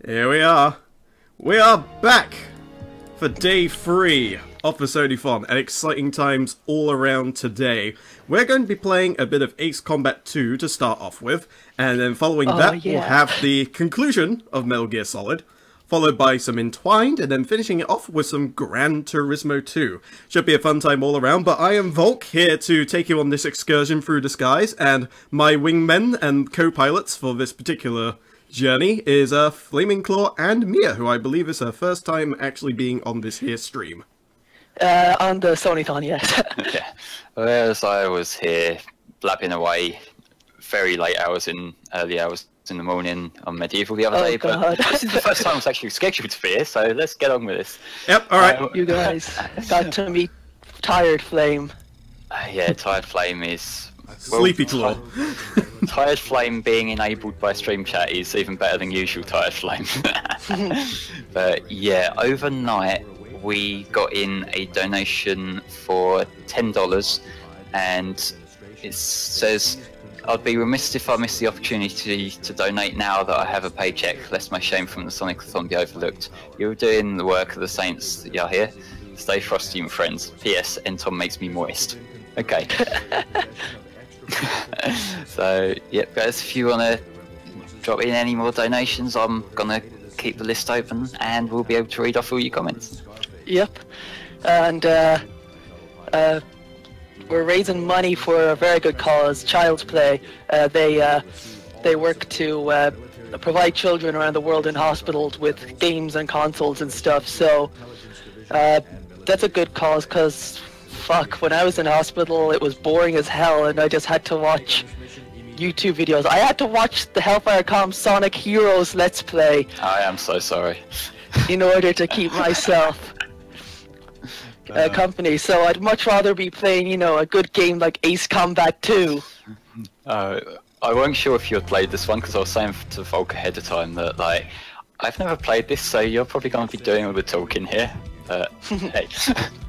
Here we are. We are back for day 3 of the Sonython, and exciting times all around today. We're going to be playing a bit of Ace Combat 2 to start off with, and then following we'll have the conclusion of Metal Gear Solid, followed by some Entwined, and then finishing it off with some Gran Turismo 2. Should be a fun time all around, but I am Volk, here to take you on this excursion through the skies, and my wingmen and co-pilots for this particular journey is Flaming Claw and Mia, who I believe is her first time actually being on this here stream. On the Sonython, yes. Yeah. Whereas I was here blabbing away very late hours in early hours in the morning on Medieval the other day, but this is the first time I was actually scheduled to be here, so let's get on with this. Yep, alright. You guys got to meet Tired Flame. Yeah, Tired Flame is... Sleepy Claw. Tired Flame being enabled by Stream Chat is even better than usual Tired Flame. But yeah, overnight we got in a donation for $10, and it says, I'd be remiss if I missed the opportunity to donate now that I have a paycheck, lest my shame from the Sonic-a-thon be overlooked. You're doing the work of the saints that you're here. Stay frosty, my friends. P.S. Entom makes me moist. Okay. So, yep, guys, if you want to drop in any more donations, I'm going to keep the list open and we'll be able to read off all your comments. Yep. And we're raising money for a very good cause, Child's Play. They work to provide children around the world in hospitals with games and consoles and stuff, so that's a good cause, because fuck, when I was in hospital it was boring as hell and I just had to watch YouTube videos. I had to watch the HellfireComms Sonic Heroes Let's Play. I am so sorry. In order to keep myself company, so I'd much rather be playing, you know, a good game like Ace Combat 2. I wasn't sure if you had played this one, because I was saying to Volk ahead of time that, like, I've never played this, so you're probably going to be doing all the talking here. Hey.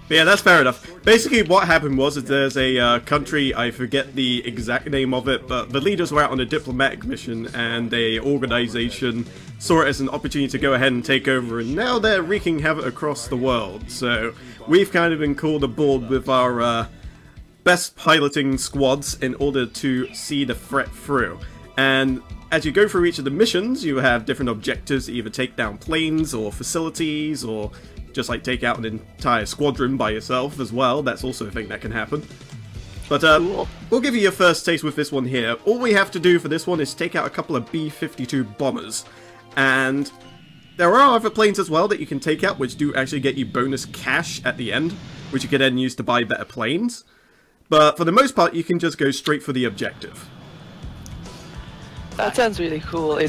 Yeah, that's fair enough. Basically, what happened was that there's a country, I forget the exact name of it, but the leaders were out on a diplomatic mission, and a organization saw it as an opportunity to go ahead and take over, and now they're wreaking havoc across the world. So we've kind of been called aboard with our best piloting squads in order to see the threat through. And as you go through each of the missions, you have different objectives to either take down planes or facilities, or just like take out an entire squadron by yourself as well. That's also a thing that can happen. But cool. We'll give you your first taste with this one here. All we have to do for this one is take out a couple of B-52 bombers. And there are other planes as well that you can take out, which do actually get you bonus cash at the end, which you can then use to buy better planes. But for the most part, you can just go straight for the objective. That sounds really cool.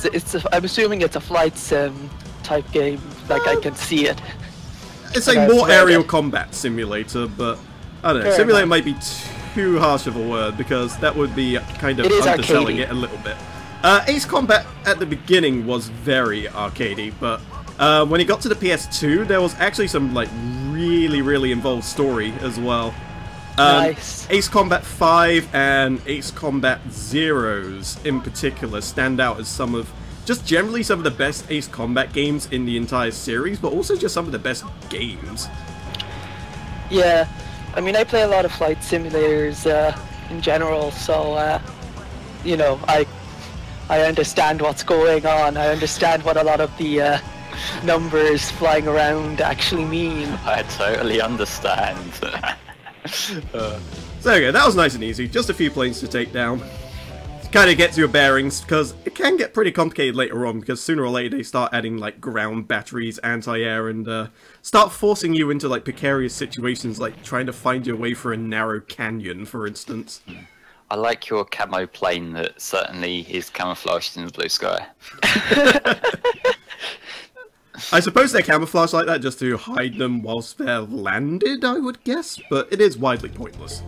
I'm assuming it's a flight sim type game, like I can see it. It's a more aerial combat simulator, but I don't know, simulator might be too harsh of a word, because that would be kind of underselling it a little bit. Ace Combat at the beginning was very arcadey, but when it got to the PS2, there was actually some like really involved story as well. Nice. Ace Combat 5 and Ace Combat Zeros in particular stand out as some of, just generally some of the best Ace Combat games in the entire series, but also just some of the best games. Yeah, I mean, I play a lot of flight simulators in general, so you know, I understand what's going on. I understand what a lot of the numbers flying around actually mean. I totally understand. So there you go, that was nice and easy. Just a few planes to take down. Kind of gets your bearings, because it can get pretty complicated later on, because sooner or later they start adding like ground batteries, anti-air, and start forcing you into like precarious situations, like trying to find your way through a narrow canyon, for instance. I like your camo plane that certainly is camouflaged in the blue sky. I suppose they're camouflaged like that just to hide them whilst they're landed, I would guess, but it is widely pointless.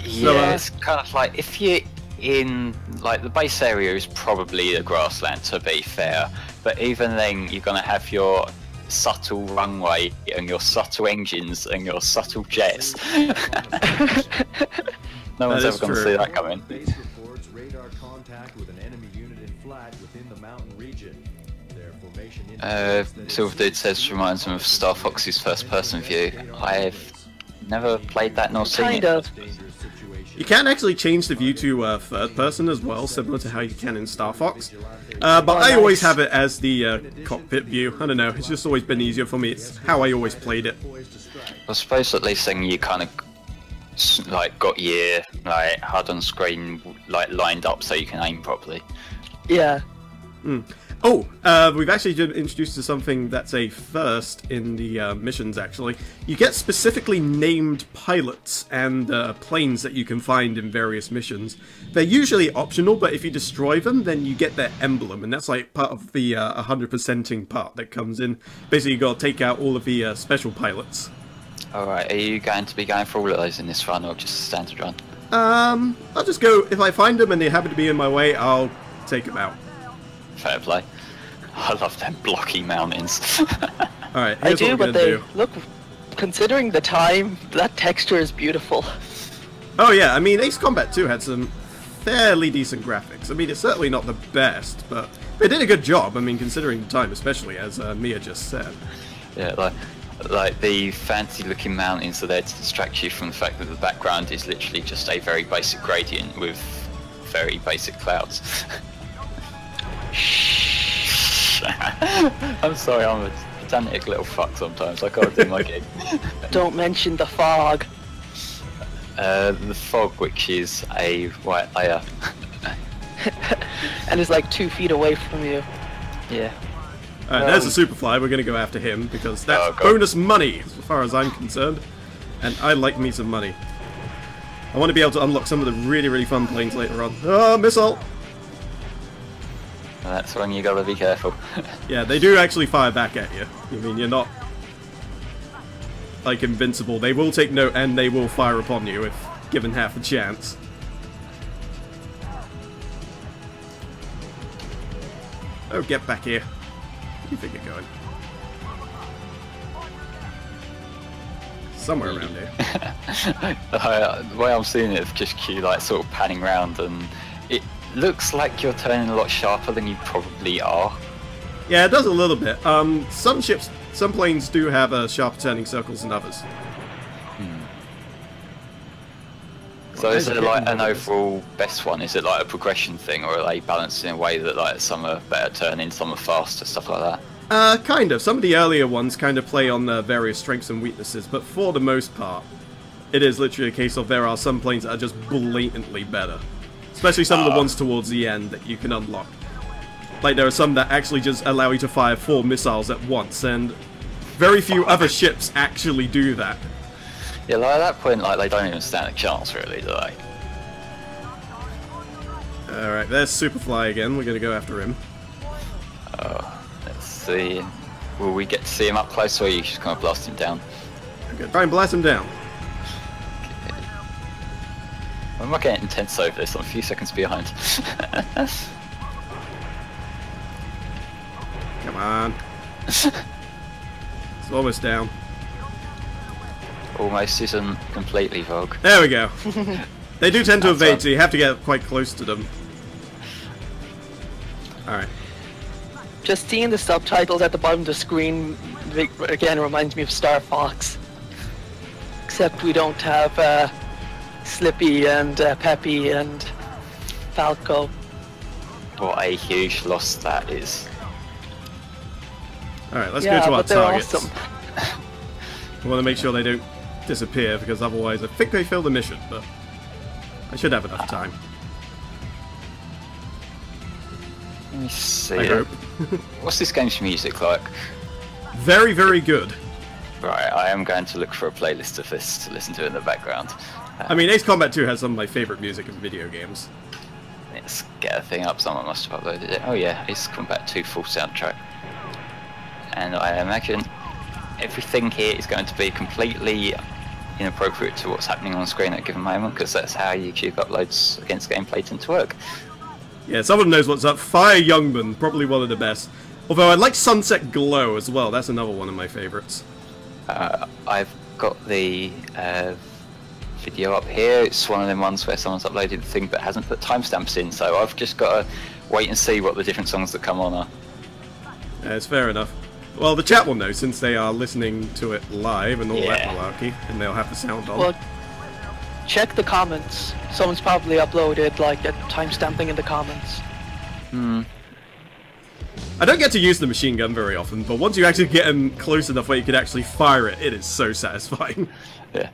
Yeah, so, it's kind of like, if you're in, like, the base area is probably a grassland, to be fair, but even then you're going to have your subtle runway and your subtle engines and your subtle jets. No one's ever going to see that coming. Base reports radar contact with an enemy unit in flat within the mountain region. Silver Dude says reminds him of Star Fox's first-person view. I've never played that nor seen Kind it. of. You can actually change the view to third person as well, similar to how you can in Star Fox. But I always have it as the cockpit view. I don't know, it's just always been easier for me. It's how I always played it. I suppose at least then you kind of like got your like HUD on screen like lined up so you can aim properly. Yeah. Oh, we've actually been introduced to something that's a first in the missions, actually. You get specifically named pilots and planes that you can find in various missions. They're usually optional, but if you destroy them, then you get their emblem, and that's like part of the 100%ing part that comes in. Basically, you got to take out all of the special pilots. Alright, are you going to be going for all of those in this run, or just a standard run? I'll just go, if I find them and they happen to be in my way, I'll take them out. Fair play. I love them blocky mountains. Alright, I here's do, what we're but gonna they do. look. Considering the time, that texture is beautiful. Oh yeah, I mean, Ace Combat 2 had some fairly decent graphics. I mean, it's certainly not the best, but they did a good job, I mean, considering the time, especially, as Mia just said. Yeah, like the fancy looking mountains are there to distract you from the fact that the background is literally just a very basic gradient with very basic clouds. I'm sorry, I'm a pedantic little fuck sometimes. I can't do my gig. Don't mention the fog. The fog, which is a white layer. And is like 2 feet away from you. Yeah. Alright, there's a Superfly, we're gonna go after him, because that's bonus money, as far as I'm concerned. And I like me some money. I want to be able to unlock some of the really, really fun planes later on. Oh, missile! That's when you gotta be careful. Yeah, they do actually fire back at you. I mean, you're not, like, invincible. They will take note and they will fire upon you if given half a chance. Oh, get back here. Where do you think you're going? Somewhere around here. The way I'm seeing it is just you like sort of panning around, and it looks like you're turning a lot sharper than you probably are. Yeah, it does a little bit. Some planes do have sharper turning circles than others. So is it like an overall best one? Is it like a progression thing, or are they balanced in a way that like some are better turning, some are faster, stuff like that? Kind of. Some of the earlier ones kind of play on various strengths and weaknesses, but for the most part, it is literally a case of there are some planes that are just blatantly better. Especially some of the ones towards the end that you can unlock. Like, there are some that actually just allow you to fire 4 missiles at once, and very few other ships actually do that. Yeah, like at that point, like they don't even stand a chance, really, do they? Alright, there's Superfly again. We're gonna go after him. Let's see. Will we get to see him up close, or are you just gonna blast him down? I'm gonna try and blast him down. I'm not getting intense over this. I'm a few seconds behind. Come on. It's almost down. Almost isn't completely Vogue. There we go. They do tend to evade, so you have to get quite close to them. Alright. Just seeing the subtitles at the bottom of the screen again reminds me of Star Fox. Except we don't have Slippy and Peppy and Falco. What a huge loss that is. Alright, let's go to our targets. Awesome. We want to make sure they don't disappear, because otherwise I think they fail the mission, but I should have enough time. Let me see. I hope. What's this game's music like? Very, very good. Right, I am going to look for a playlist of this to listen to in the background. I mean, Ace Combat 2 has some of my favorite music in video games. Let's get a thing up, someone must have uploaded it. Oh yeah, Ace Combat 2 full soundtrack. And I imagine everything here is going to be completely inappropriate to what's happening on screen at a given moment, because that's how YouTube uploads against gameplay tend to work. Yeah, someone knows what's up. Fire Youngman, probably one of the best. Although I like Sunset Glow as well, that's another one of my favorites. I've got the video up here. It's one of them ones where someone's uploaded the thing but hasn't put timestamps in, so I've just got to wait and see what the different songs that come on are. It's fair enough. Well, the chat will know since they are listening to it live and all that malarkey, and they'll have the sound on. Well, check the comments. Someone's probably uploaded like a timestamping in the comments. I don't get to use the machine gun very often, but once you actually get them close enough where you can actually fire it, it is so satisfying. Yeah.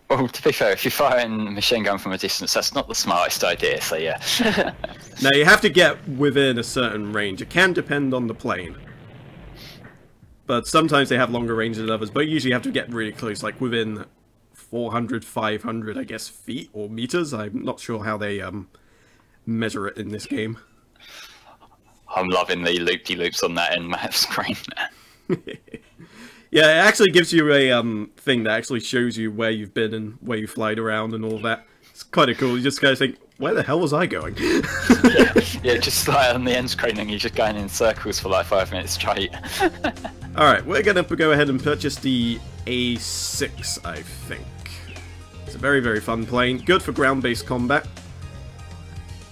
Well, to be fair, if you're firing a machine gun from a distance, that's not the smartest idea, so yeah. Now, you have to get within a certain range. It can depend on the plane. But sometimes they have longer range than others, but usually you have to get really close, like within 400, 500, I guess, feet or meters. I'm not sure how they measure it in this game. I'm loving the loop-de-loops on that end map screen. Yeah, it actually gives you a thing that actually shows you where you've been and where you flied around and all that. It's kind of cool. You just kind of think, where the hell was I going? yeah, just like on the end screen and you're just going in circles for like 5 minutes straight. Alright, we're going to go ahead and purchase the A6, I think. It's a very, very fun plane. Good for ground-based combat.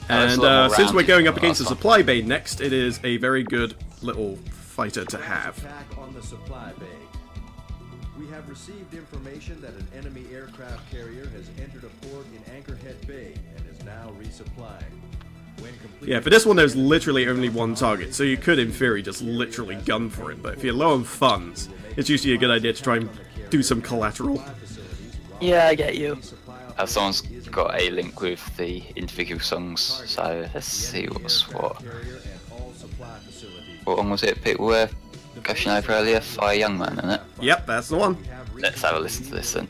And since we're going up against the supply bay next, it is a very good little fighter to have. On the supply bay. We have received information that an enemy aircraft carrier has entered a port in Anchorhead Bay and is now resupplying. Yeah, for this one there's literally only one target, so you could in theory just literally gun for it, but if you're low on funds, it's usually a good idea to try and do some collateral. Yeah, I get you. Someone's got a link with the individual songs, so let's see what's what. What one was it people were gushing over earlier? Fire Young Man, isn't it? Yep, that's the one. Let's have a listen to this then.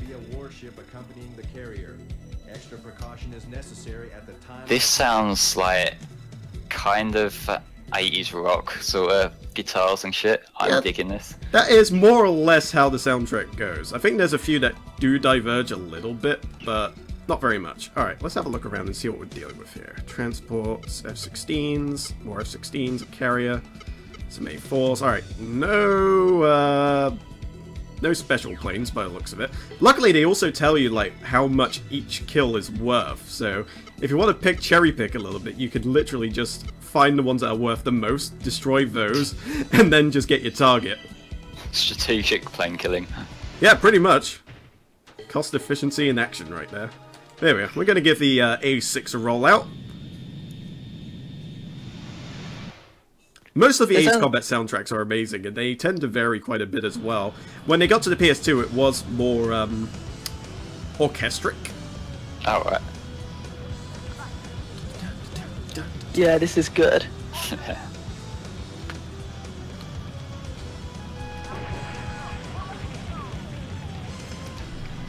This sounds like kind of 80s rock sort of guitars and shit. I'm digging this. That is more or less how the soundtrack goes. I think there's a few that do diverge a little bit, but not very much. Alright, let's have a look around and see what we're dealing with here. Transports, F-16s, more F-16s, a carrier, some A-4s. Alright, no special planes by the looks of it. Luckily, they also tell you like how much each kill is worth, so if you want to cherry pick a little bit, you could literally just find the ones that are worth the most, destroy those, and then just get your target. Strategic plane killing. Yeah, pretty much. Cost efficiency in action right there. There we are. We're going to give the A6 a rollout. Most of the Ace Combat soundtracks are amazing, and they tend to vary quite a bit as well. When they got to the PS2, it was more orchestric. Oh, right. Yeah, this is good.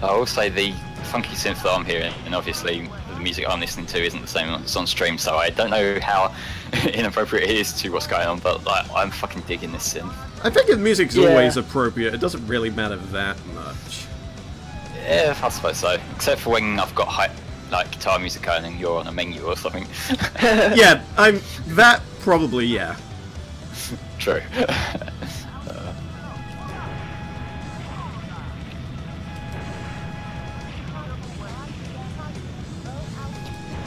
I will say the funky synth that I'm hearing, and obviously the music I'm listening to isn't the same as on stream, so I don't know how inappropriate it is to what's going on, but like, I'm fucking digging this synth. I think the music's always appropriate. It doesn't really matter that much. Yeah, I suppose so. Except for when I've got like guitar music going and you're on a menu or something. Yeah, that probably, yeah. True.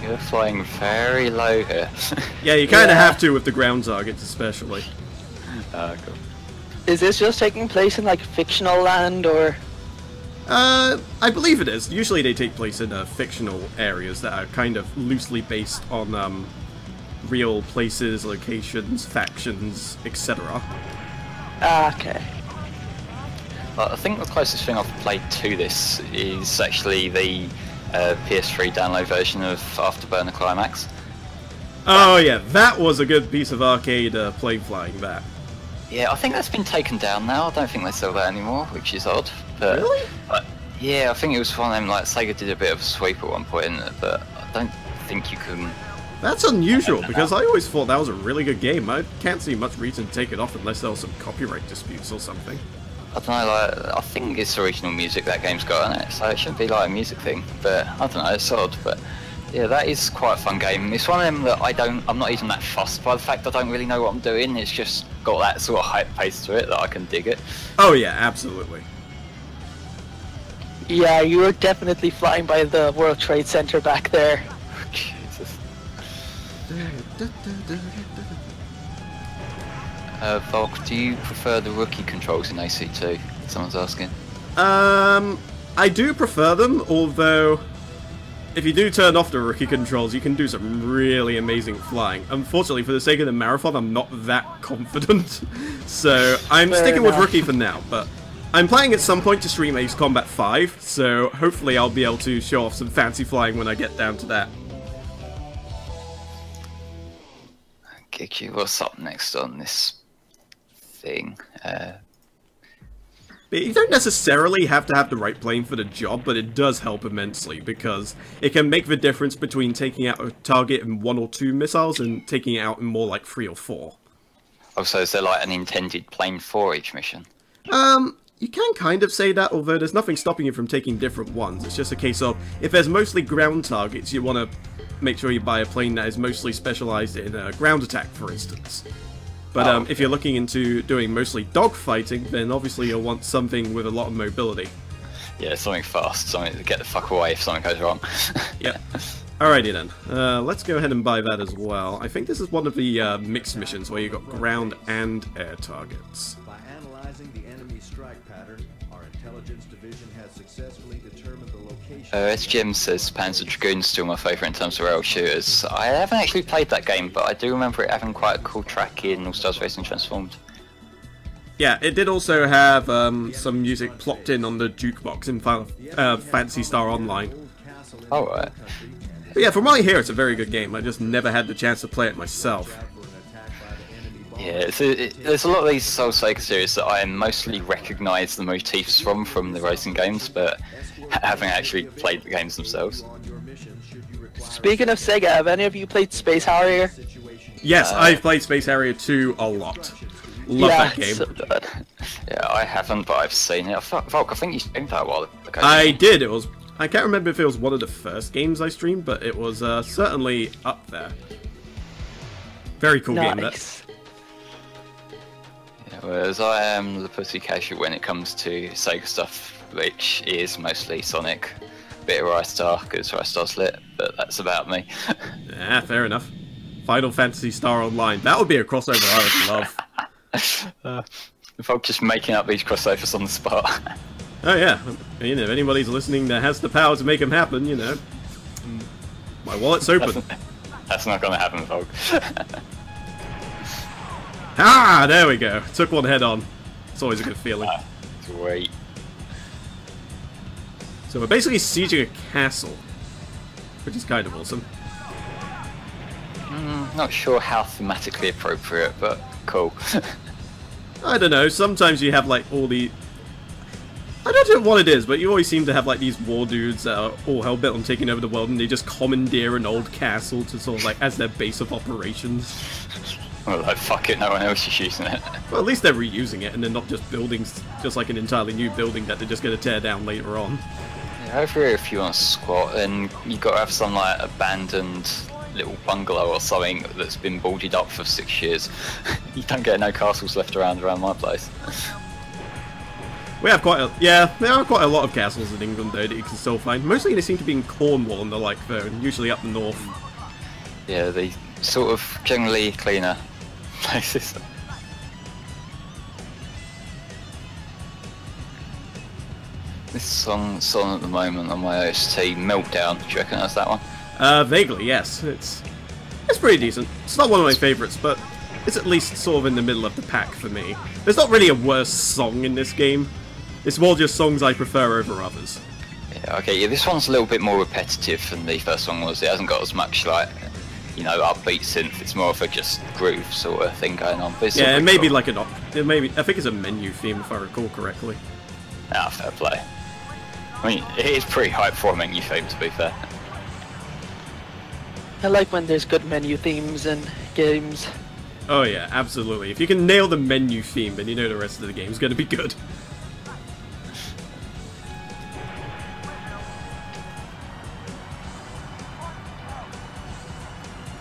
You're flying very low here. Yeah, you kind of have to with the ground targets especially. Cool. Is this just taking place in like fictional land or? I believe it is. Usually they take place in fictional areas that are kind of loosely based on real places, locations, factions, etc. Ah, okay. I think the closest thing I've played to this is actually the PS3 download version of Afterburner Climax. Oh yeah, that was a good piece of arcade plane flying, that. Yeah, I think that's been taken down now. I don't think they sell that anymore, which is odd. But, really? Yeah, I think it was one of them, like, Sega did a bit of a sweep at one point, but I don't think you can... That's unusual, because I always thought that was a really good game. I can't see much reason to take it off unless there was some copyright disputes or something. I don't know, like, I think it's original music that game's got in it, so it shouldn't be like a music thing, but I don't know, it's odd, but yeah, that is quite a fun game. It's one of them that I'm not even that fussed by the fact I don't really know what I'm doing, it's just got that sort of hype pace to it that I can dig it. Oh yeah, absolutely. Yeah, you were definitely flying by the World Trade Center back there. Jesus. Volk, do you prefer the rookie controls in AC2? Someone's asking. I do prefer them, although if you do turn off the rookie controls, you can do some really amazing flying. Unfortunately, for the sake of the marathon, I'm not that confident, so I'm sticking with rookie for now, but I'm planning at some point to stream Ace Combat 5, so hopefully I'll be able to show off some fancy flying when I get down to that. Kiki, what's up next on this thing? You don't necessarily have to have the right plane for the job, but it does help immensely, because it can make the difference between taking out a target in 1 or 2 missiles and taking it out in more like 3 or 4. Oh, so is there like an intended plane for each mission? You can kind of say that, although there's nothing stopping you from taking different ones. It's just a case of, if there's mostly ground targets, you want to make sure you buy a plane that is mostly specialized in ground attack, for instance. But if you're looking into doing mostly dogfighting, then obviously you'll want something with a lot of mobility. Yeah, something fast, something to get the fuck away if something goes wrong. Yeah. Alrighty then. Let's go ahead and buy that as well. I think this is one of the mixed missions where you got ground and air targets. By analyzing the enemy strike pattern, our intelligence division has successfully determined the location. SGM says Panzer Dragoon's still my favourite in terms of rail shooters. I haven't actually played that game, but I do remember it having quite a cool track in All Stars Racing Transformed. Yeah, it did also have some music plopped in on the jukebox in Phantasy Star Online. Oh, right. But yeah, from what I hear, it's a very good game. I just never had the chance to play it myself. Yeah, there's a lot of these Soul Sega series that I mostly recognise the motifs from the racing games, but haven't actually played the games themselves. Speaking of Sega, have any of you played Space Harrier? Yes, I've played Space Harrier 2 a lot. Love that game. So good. Yeah, I haven't, but I've seen it. Volk, I think you streamed that a while ago. I did. It was. I can't remember if it was one of the first games I streamed, but it was certainly up there. Very cool game, that. Yeah, whereas I am the pussy casual when it comes to Sega stuff, which is mostly Sonic, bit of Ristar, because Ristar's lit, but that's about me. Yeah, fair enough. Final Fantasy Star Online. That would be a crossover I would love. Volk just making up these crossovers on the spot. Oh yeah, you know, if anybody's listening that has the power to make them happen, you know. My wallet's open. That's not gonna happen, Volk. Ah, there we go. Took one head on. It's always a good feeling. Sweet. So we're basically sieging a castle, which is kind of awesome. Not sure how thematically appropriate, but cool. I don't know, sometimes you have like all the... I don't know what it is, but you always seem to have like these war dudes that are all hell-bent on taking over the world, and they just commandeer an old castle to sort of like as their base of operations. Well, like, fuck it, no one else is using it. Well, at least they're reusing it, and they're not just buildings, just like an entirely new building that they're just going to tear down later on. Yeah, over here, if you want to squat, then you got to have some like abandoned little bungalow or something that's been boarded up for 6 years. You don't get no castles left around my place. We have quite a... Yeah, there are quite a lot of castles in England, though, that you can still find. Mostly they seem to be in Cornwall and the like, though, and usually up the north. Yeah, they sort of generally cleaner places. This song's on at the moment on my OST, Meltdown. Do you recognise that one? Vaguely, yes. It's pretty decent. It's not one of my favourites, but it's at least sort of in the middle of the pack for me. There's not really a worse song in this game. It's more just songs I prefer over others. Yeah, okay, yeah, this one's a little bit more repetitive than the first one was. It hasn't got as much, like, you know, upbeat synth. It's more of a just groove sort of thing going on. But yeah, it may be like an... It may be, I think it's a menu theme, if I recall correctly. Ah, fair play. I mean, it is pretty hype for a menu theme, to be fair. I like when there's good menu themes in games. Oh yeah, absolutely. If you can nail the menu theme, then you know the rest of the game's going to be good.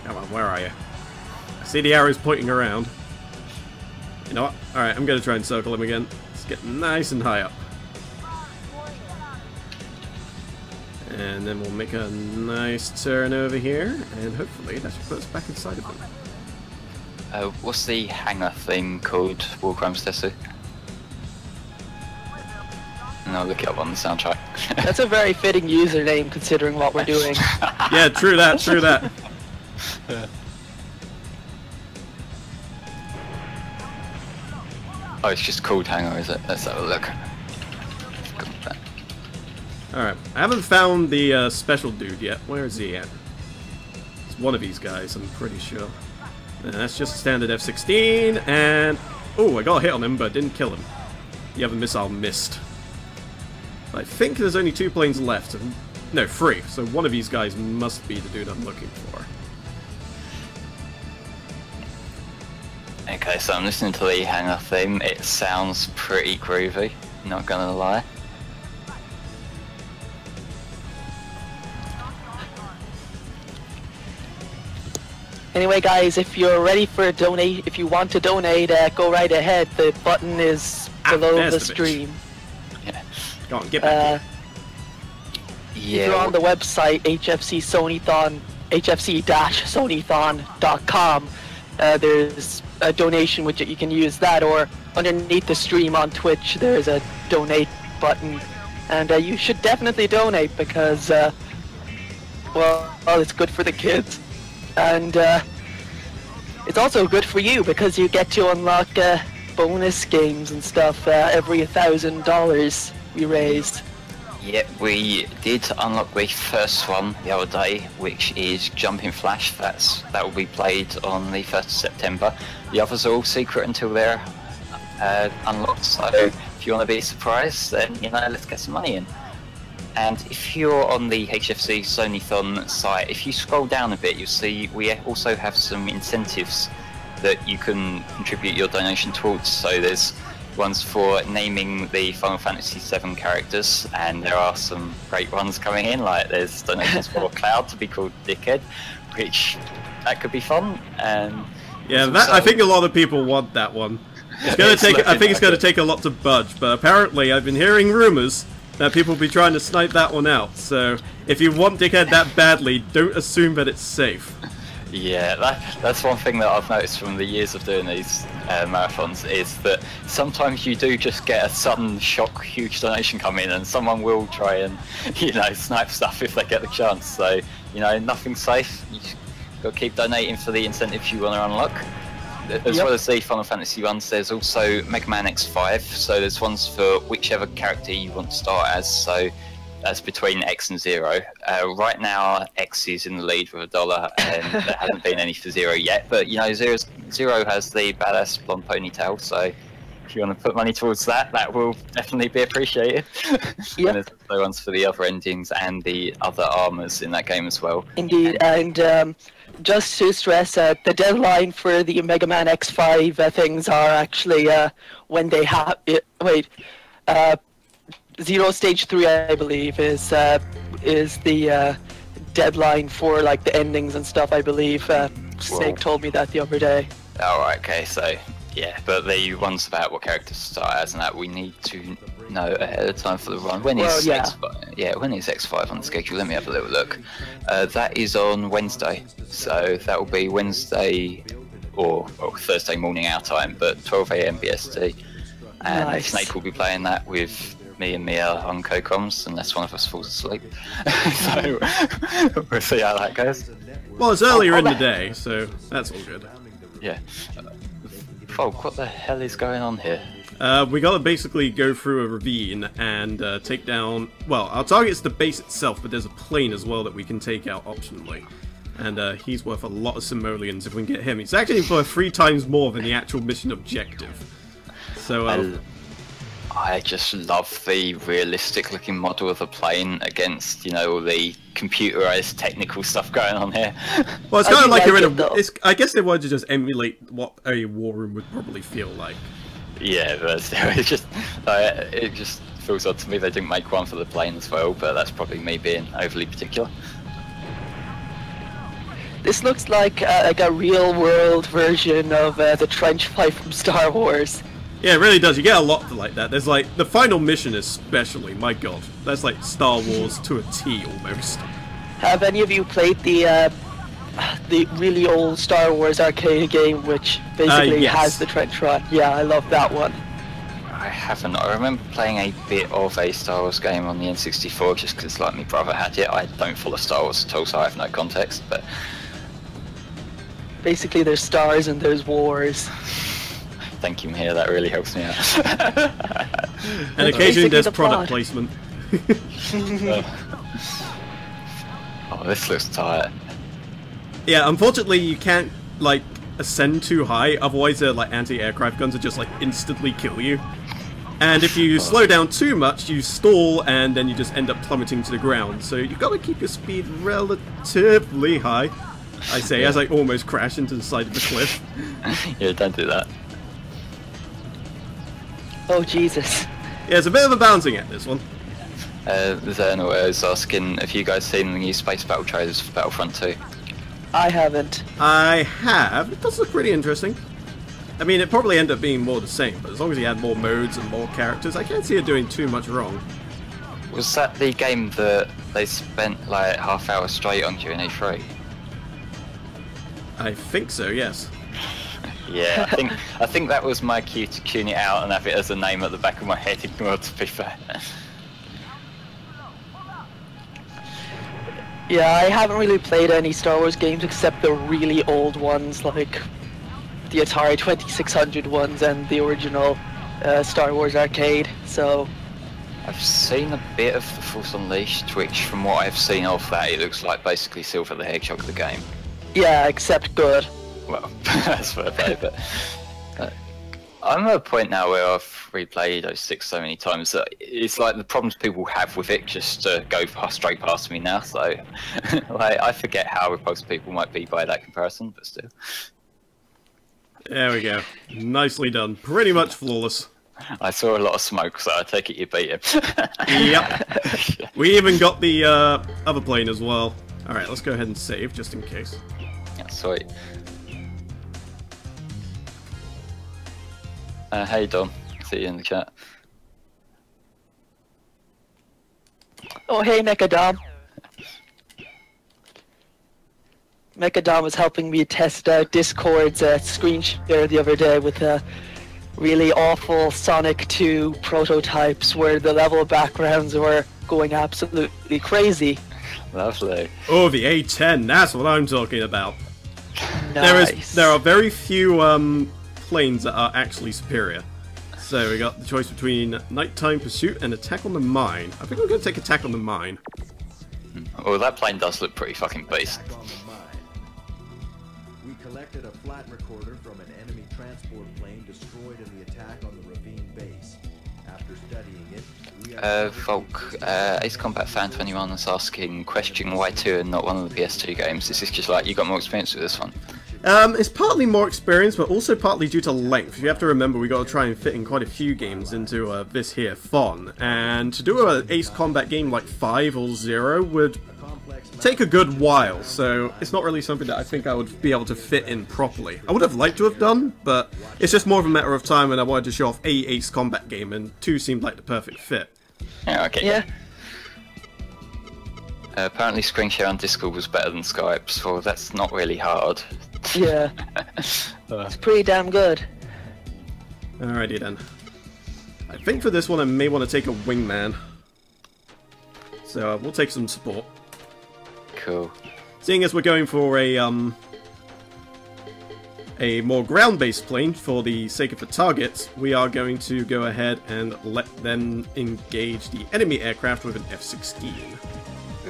Come on, where are you? I see the arrows pointing around. You know what? Alright, I'm going to try and circle him again. Let's get nice and high up. And then we'll make a nice turn over here, and hopefully that should put us back inside of them. What's the hangar thing called? Warcrimes Tessu? And I'll look it up on the soundtrack. That's a very fitting username considering what we're doing. Yeah, true that, true that. Oh, it's just called hangar, is it? Let's have a look. Alright, I haven't found the special dude yet. Where is he at? It's one of these guys, I'm pretty sure. That's just a standard F-16, and... Oh, I got a hit on him, but didn't kill him. The other missile missed. I think there's only 2 planes left. No, 3. So one of these guys must be the dude I'm looking for. Okay, so I'm listening to the hangar theme. It sounds pretty groovy, not gonna lie. Anyway, guys, if you're ready for a donate, if you want to donate, go right ahead. The button is below the stream. Yeah. Go on, get back. If you're on the website HFC Sonython, hfc-sonython.com, there's a donation widget. You can use that, or underneath the stream on Twitch, there's a donate button, and you should definitely donate because, well, it's good for the kids. And it's also good for you because you get to unlock bonus games and stuff every $1,000 we raised. Yep, we did unlock the first one the other day, which is Jumping Flash. That will be played on the 1st of September. The others are all secret until they're unlocked, so if you want to be surprised, then, you know, let's get some money in. And if you're on the HFC Sonython site, if you scroll down a bit, you'll see we also have some incentives that you can contribute your donation towards. So there's ones for naming the Final Fantasy VII characters, and there are some great ones coming in, like there's donations for Cloud to be called Dickhead, which that could be fun. And yeah, I think a lot of people want that one. It's gonna take. I think it's gonna take a lot to budge, but apparently I've been hearing rumors that people will be trying to snipe that one out. So if you want Dickhead that badly, don't assume that it's safe. Yeah, that's one thing that I've noticed from the years of doing these marathons, is that sometimes you do just get a sudden shock, huge donation come in, and someone will try and, you know, snipe stuff if they get the chance. So, you know, nothing's safe. You just got to keep donating for the incentives you want to unlock. As well as the Final Fantasy ones, there's also Mega Man X5, so there's ones for whichever character you want to start as, so that's between X and 0. Right now, X is in the lead with $1, and there hasn't been any for 0 yet, but, you know, 0 has the badass blonde ponytail, so if you want to put money towards that, that will definitely be appreciated. And there's also ones for the other endings and the other armors in that game as well. Indeed, and just to stress, the deadline for the Mega Man X5 things are actually when they have it. Wait, 0 Stage 3, I believe, is the deadline for like the endings and stuff. I believe Snake told me that the other day. Alright, okay, so yeah, but the ones about what characters to start as and that we need to know ahead of time for the run. When is X5? Yeah, when is X5 on the schedule? Let me have a little look. That is on Wednesday, so that will be Wednesday or Thursday morning our time, but 12 AM BST. And Snake will be playing that with me and Mia on co-comms, unless one of us falls asleep. So we'll see how that goes. Well, it's earlier in the day, so that's all good. Yeah. Folk, what the hell is going on here? We gotta basically go through a ravine and take down... Well, our target's the base itself, but there's a plane as well that we can take out optionally. And he's worth a lot of simoleons if we can get him. He's actually worth 3 times more than the actual mission objective. So, I just love the realistic looking model of the plane against, you know, all the computerized technical stuff going on here. Well, it's kind of like you're in a... I guess they wanted to just emulate what a war room would probably feel like. Yeah, but it just feels odd to me they didn't make one for the plane as well, but that's probably me being overly particular. This looks like a real-world version of the trench fight from Star Wars. Yeah, it really does. You get a lot like that. There's like the final mission especially, my god. That's like Star Wars to a T almost. Have any of you played the the really old Star Wars arcade game, which basically yes. has the trench run. Yeah, I love that one. I haven't. I remember playing a bit of a Star Wars game on the N64 just because, like, my brother had it. I don't follow Star Wars at all, so I have no context. But basically, there's stars and there's wars. Thank you, Mia. That really helps me out. And occasionally there's the product plot. placement. Oh, this looks tight. Yeah, unfortunately you can't, like, ascend too high, otherwise the, like, anti-aircraft guns would just, like, instantly kill you. And if you slow down too much, you stall, and then you just end up plummeting to the ground. So you've got to keep your speed relatively high, I say, as I almost crash into the side of the cliff. Yeah, don't do that. Oh Jesus! Yeah, it's a bit of a balancing act, this one. Zerno is asking, have you guys seen the new space battle trailers for Battlefront 2? I haven't. I have. It does look pretty interesting. I mean, it probably ended up being more the same, but as long as you add more modes and more characters, I can't see it doing too much wrong. Was that the game that they spent like half-hour straight on during E3? I think so, yes. Yeah, I think that was my cue to tune it out and have it as a name at the back of my head, ignored, to be fair. Yeah, I haven't really played any Star Wars games except the really old ones, like the Atari 2600 ones and the original Star Wars arcade. So I've seen a bit of The Force Unleashed, which from what I've seen of that, it looks like basically Silver the Hedgehog the game. yeah, except good. Well, that's fair play, but I'm at a point now where I've replayed 06 so many times that it's like the problems people have with it just go straight past me now, so like, I forget how repulsed people might be by that comparison, but still. There we go. Nicely done. Pretty much flawless. I saw a lot of smoke, so I take it you beat him. Yep. We even got the other plane as well. Alright, let's go ahead and save, just in case. Yeah, sweet. Hey Don, see you in the chat. Oh hey Mechadom. Mechadom was helping me test out Discord's screen share the other day with really awful Sonic 2 prototypes where the level backgrounds were going absolutely crazy. Lovely. Oh, the A10, that's what I'm talking about. Nice. There are very few planes that are actually superior. So we got the choice between Nighttime Pursuit and Attack on the Mine. I think I'm going to take Attack on the Mine. Well, that plane does look pretty fucking beast. We collected a flat recorder from an enemy transport plane destroyed in the attack on the Ravine base. After studying it, we Volk, Ace Combat Fan 21 is asking, question why 2 and not one of the PS2 games? This is just like, you got more experience with this one. It's partly more experience, but also partly due to length. You have to remember we got to try and fit in quite a few games into this here font, and to do an Ace Combat game like 5 or 0 would take a good while, so it's not really something that I think I would be able to fit in properly. I would have liked to have done, but it's just more of a matter of time, and I wanted to show off a Ace Combat game, and 2 seemed like the perfect fit. Yeah, okay. Yeah. Apparently screen share on Discord was better than Skype, so that's not really hard. Yeah. It's pretty damn good. Alrighty then. I think for this one I may want to take a wingman. So we'll take some support. Cool. Seeing as we're going for a more ground-based plane for the sake of the targets, we are going to go ahead and let them engage the enemy aircraft with an F-16.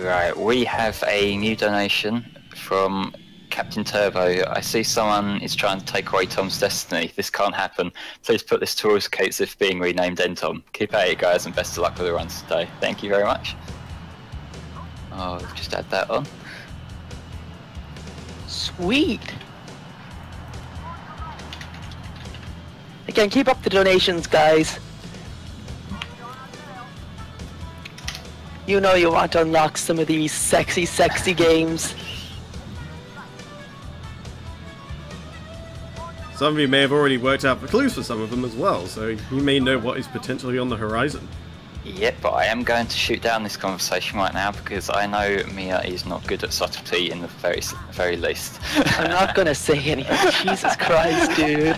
Right, we have a new donation from Captain Turbo. I see someone is trying to take away Tom's destiny. This can't happen. Please put this towards case of being renamed Entom. Keep at it, guys, and best of luck with the runs today. Thank you very much. Oh, just add that on. Sweet. Again, keep up the donations, guys. You know you want to unlock some of these sexy, sexy games. Some of you may have already worked out the clues for some of them as well, so you may know what is potentially on the horizon. Yep, but I am going to shoot down this conversation right now because I know Mia is not good at subtlety in the very least. I'm not gonna say anything. Jesus Christ, dude.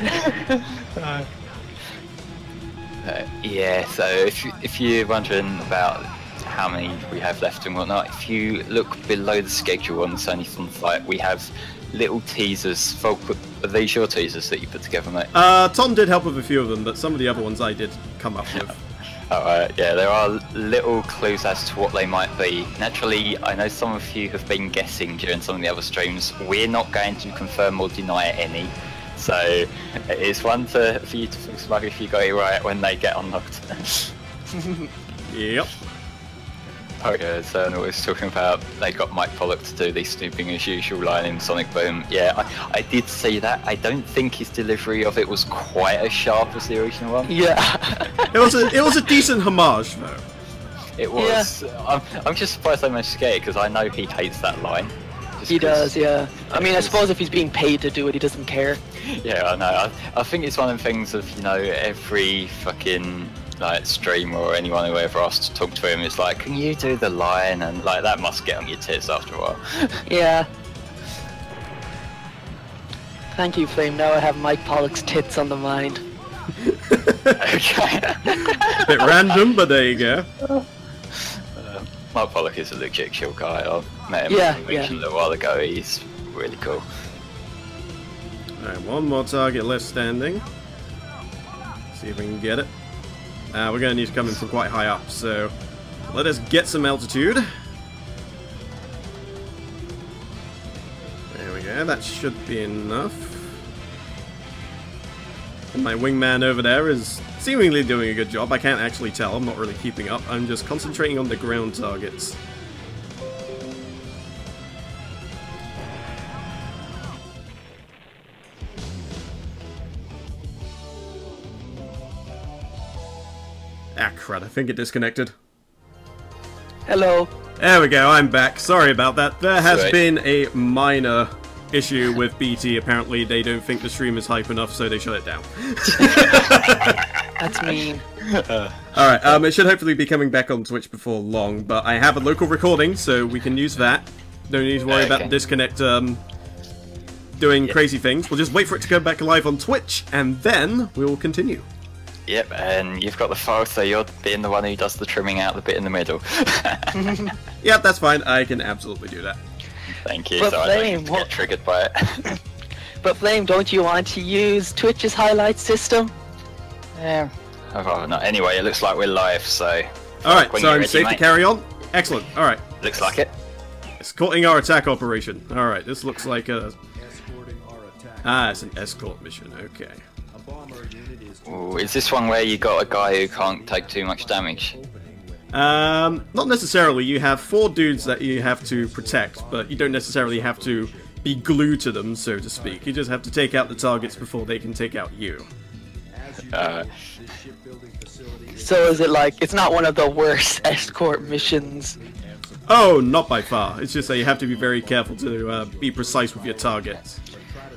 Yeah, so if you're wondering about how many we have left and whatnot, if you look below the schedule on the Sonython site, we have little teasers. Volk, are these your teasers that you put together, mate? Tom did help with a few of them, but some of the other ones I did come up with. Alright, yeah, there are little clues as to what they might be. Naturally, I know some of you have been guessing during some of the other streams. We're not going to confirm or deny any. So, it's one for you to feel smug if you got it right when they get unlocked. Yep. Okay, so I was talking about they got Mike Pollock to do the snooping as usual line in Sonic Boom. Yeah, I did see that. I don't think his delivery of it was quite as sharp as the original one. Yeah. It was a decent homage though. It was. Yeah. I'm just surprised they managed to get it because I know he hates that line. He does, yeah. I mean, I suppose if he's being paid to do it, he doesn't care. Yeah, I know. I think it's one of the things of, you know, every fucking like streamer or anyone who ever asks to talk to him is like, can you do the line? And like that must get on your tits after a while. Yeah. Thank you, Flame. Now I have Mike Pollock's tits on the mind. Okay. Bit random, but there you go. Mike Pollock is a legit chill guy. I met him a little while ago. He's really cool. Alright, one more target left standing. See if we can get it. We're going to need to come in from quite high up, so let us get some altitude. There we go, that should be enough. And my wingman over there is seemingly doing a good job. I can't actually tell, I'm not really keeping up. I'm just concentrating on the ground targets. Ah, crud, I think it disconnected. Hello. There we go, I'm back. Sorry about that. There has been a minor issue with BT. Apparently they don't think the stream is hype enough, so they shut it down. That's mean. Alright, it should hopefully be coming back on Twitch before long, but I have a local recording, so we can use that. Don't need to worry about the disconnect doing crazy things. We'll just wait for it to go back live on Twitch, and then we will continue. Yep, and you've got the file, so you're being the one who does the trimming out the bit in the middle. Yep, that's fine. I can absolutely do that. Thank you. But So Flame, I don't get triggered by it. But Flame, don't you want to use Twitch's highlight system? Yeah. I'd rather not. Anyway, it looks like we're live, so... Alright, so I'm safe to carry on? Excellent, alright. Looks like it. Escorting our attack operation. Alright, this looks like a... Ah, it's an escort mission, okay. Ooh, is this one where you got a guy who can't take too much damage? Not necessarily. You have 4 dudes that you have to protect, but you don't necessarily have to be glued to them, so to speak. You just have to take out the targets before they can take out you. So is it like, it's not one of the worst escort missions? Oh, not by far. It's just that you have to be very careful to be precise with your targets.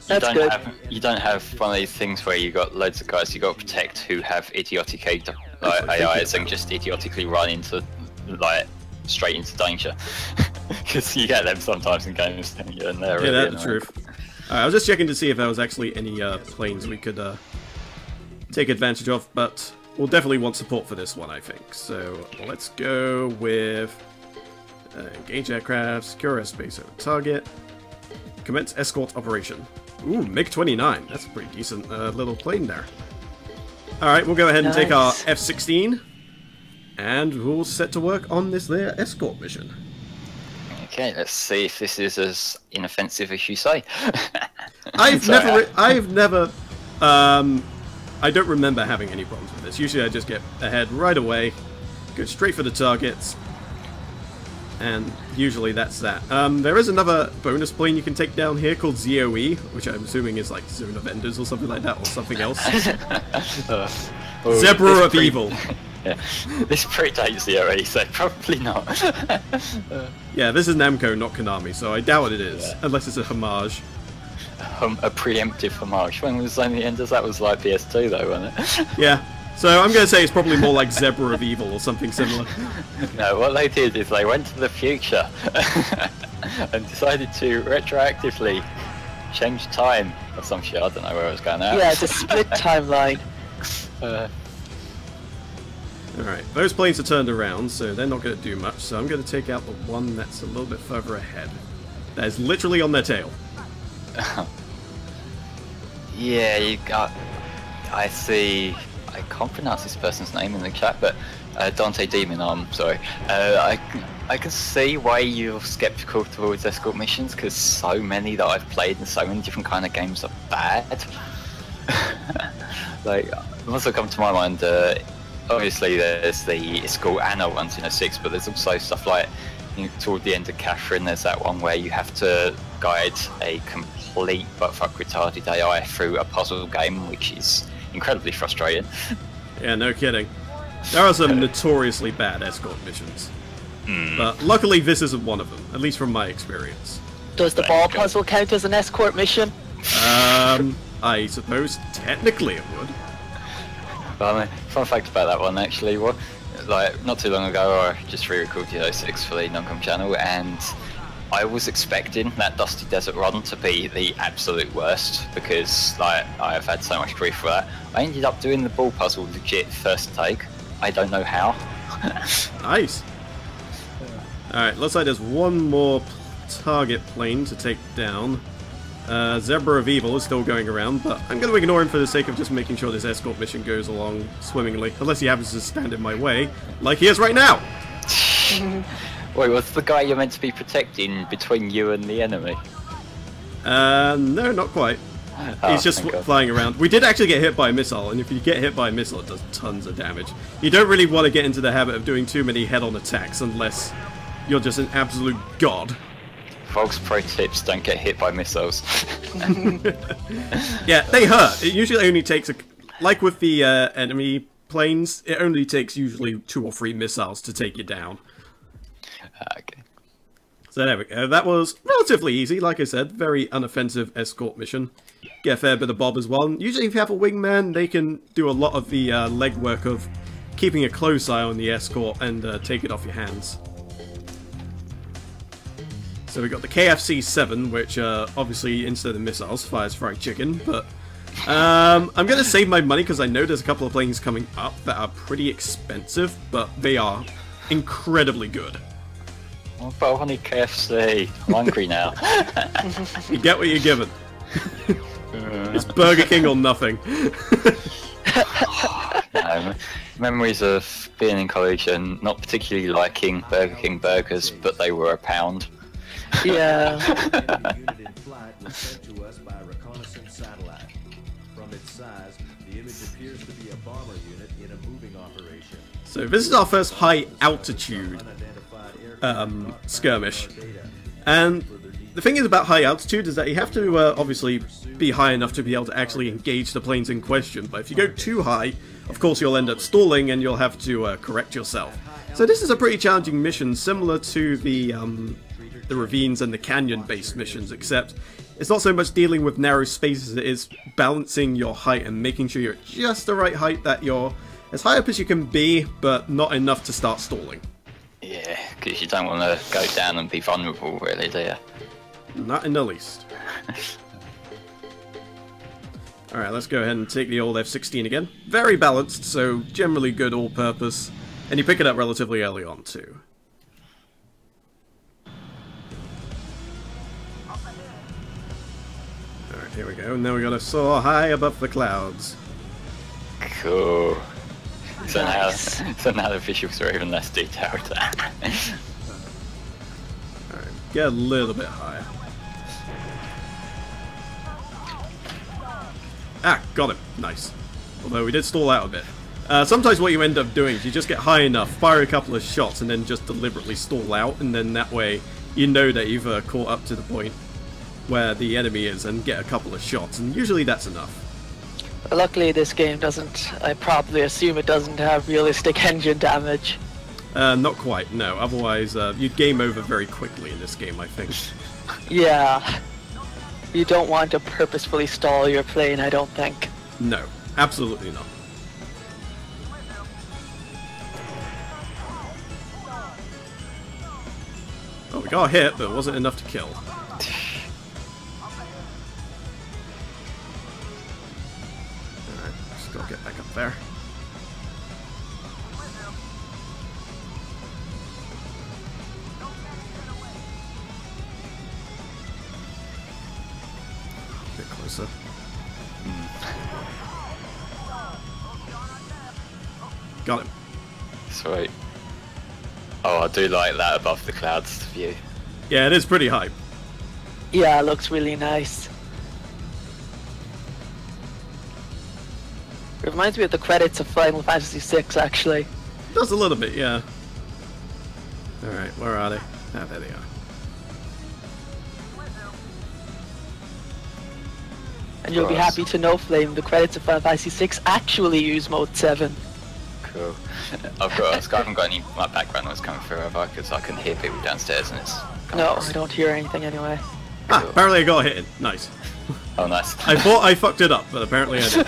That's good. You don't have one of these things where you got loads of guys you got to protect who have idiotic AIs and just idiotically run into, like, straight into danger. Because you get them sometimes in games, and they're really that's the truth. I was just checking to see if there was actually any planes we could take advantage of, but we'll definitely want support for this one, I think. So let's go with engage aircraft, secure airspace over target, commence escort operation. Ooh, MiG-29. That's a pretty decent little plane there. Alright, we'll go ahead and take our F-16, and we'll set to work on this there escort mission. Okay, let's see if this is as inoffensive as you say. I don't remember having any problems with this. Usually I just get ahead right away, go straight for the targets, and usually that's that. There is another bonus plane you can take down here called ZOE, which I'm assuming is like Zone of Enders or something like that, or something else. Zebra of Evil. Yeah. This predates ZOE, so probably not. Yeah, this is Namco, not Konami, so I doubt it is, unless it's a homage. A preemptive homage. When was Zone of Enders? That was like PS2 though, wasn't it? Yeah. So I'm going to say it's probably more like Zebra of Evil or something similar. No, what they did is they went to the future and decided to retroactively change time or some shit. I don't know where I was going at. Yeah, it's a split timeline. Alright, those planes are turned around, so they're not going to do much, so I'm going to take out the one that's a little bit further ahead. That is literally on their tail. Yeah, you got... I see... I can't pronounce this person's name in the chat, but Dante Demon Arm, sorry. I can see why you're skeptical towards escort missions, because so many that I've played in so many different kind of games are bad. Like, also come to my mind, obviously there's the escort anal ones in a 6, but there's also stuff like, toward the end of Catherine, there's that one where you have to guide a complete but fuck retarded AI through a puzzle game, which is incredibly frustrating. Yeah, no kidding. There are some notoriously bad escort missions. But luckily this isn't one of them, at least from my experience. Does the ball puzzle count as an escort mission? I suppose technically it would. But I mean, fun fact about that one actually, like not too long ago I just re-recorded 06 for the non-com channel, and I was expecting that Dusty Desert run to be the absolute worst because like I've had so much grief for that. I ended up doing the ball puzzle legit first take. I don't know how. Nice. Alright, looks like there's one more target plane to take down. Zebra of Evil is still going around, but I'm going to ignore him for the sake of just making sure this escort mission goes along swimmingly. Unless he happens to stand in my way, like he is right now! Wait, what's the guy you're meant to be protecting between you and the enemy? No, not quite. He's just flying around. We did actually get hit by a missile, and if you get hit by a missile, it does tons of damage. You don't really want to get into the habit of doing too many head-on attacks unless you're just an absolute god. Folks, pro tips, don't get hit by missiles. Yeah, they hurt. It usually only takes, like with the enemy planes, it only takes usually 2 or 3 missiles to take you down. Okay. So there we go. That was relatively easy, like I said, very unoffensive escort mission. Get a fair bit of bob as well. Usually if you have a wingman, they can do a lot of the legwork of keeping a close eye on the escort and take it off your hands. So we got the KFC 7, which obviously instead of missiles fires fried chicken, but I'm going to save my money because I know there's a couple of planes coming up that are pretty expensive, but they are incredibly good. But I wanted KFC. I'm hungry now. You get what you're given. It's Burger King or nothing. No, memories of being in college and not particularly liking Burger King burgers, but they were £1. Yeah. A unit in flight was sent to us by a reconnaissance satellite. From its size, the image appears to be a bomber unit in a moving operation. So this is our first high altitude skirmish. And the thing is about high altitude is that you have to obviously be high enough to be able to actually engage the planes in question. But if you go too high, of course you'll end up stalling and you'll have to correct yourself. So this is a pretty challenging mission, similar to the ravines and the canyon-based missions, except it's not so much dealing with narrow spaces as it is balancing your height and making sure you're at just the right height, that you're as high up as you can be, but not enough to start stalling. Yeah, because you don't want to go down and be vulnerable, really, do you? Not in the least. Alright, let's go ahead and take the old F-16 again. Very balanced, so generally good all-purpose, and you pick it up relatively early on, too. Alright, here we go, and now we gotta soar high above the clouds. Cool. So, Nice. now the visuals are even less detailed. Alright, get a little bit higher. Ah, got him. Nice. Although we did stall out a bit. Sometimes what you end up doing is you just get high enough, fire a couple of shots, and then just deliberately stall out, and then that way you know that you've caught up to the point where the enemy is and get a couple of shots, and usually that's enough. Luckily this game doesn't, I probably assume it doesn't have realistic engine damage. Not quite, no. Otherwise, you'd game over very quickly in this game, I think. Yeah. You don't want to purposefully stall your plane, I don't think. No, absolutely not. we got hit, but it wasn't enough to kill. Alright, just gotta get back up there. A bit closer. Got him. Sweet. Oh, I do like that above the clouds view. Yeah, it is pretty hype. Yeah, it looks really nice. It reminds me of the credits of Final Fantasy VI, actually. Does a little bit, yeah. Alright, where are they? Ah, there they are. And you'll be happy to know, Flame, the credits of Final Fantasy VI actually use Mode 7. Cool. I haven't got any my background noise coming through, have I? Because I can hear people downstairs and it's... No, I don't hear anything anyway. Ah, apparently I got hit. Nice. Oh, nice. I thought I fucked it up, but apparently I did.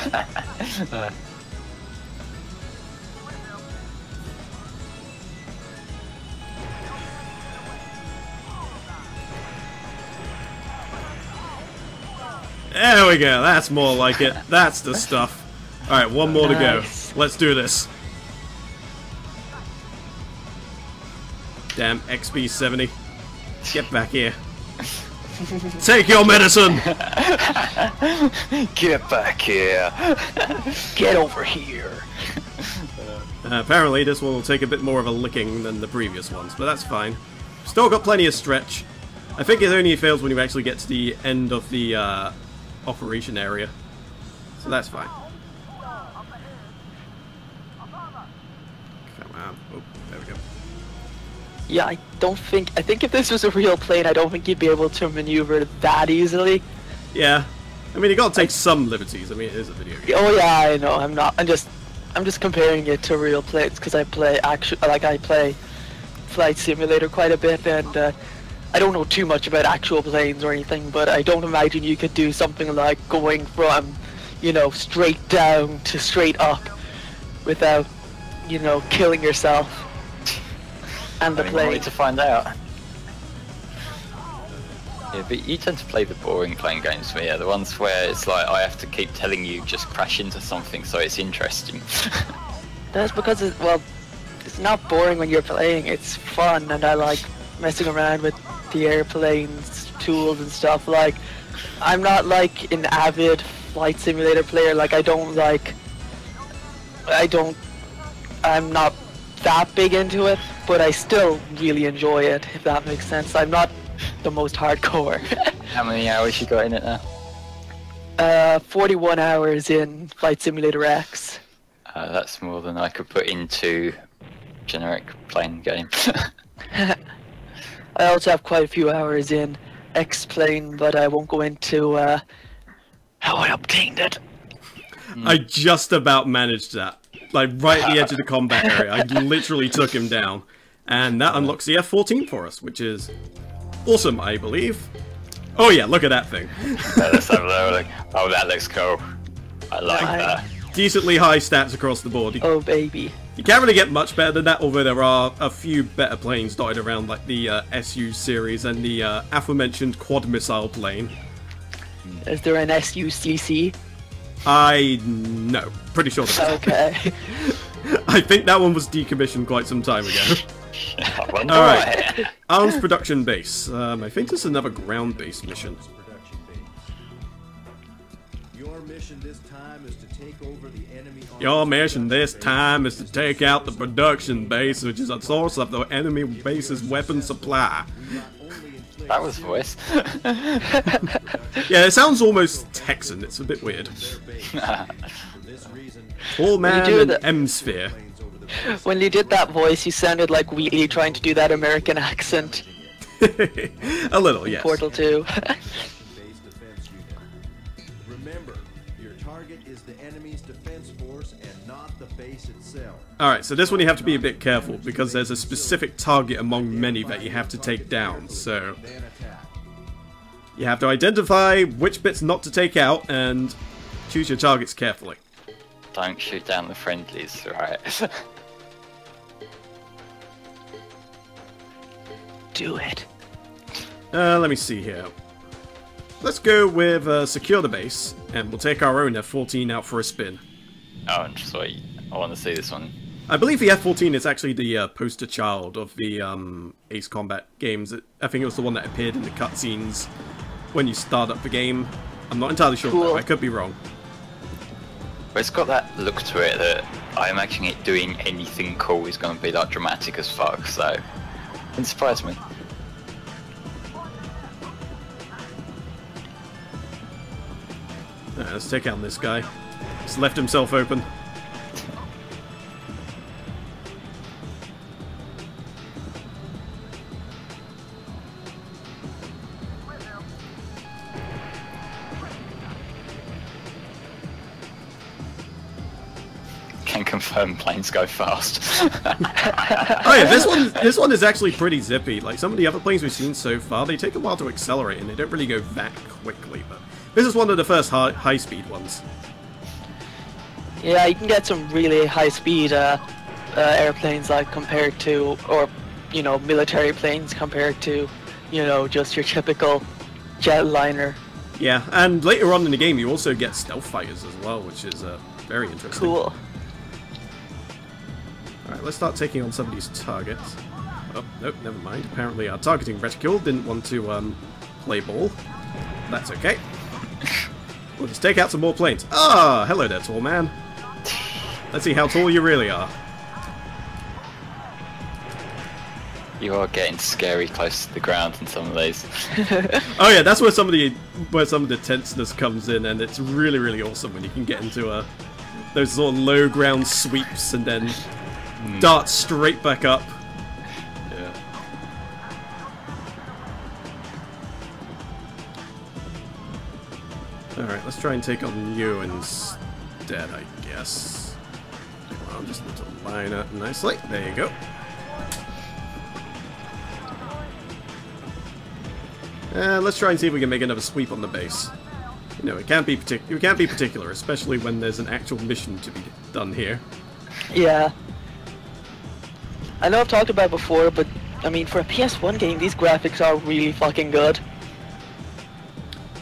There we go, that's more like it. That's the stuff. Alright, one more to go. Let's do this. Damn, XP70. Get back here. Take your medicine! Get back here! Get over here! Apparently this one will take a bit more of a licking than the previous ones, but that's fine. Still got plenty of stretch. I think it only fails when you actually get to the end of the operation area. So that's fine. Come on. Oh, there we go. Yeah, I think if this was a real plane, I don't think you'd be able to maneuver that easily. Yeah. I mean, you gotta take some liberties. I mean, it is a video game. Oh yeah, I know. I'm just comparing it to real planes because I play Flight Simulator quite a bit, and I don't know too much about actual planes or anything, but I don't imagine you could do something like going from, you know, straight down to straight up without, you know, killing yourself. And the plane. Need to find out. Yeah, but you tend to play the boring plane games for me, yeah, the ones where it's like I have to keep telling you just crash into something so it's interesting. That's because it's not boring when you're playing, it's fun, and I like messing around with the airplanes, tools and stuff. Like, I'm not like an avid Flight Simulator player, like I'm not that big into it, but I still really enjoy it, if that makes sense. I'm not the most hardcore. How many hours you got in it now? 41 hours in Flight Simulator X. That's more than I could put into generic plane game. I also have quite a few hours in X-Plane, but I won't go into how I obtained it. I just about managed that. Like, right at the edge of the combat area. I literally took him down. And that unlocks the F-14 for us, which is awesome, I believe. Oh yeah, look at that thing. Let's have a look. Oh, that looks cool. I like that. Decently high stats across the board. Oh, baby. You can't really get much better than that, although there are a few better planes dotted around, like the SU series and the aforementioned quad missile plane. Is there an SUCC? No. Pretty sure there is. Okay. I think that one was decommissioned quite some time ago. Alright. Arms production base. I think this is another ground-based mission. Your mission this time is to take over the enemy. Your mission this time is to take out the production base, which is a source of the enemy base's weapon supply. That was voice. Yeah, it sounds almost Texan. It's a bit weird. Tall man and M-sphere. When you did that voice, you sounded like Wheatley trying to do that American accent. A little, yes. Portal 2. Remember, your target is the enemy's defense force and not the base itself. Alright, so this one you have to be a bit careful, because there's a specific target among many that you have to take down, so... You have to identify which bits not to take out, and choose your targets carefully. Don't shoot down the friendlies, right? Do it. Let me see here. Let's go with secure the base, and we'll take our own F-14 out for a spin. Oh, sweet. I want to see this one. I believe the F-14 is actually the poster child of the Ace Combat games. I think it was the one that appeared in the cutscenes when you start up the game. I'm not entirely sure, though. I could be wrong. But it's got that look to it that I imagine it doing anything cool is going to be like dramatic as fuck, so it didn't surprise me. Alright, let's take out this guy. He's left himself open. Can confirm planes go fast. Oh yeah, this one is actually pretty zippy. Like some of the other planes we've seen so far, they take a while to accelerate and they don't really go that quickly. But this is one of the first high-speed ones. Yeah, you can get some really high-speed airplanes, like compared to, or you know, military planes compared to, you know, just your typical jetliner. Yeah, and later on in the game, you also get stealth fighters as well, which is very interesting. Cool. Alright, let's start taking on some of these targets. Oh, nope, never mind. Apparently our targeting reticule didn't want to play ball. That's okay. We'll just take out some more planes. Ah, hello there, tall man. Let's see how tall you really are. You are getting scary close to the ground in some of these. Oh yeah, that's where some of the tenseness comes in, and it's really, really awesome when you can get into those sort of low ground sweeps and then dart straight back up. Yeah. Alright, let's try and take on you instead, I guess. I'll just need to line up nicely. There you go. Let's try and see if we can make another sweep on the base. You know, it can't be particular, especially when there's an actual mission to be done here. Yeah. I know I've talked about it before, but I mean, for a PS1 game, these graphics are really fucking good.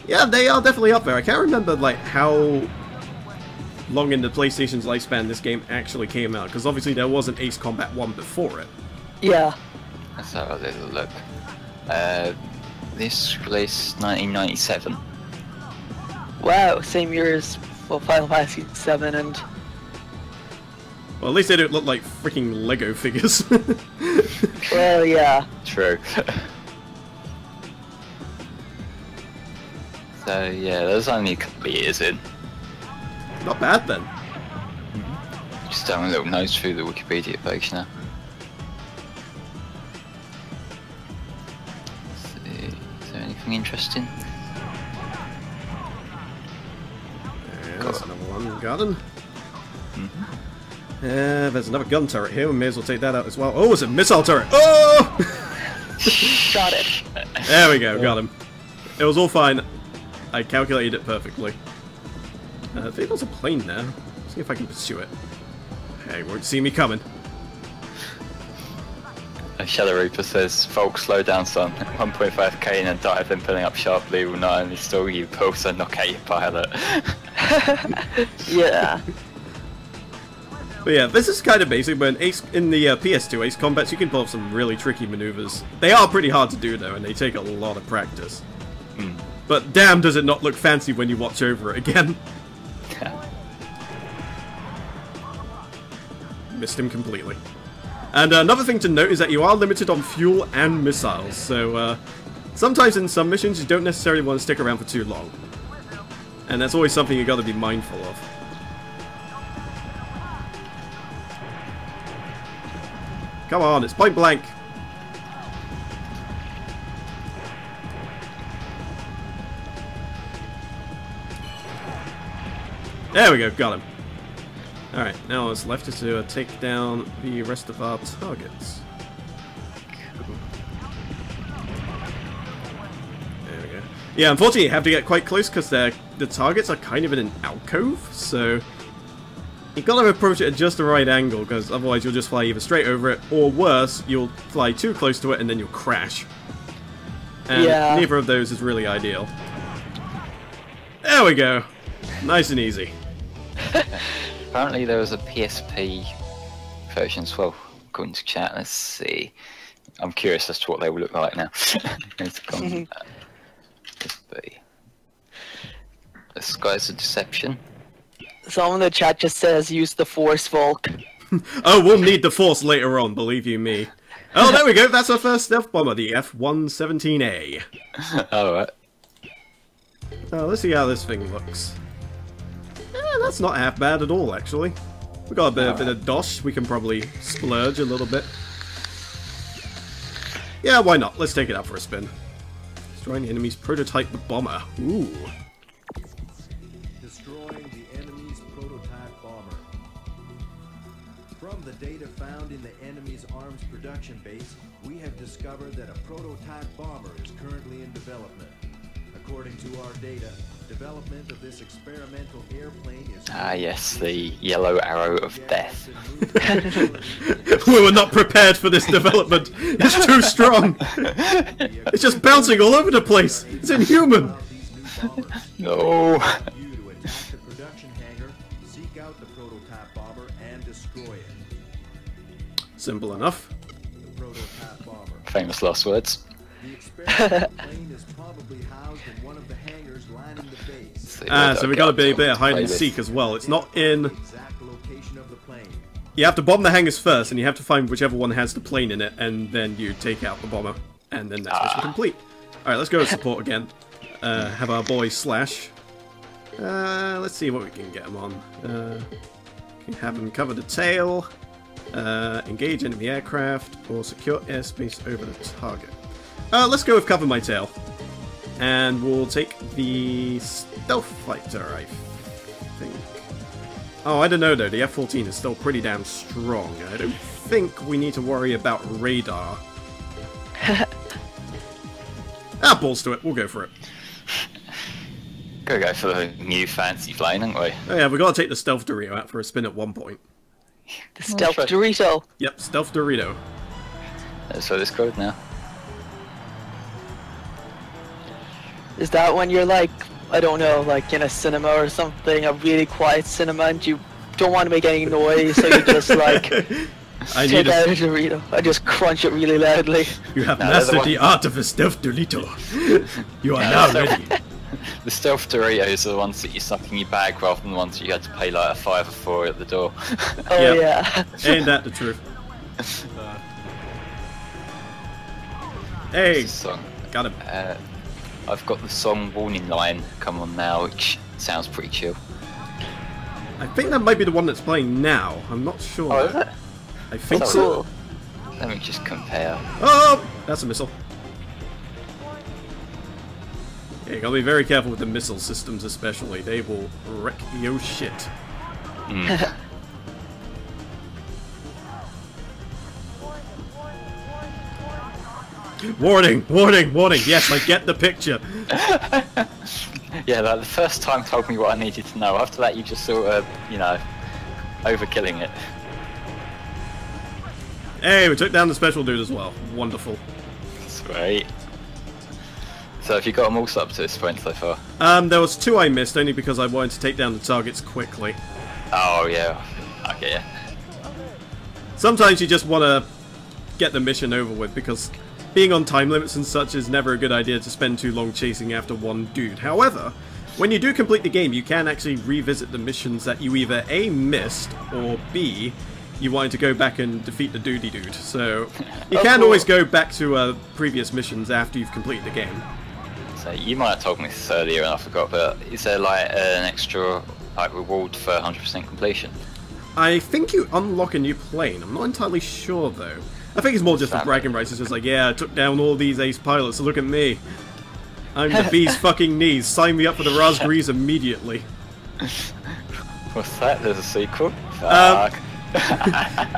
Yeah, they are definitely up there. I can't remember like how long in the PlayStation's lifespan this game actually came out, because obviously there was an Ace Combat 1 before it. Yeah. Let's have a little look. This released 1997. Wow, same year as Final Fantasy 7 and... Well, at least they don't look like freaking Lego figures. Well, yeah. True. So yeah, there's only a couple of years in. Not bad then. Just having a little nose through the Wikipedia page now. Let's see, is there anything interesting? Yeah, that's another one. Garden. There's another gun turret here. We may as well take that out as well. Oh, it's a missile turret. Oh! Got it. There we go. Got him. It was all fine. I calculated it perfectly. I think there's a plane there. Let's see if I can pursue it. Hey, won't see me coming. Shadow Reaper says, "Folks, slow down, son. 1.5k in a dive, then pulling up sharply will not only stall you, but also knock out your pilot." Yeah. But yeah, this is kind of basic, but in the PS2 Ace Combats, you can pull off some really tricky maneuvers. They are pretty hard to do, though, and they take a lot of practice. But damn, does it not look fancy when you watch over it again. Missed him completely. And another thing to note is that you are limited on fuel and missiles, so sometimes in some missions you don't necessarily want to stick around for too long. And that's always something you've got to be mindful of. Come on, it's point blank. There we go, got him. Alright, now what's left is to take down the rest of our targets. There we go. Yeah, unfortunately you have to get quite close because the targets are kind of in an alcove, so you gotta approach it at just the right angle, because otherwise you'll just fly either straight over it, or worse, you'll fly too close to it and then you'll crash. And Yeah. neither of those is really ideal. There we go. Nice and easy. Apparently there was a PSP version as well, according to chat. Let's see. I'm curious as to what they will look like now. PSP. The Sky's a Deception. Someone in the chat just says use the Force, Volk. Oh, we'll need the Force later on, believe you me. Oh, there we go. That's our first stealth bomber, the F-117A. Alright. Let's see how this thing looks. That's not half bad at all, actually. We got a bit of dosh. We can probably splurge a little bit. Yeah, why not? Let's take it out for a spin. Destroying the enemy's prototype bomber. Ooh. Destroying the enemy's prototype bomber. From the data found in the enemy's arms production base, we have discovered that a prototype bomber is currently in development. According to our data, development of this experimental airplane is... Ah yes, the yellow arrow of death. We were not prepared for this development. It's too strong. It's just bouncing all over the place. It's inhuman. No. You to attack the production hangar, seek out the prototype bomber, and destroy it. Simple enough. The prototype bomber. Famous last words. The experimental plane is probably housed in one of the hangars lining the base. So we got to be a bit of hide and seek as well. It's not in... Exact location of the plane. You have to bomb the hangars first, and you have to find whichever one has the plane in it, and then you take out the bomber, and then that's mission complete. Alright, let's go with support again. Have our boy Slash. Let's see what we can get him on. Can have him cover the tail, engage enemy aircraft, or secure airspace over the target. Let's go with cover my tail. And we'll take the stealth fighter, I think. Oh, I don't know though, the F-14 is still pretty damn strong. I don't think we need to worry about radar. Balls to it, we'll go for it. Gotta go for the new fancy plane, haven't we? Oh yeah, we've got to take the stealth Dorito out for a spin at one point. The stealth right. Dorito. Yep, stealth Dorito. That's what it's called now. Is that when you're like, I don't know, like in a cinema or something, a really quiet cinema, and you don't want to make any noise, so you just like take out a Dorito and just crunch it really loudly. You have mastered the art of a stealth Dorito. You are now ready. The stealth Doritos are the ones that you suck in your bag rather than the ones that you had to pay like a $5 for at the door. Oh Yep. yeah. Ain't that the truth? Hey, Song. got him. I've got the song Warning Line come on now, which sounds pretty chill. I think that might be the one that's playing now. I'm not sure. Oh, is it? I think That's so. Cool. Let me just compare. Oh, that's a missile. Yeah, you gotta be very careful with the missile systems, especially. They will wreck your shit. Mm. Warning, warning, warning. Yes, I get the picture. Yeah, like the first time told me what I needed to know. After that, you just sort of, you know, overkilling it. Hey, we took down the special dude as well. Wonderful. Sweet. So have you got them all up to this point so far? There was two I missed, only because I wanted to take down the targets quickly. Oh, yeah. Okay, yeah. Sometimes you just want to get the mission over with, because being on time limits and such is never a good idea to spend too long chasing after one dude. However, when you do complete the game, you can actually revisit the missions that you either A, missed, or B, you wanted to go back and defeat the doody dude. So you can always go back to previous missions after you've completed the game. So you might have told me this earlier and I forgot, but is there like an extra like reward for 100% completion? I think you unlock a new plane. I'm not entirely sure though. I think it's more just for bragging rights. It's just like, yeah, I took down all these ace pilots, so look at me. I'm the bee's fucking knees. Sign me up for the raspberries immediately. What's that? There's a sequel? Fuck.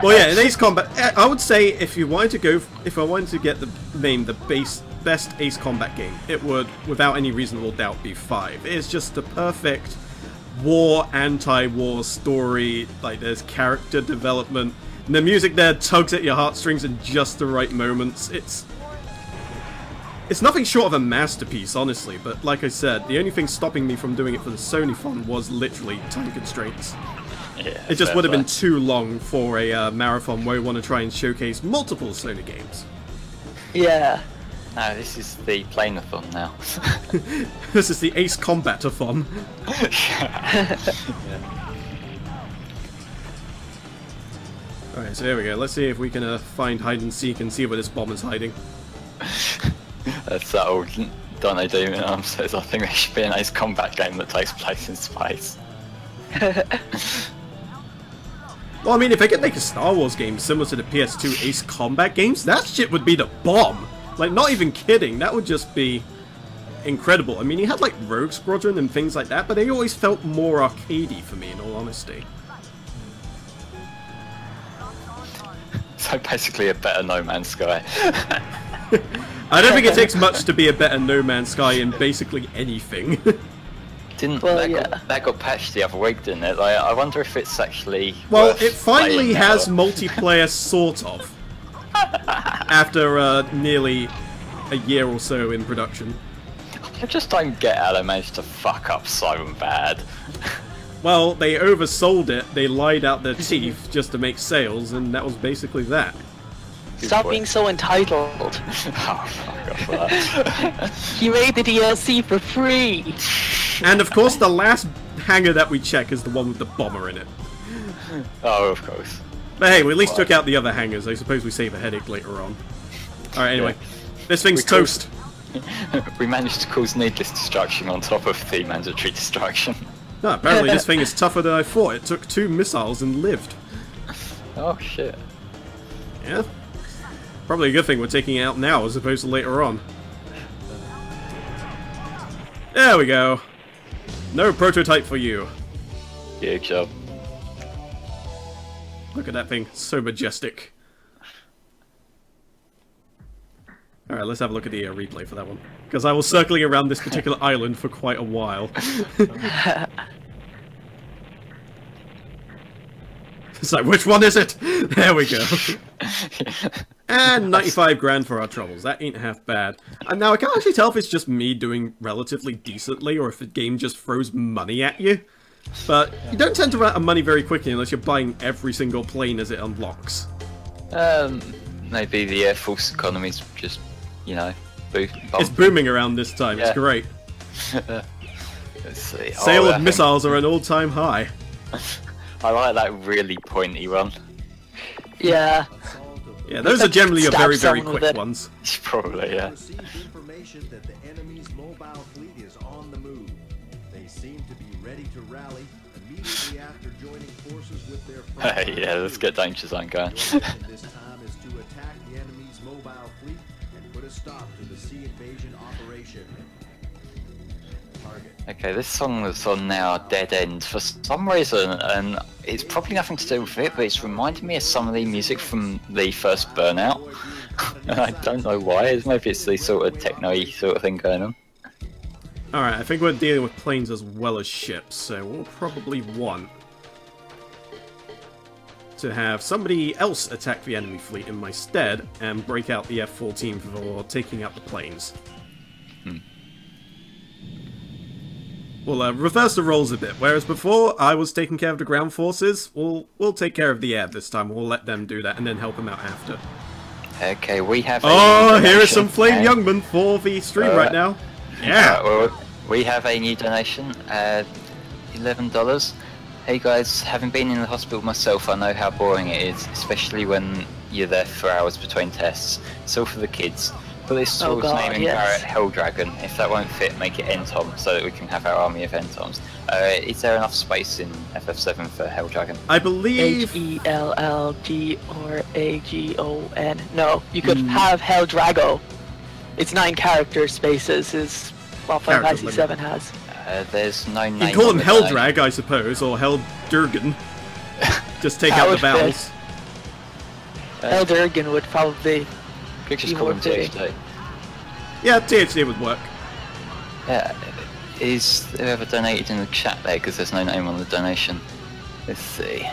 Well, yeah, in Ace Combat, I would say if you wanted to go, if I wanted to get the name the best Ace Combat game, it would, without any reasonable doubt, be 5. It's just the perfect war, anti-war story. Like, there's character development. And the music there tugs at your heartstrings in just the right moments. It's It's nothing short of a masterpiece, honestly, but like I said, the only thing stopping me from doing it for the Sonython was literally time constraints. Yeah, it just would have been too long for a marathon where we want to try and showcase multiple Sony games. Yeah. No, this is the Planathon now. This is the Ace Combat-a-thon. Alright, so there we go. Let's see if we can find hide and seek and see where this bomber's hiding. That's that old Dino Demon says, I think there should be an Ace Combat game that takes place in space. Well, I mean, if they could make a Star Wars game similar to the PS2 Ace Combat games, that shit would be the bomb! Like, not even kidding, that would just be incredible. I mean, you had, like, Rogue Squadron and things like that, but they always felt more arcadey for me, in all honesty. So basically a better No Man's Sky. I don't think it takes much to be a better No Man's Sky in basically anything. That got patched the other week, didn't it? Like, I wonder if it's actually. Well, it finally has multiplayer, sort of. After nearly a year or so in production. I just don't get how they managed to fuck up so bad. Well, they oversold it, they lied out their teeth just to make sales, and that was basically that. Stop being so entitled. Oh, fuck off that. He made the DLC for free. And of course, the last hangar that we check is the one with the bomber in it. Oh, of course. But hey, we at least took out the other hangars. I suppose we save a headache later on. Alright, anyway. Yeah. This thing's toast. We managed to cause needless destruction on top of the mandatory destruction. No, apparently this thing is tougher than I thought. It took 2 missiles and lived. Oh, shit. Yeah. Probably a good thing we're taking it out now as opposed to later on. There we go. No prototype for you. Good job. Look at that thing. So majestic. Alright, let's have a look at the replay for that one. Because I was circling around this particular island for quite a while. It's like, which one is it? There we go. And 95 grand for our troubles. That ain't half bad. And now I can't actually tell if it's just me doing relatively decently or if the game just throws money at you. But you don't tend to run out of money very quickly unless you're buying every single plane as it unlocks. Maybe the Air Force economy's just, you know, it's booming around this time. Yeah. It's great. Let's see. Sale of missiles are an all-time high. I like that really pointy one. Yeah. Yeah, those are generally your very, very quick ones. Probably, yeah. Information that the enemy's mobile fleet is on the move. They seem to be ready to rally immediately after joining forces with their yeah, let's get Danger Zone going. This time is to attack the enemy's mobile fleet and put a stop to the sea invasion operation. Okay, this song that's on now, Dead End, for some reason, and it's probably nothing to do with it, but it's reminding me of some of the music from the first Burnout. And I don't know why, maybe it's the sort of techno-y sort of thing going on. Alright, I think we're dealing with planes as well as ships, so we'll probably want to have somebody else attack the enemy fleet in my stead and break out the F-14 for taking out the planes. We'll reverse the roles a bit. Whereas before I was taking care of the ground forces, we'll take care of the air this time. We'll let them do that and then help them out after. Okay, we have. Oh, here is some Flame Youngman for the stream right now. Yeah. Well, we have a new donation. $11. Hey guys, having been in the hospital myself, I know how boring it is, especially when you're there for hours between tests. It's all for the kids. Put this sword's name in Barrett Helldragon. If that won't fit, make it Entom so that we can have our army of Entoms. Is there enough space in FF7 for Helldragon? I believe HELLGORAGON. No, you could have Helldrago. It's 9 character spaces, is what Final Fantasy 7 has. There's no name. You call him Helldrag, I suppose, or Helldurgan. Just take out the vowels. Helldurgan would probably. You could just call him THD. Yeah, THD would work. Yeah, is whoever donated in the chat there, because there's no name on the donation. Let's see.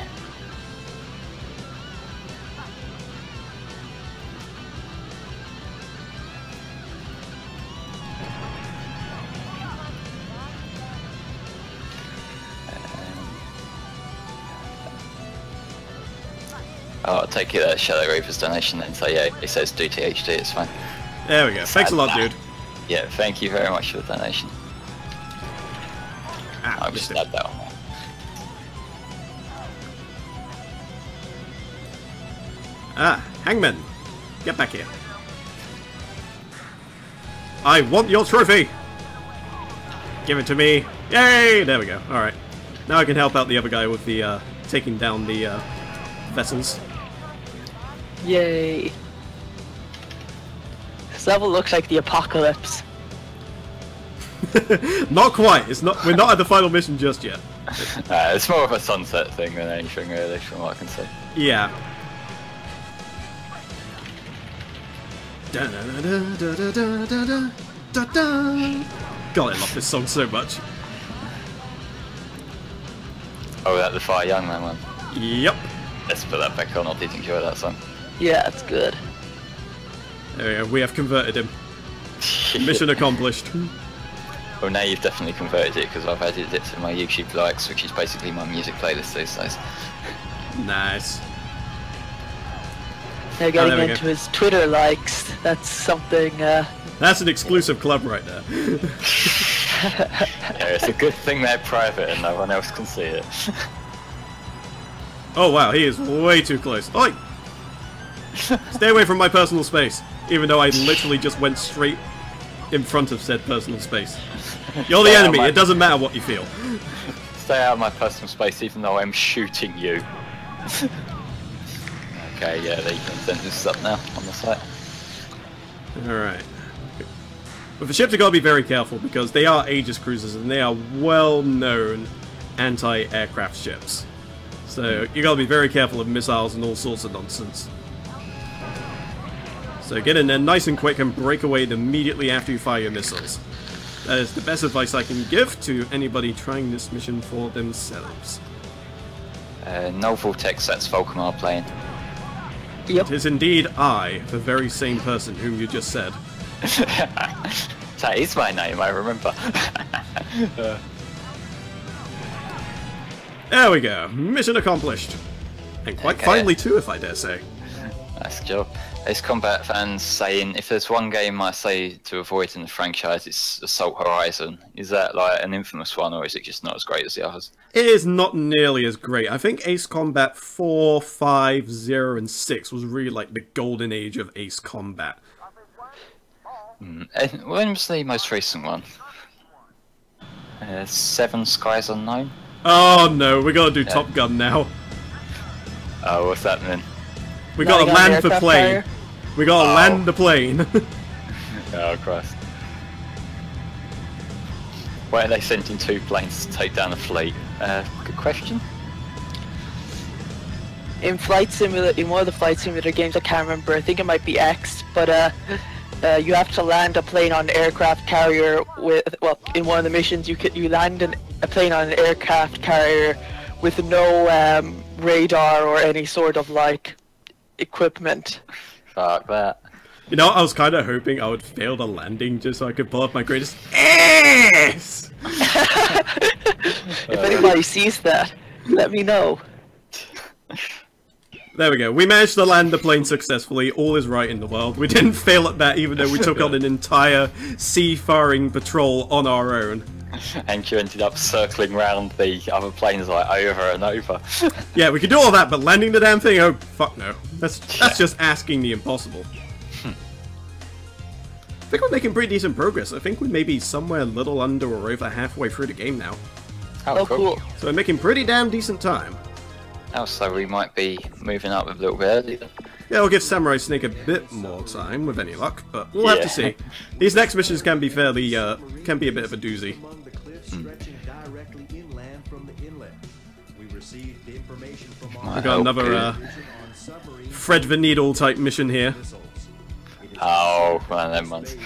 Oh, I'll take it that Shadow Reaper's donation then. So yeah, it says do THD, it's fine. There we go. Thanks a lot, dude. Yeah, thank you very much for the donation. I'll just add that on there. Ah, Hangman. Get back here. I want your trophy! Give it to me. Yay! There we go. Alright. Now I can help out the other guy with the, taking down the, vessels. Yay. This level looks like the apocalypse. Not quite. It's not. We're not at the final mission just yet. It's more of a sunset thing than anything really, from what I can see. Yeah. God, I love this song so much. Oh, that the Fire Young Man one. Yep. Let's put that back on. I did enjoy that song. Yeah, it's good. There we go. We have converted him. Mission accomplished. Well, now you've definitely converted it because I've added it to my YouTube likes, which is basically my music playlist these days. Nice. Now getting into his Twitter likes, that's something, That's an exclusive club right there. Yeah, it's a good thing they're private and no one else can see it. Oh wow, he is way too close. Oi! Stay away from my personal space. Even though I literally just went straight in front of said personal space. You're the enemy, it doesn't matter what you feel. Stay out of my personal space even though I'm shooting you. Okay, yeah, the consensus is up now on the site. Alright. But the ships are got to be very careful because they are Aegis cruisers and they are well-known anti-aircraft ships. So you got to be very careful of missiles and all sorts of nonsense. So get in there nice and quick and break away immediately after you fire your missiles. That is the best advice I can give to anybody trying this mission for themselves. No Vortex, that's Volcamar playing. yep. It is indeed I, the very same person whom you just said. That is my name, I remember. There we go, mission accomplished. And quite finally too, if I dare say. Nice job. There's combat fans saying if there's one game I say to avoid in the franchise, it's Assault Horizon. Is that like an infamous one, or is it just not as great as the others? It is not nearly as great. I think Ace Combat 4, 5, 0, and 6 was really like the golden age of Ace Combat. And when was the most recent one? 7 Skies Unknown? Oh no, we gotta do Top Gun now. Oh, what's that then? We gotta land the plane. We gotta land the plane. Oh Christ. Why are they sending 2 planes to take down a fleet? Good question. In Flight Simulator, in one of the Flight Simulator games, I can't remember, I think it might be X, but you have to land a plane on an aircraft carrier with, well, in one of the missions you land a plane on an aircraft carrier with no radar or any sort of like equipment. Fuck that. You know, I was kind of hoping I would fail the landing just so I could pull off my greatest ace! If anybody sees that, let me know. There we go. We managed to land the plane successfully. All is right in the world. We didn't fail at that even though we took on an entire seafaring patrol on our own. And you ended up circling round the other planes like over and over. Yeah, we could do all that, but landing the damn thing, oh fuck no. That's just asking the impossible. I think we're making pretty decent progress. I think we may be somewhere a little under or over halfway through the game now. Oh, cool. So we're making pretty damn decent time. Oh, so we might be moving up a little bit early then. Yeah, we'll give Samurai Snake a bit more time with any luck, but we'll have to see. These next missions can be fairly, can be a bit of a doozy. We got another Fred the Needle type mission here. Oh, one of them ones.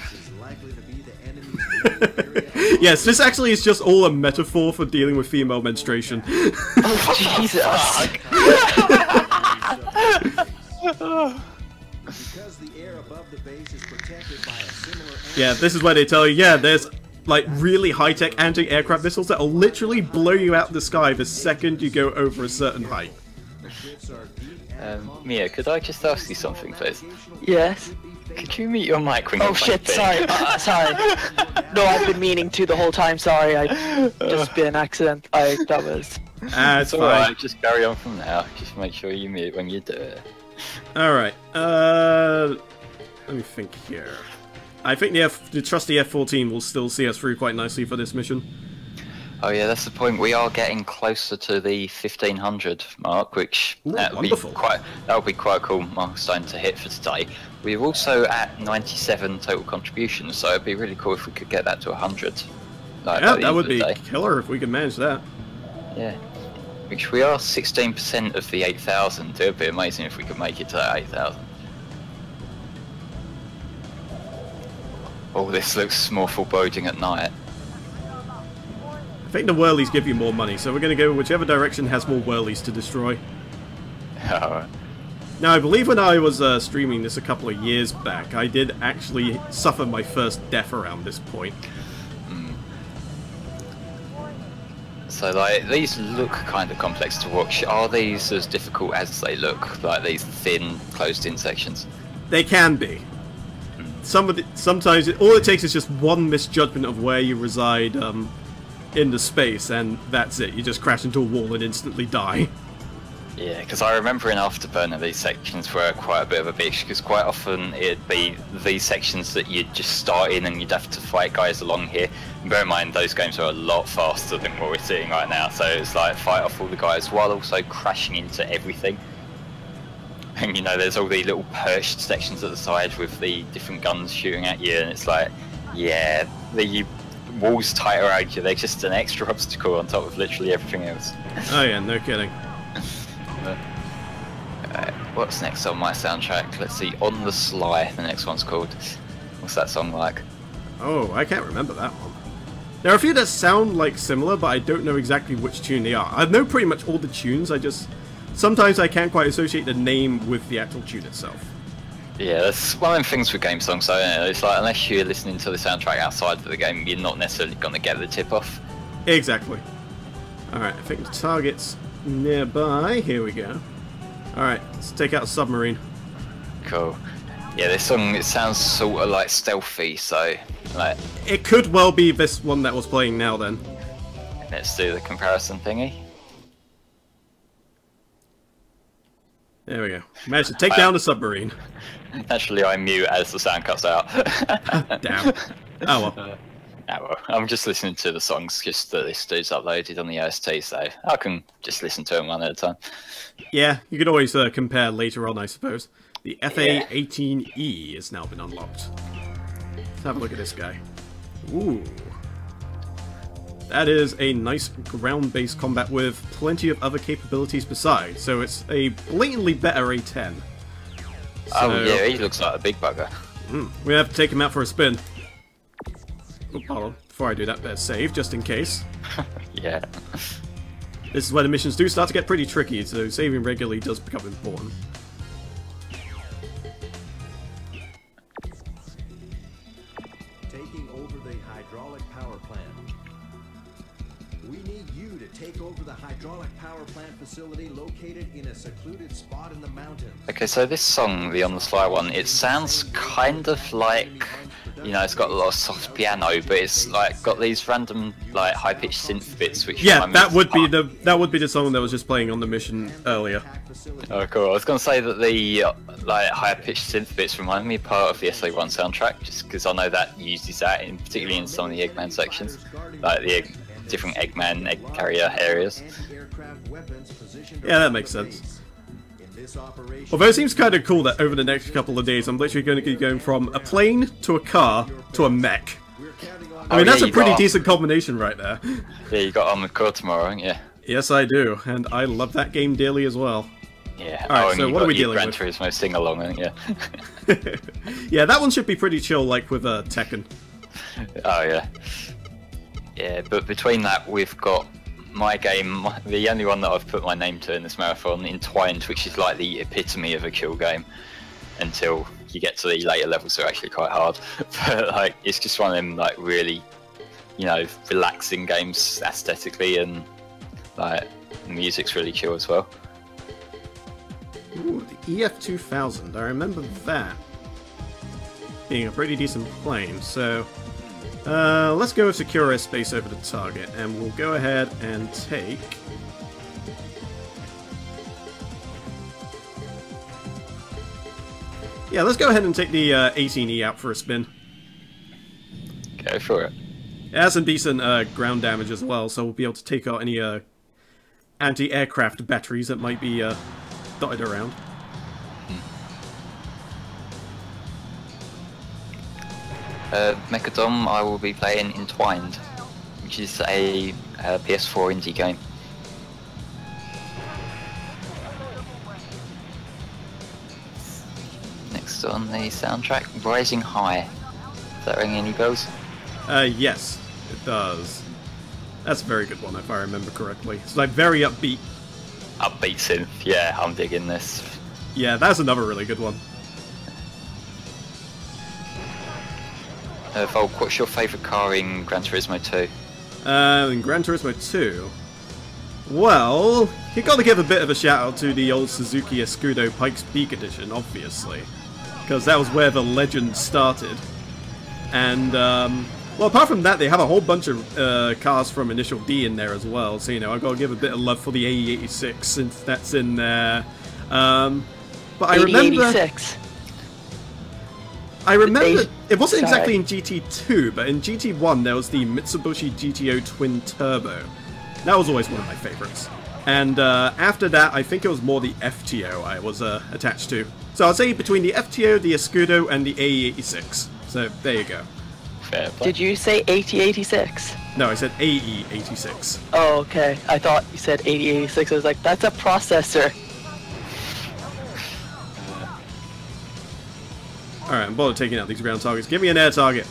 Yes, this actually is just all a metaphor for dealing with female menstruation. Oh, Jesus. Yeah, this is where they tell you, yeah, there's like really high-tech anti-aircraft missiles that'll literally blow you out of the sky the second you go over a certain height. Mia, could I just ask you something, please? Yes. Could you mute your mic when Oh you're shit! typing? Sorry. Sorry. No, I've been meaning to the whole time. Sorry, I just been an accident. That was. It's fine. Alright, just carry on from now. Just make sure you mute when you do it. Alright, let me think here. I think the trusty F-14 will still see us through quite nicely for this mission. Oh yeah, that's the point. We are getting closer to the 1500 mark, which that'll be quite a cool milestone to hit for today. We're also at 97 total contributions, so it'd be really cool if we could get that to 100. Like, yeah, that would be killer if we could manage that. Yeah, which we are 16% of the 8,000. It would be amazing if we could make it to that 8,000. Oh, this looks more foreboding at night. I think the whirlies give you more money, so we're going to go whichever direction has more whirlies to destroy. Alright. Now, I believe when I was streaming this a couple of years back, I did actually suffer my first death around this point. So, like, these look kind of complex to watch. Are these as difficult as they look? Like, these thin, closed-in sections? They can be. Sometimes all it takes is just one misjudgment of where you reside in the space, and that's it. You just crash into a wall and instantly die. Yeah, because I remember in Afterburner these sections were quite a bit of a bitch, because quite often it'd be these sections that you'd just start in and you'd have to fight guys along here. And bear in mind, those games are a lot faster than what we're seeing right now, so it's like fight off all the guys while also crashing into everything. And you know, there's all the little perched sections at the side with the different guns shooting at you, and it's like, yeah, the walls tight around you, they're just an extra obstacle on top of literally everything else. Oh yeah, no kidding. What's next on my soundtrack? Let's see, On the Sly, the next one's called. What's that song like? Oh, I can't remember that one. There are a few that sound like similar, but I don't know exactly which tune they are. I know pretty much all the tunes, sometimes I can't quite associate the name with the actual tune itself. Yeah, that's one of them things with game songs, so it's like, unless you're listening to the soundtrack outside of the game, you're not necessarily going to get the tip-off. Exactly. Alright, I think the target's nearby. Here we go. Alright, let's take out a submarine. Cool. Yeah, this song, it sounds sort of like stealthy, so like... It could well be this one that was playing now then. Let's do the comparison thingy. There we go. Managed to take down the submarine. Naturally, I mute as the sound cuts out. Damn. Oh well. I'm just listening to the songs just that this dude's uploaded on the OST, so I can just listen to them one at a time. Yeah, you could always compare later on, I suppose. The FA-18E has now been unlocked. Let's have a look at this guy. Ooh. That is a nice ground-based combat with plenty of other capabilities besides, so it's a blatantly better A10. Oh yeah, he looks like a big bugger. We have to take him out for a spin. Oh, hold on. Before I do that, better save, just in case. Yeah. This is where the missions do start to get pretty tricky, so saving regularly does become important. Taking over the hydraulic power plant. We need you to take over the hydraulic power plant facility located in a secluded spot in the mountains. Okay, so this song, the On the Sly one, it sounds kind of like, you know, it's got a lot of soft piano, but it's like got these random like high-pitched synth bits, which that would be the song that was just playing on the mission earlier. Oh, cool. I was gonna say that the like higher-pitched synth bits remind me part of the SA1 soundtrack, just because I know that uses that, particularly in some of the Eggman sections, like the different Eggman egg carrier areas. Yeah, that makes sense. Although it seems kind of cool that over the next couple of days I'm literally going to be going from a plane to a car to a mech. I mean, that's a pretty decent combination right there. Yeah, you got Armored Core tomorrow, haven't you? Yes, I do, and I love that game dearly as well. Yeah. Alright, so what are we dealing with? Gran Turismo sing-along, haven't you? Yeah, that one should be pretty chill, like with Tekken. Oh, yeah. Yeah, but between that, we've got my game, the only one that I've put my name to in this marathon, Entwined, which is like the epitome of a kill game until you get to the later levels. They're actually quite hard, but like it's just one of them like really, you know, relaxing games aesthetically, and like the music's really chill as well. Ooh, the EF-2000. I remember that being a pretty decent plane. So let's go with secure airspace over the target, and we'll go ahead and take. Yeah, let's go ahead and take the 18E out for a spin. Go for it. It has some decent ground damage as well, so we'll be able to take out any anti-aircraft batteries that might be dotted around. Mechadom, I will be playing Entwined, which is a PS4 indie game. Next on the soundtrack, Rising High. Does that ring any bells? Yes, it does. That's a very good one, if I remember correctly. It's like very upbeat. Upbeat synth, yeah, I'm digging this. Yeah, that's another really good one. Volk, what's your favourite car in Gran Turismo 2? In Gran Turismo 2... Well, you got to give a bit of a shout out to the old Suzuki Escudo Pikes Peak edition, obviously. Because that was where the legend started. And, well, apart from that, they have a whole bunch of cars from Initial D in there as well. So, you know, I've got to give a bit of love for the AE86 since that's in there. But I remember... 86. I remember it wasn't exactly in GT2, but in GT1 there was the Mitsubishi GTO Twin Turbo. That was always one of my favorites. And after that, I think it was more the FTO I was attached to. So I'd say between the FTO, the Escudo, and the AE86. So there you go. Fair play. Did you say 8086? No, I said AE86. Oh, okay. I thought you said 8086. I was like, that's a processor. Alright, I'm bothered taking out these ground targets. Give me an air target.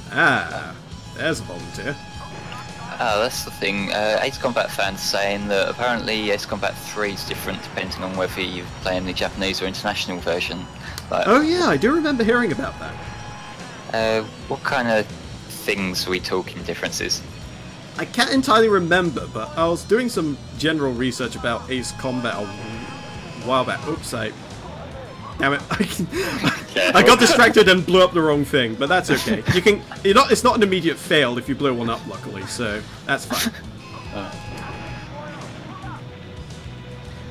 Ah, there's a volunteer. Oh, that's the thing. Ace Combat fans saying that apparently Ace Combat 3 is different depending on whether you're playing the Japanese or international version. Like, Oh yeah, I do remember hearing about that. what kind of things are we talking differences? I can't entirely remember, but I was doing some general research about Ace Combat a while back. Oops, damn it! I got distracted and blew up the wrong thing, but that's okay. You can. It's not an immediate fail if you blow one up, luckily, so that's fine.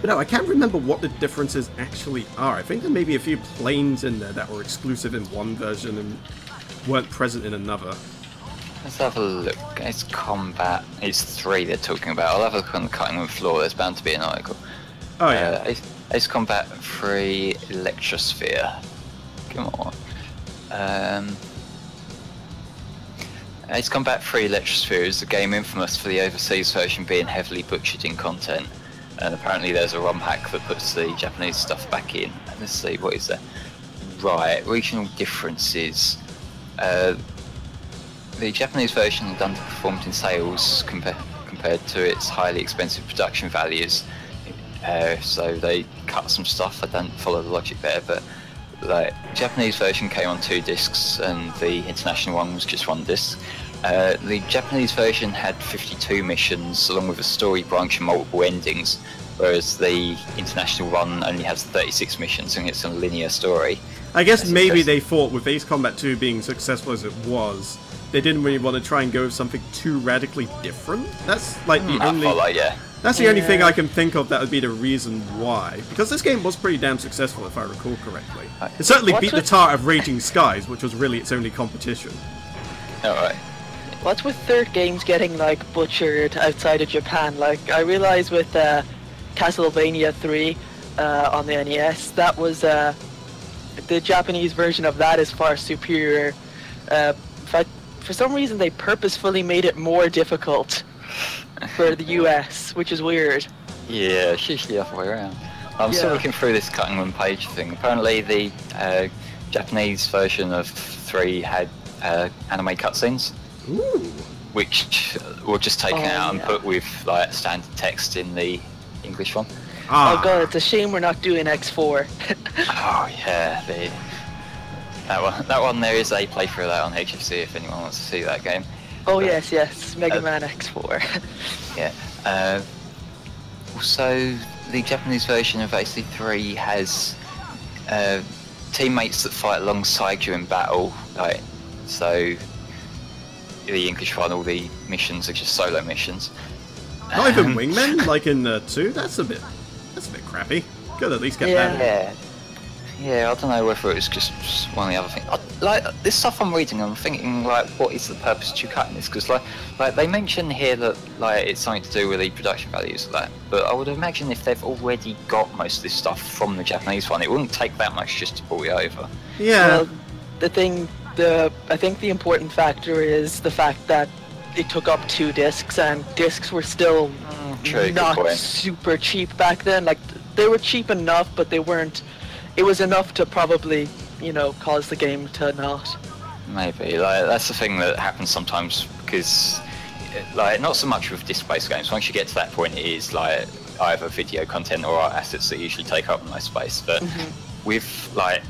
But no, I can't remember what the differences actually are. I think there may be a few planes in there that were exclusive in one version and weren't present in another. Let's have a look. Ace Combat is 3 they're talking about. I'll have a look on the cutting room floor. There's bound to be an article. Oh yeah. Ace Combat 3 Electrosphere. Come on. Ace Combat 3 Electrosphere is a game infamous for the overseas version being heavily butchered in content. And apparently there's a ROM hack that puts the Japanese stuff back in. Let's see, what is there? Right, regional differences. The Japanese version underperformed in sales compared to its highly expensive production values. So they cut some stuff. I don't follow the logic there, but the Japanese version came on 2 discs and the international one was just 1 disc. The Japanese version had 52 missions along with a story branch and multiple endings, whereas the international one only has 36 missions and it's a linear story. I guess maybe they thought with Ace Combat 2 being successful as it was, they didn't really want to try and go with something too radically different. That's like the only. I follow, yeah. That's the only thing I can think of that would be the reason why. Because this game was pretty damn successful, if I recall correctly. It certainly beat the tar of Raging Skies, which was really its only competition. Alright. What's with third games getting like butchered outside of Japan? Like I realized with Castlevania 3 on the NES, that was the Japanese version of that is far superior. For some reason, they purposefully made it more difficult for the US, which is weird. Yeah, it's usually the other way around. I'm still looking through this cutting room page thing. Apparently the Japanese version of 3 had anime cutscenes. Ooh. Which were just taken out and put with like standard text in the English one. Oh god, it's a shame we're not doing X4. Oh yeah, that one there is a playthrough of that on HFC if anyone wants to see that game. Oh yes, Mega Man X4. Yeah. also, the Japanese version of AC3 has teammates that fight alongside you in battle, like, so the English one, all the missions are just solo missions. Not even wingmen, like in 2. That's a bit crappy. Could at least get that. Yeah, I don't know whether it was just one of the other things. Like, this stuff I'm reading, I'm thinking, like, what is the purpose to cutting this? Because, like they mention here that, like, it's something to do with the production values of that. But I would imagine if they've already got most of this stuff from the Japanese one, it wouldn't take that much just to port it over. Yeah. Well, I think the important factor is the fact that it took up 2 discs, and discs were still not super cheap back then. Like, they were cheap enough, but they weren't. It was enough to probably, you know, cause the game to not. Maybe, like, that's the thing that happens sometimes, because, like, not so much with disc-based games. Once you get to that point, it is like either video content or art assets that usually take up most space. But with, like,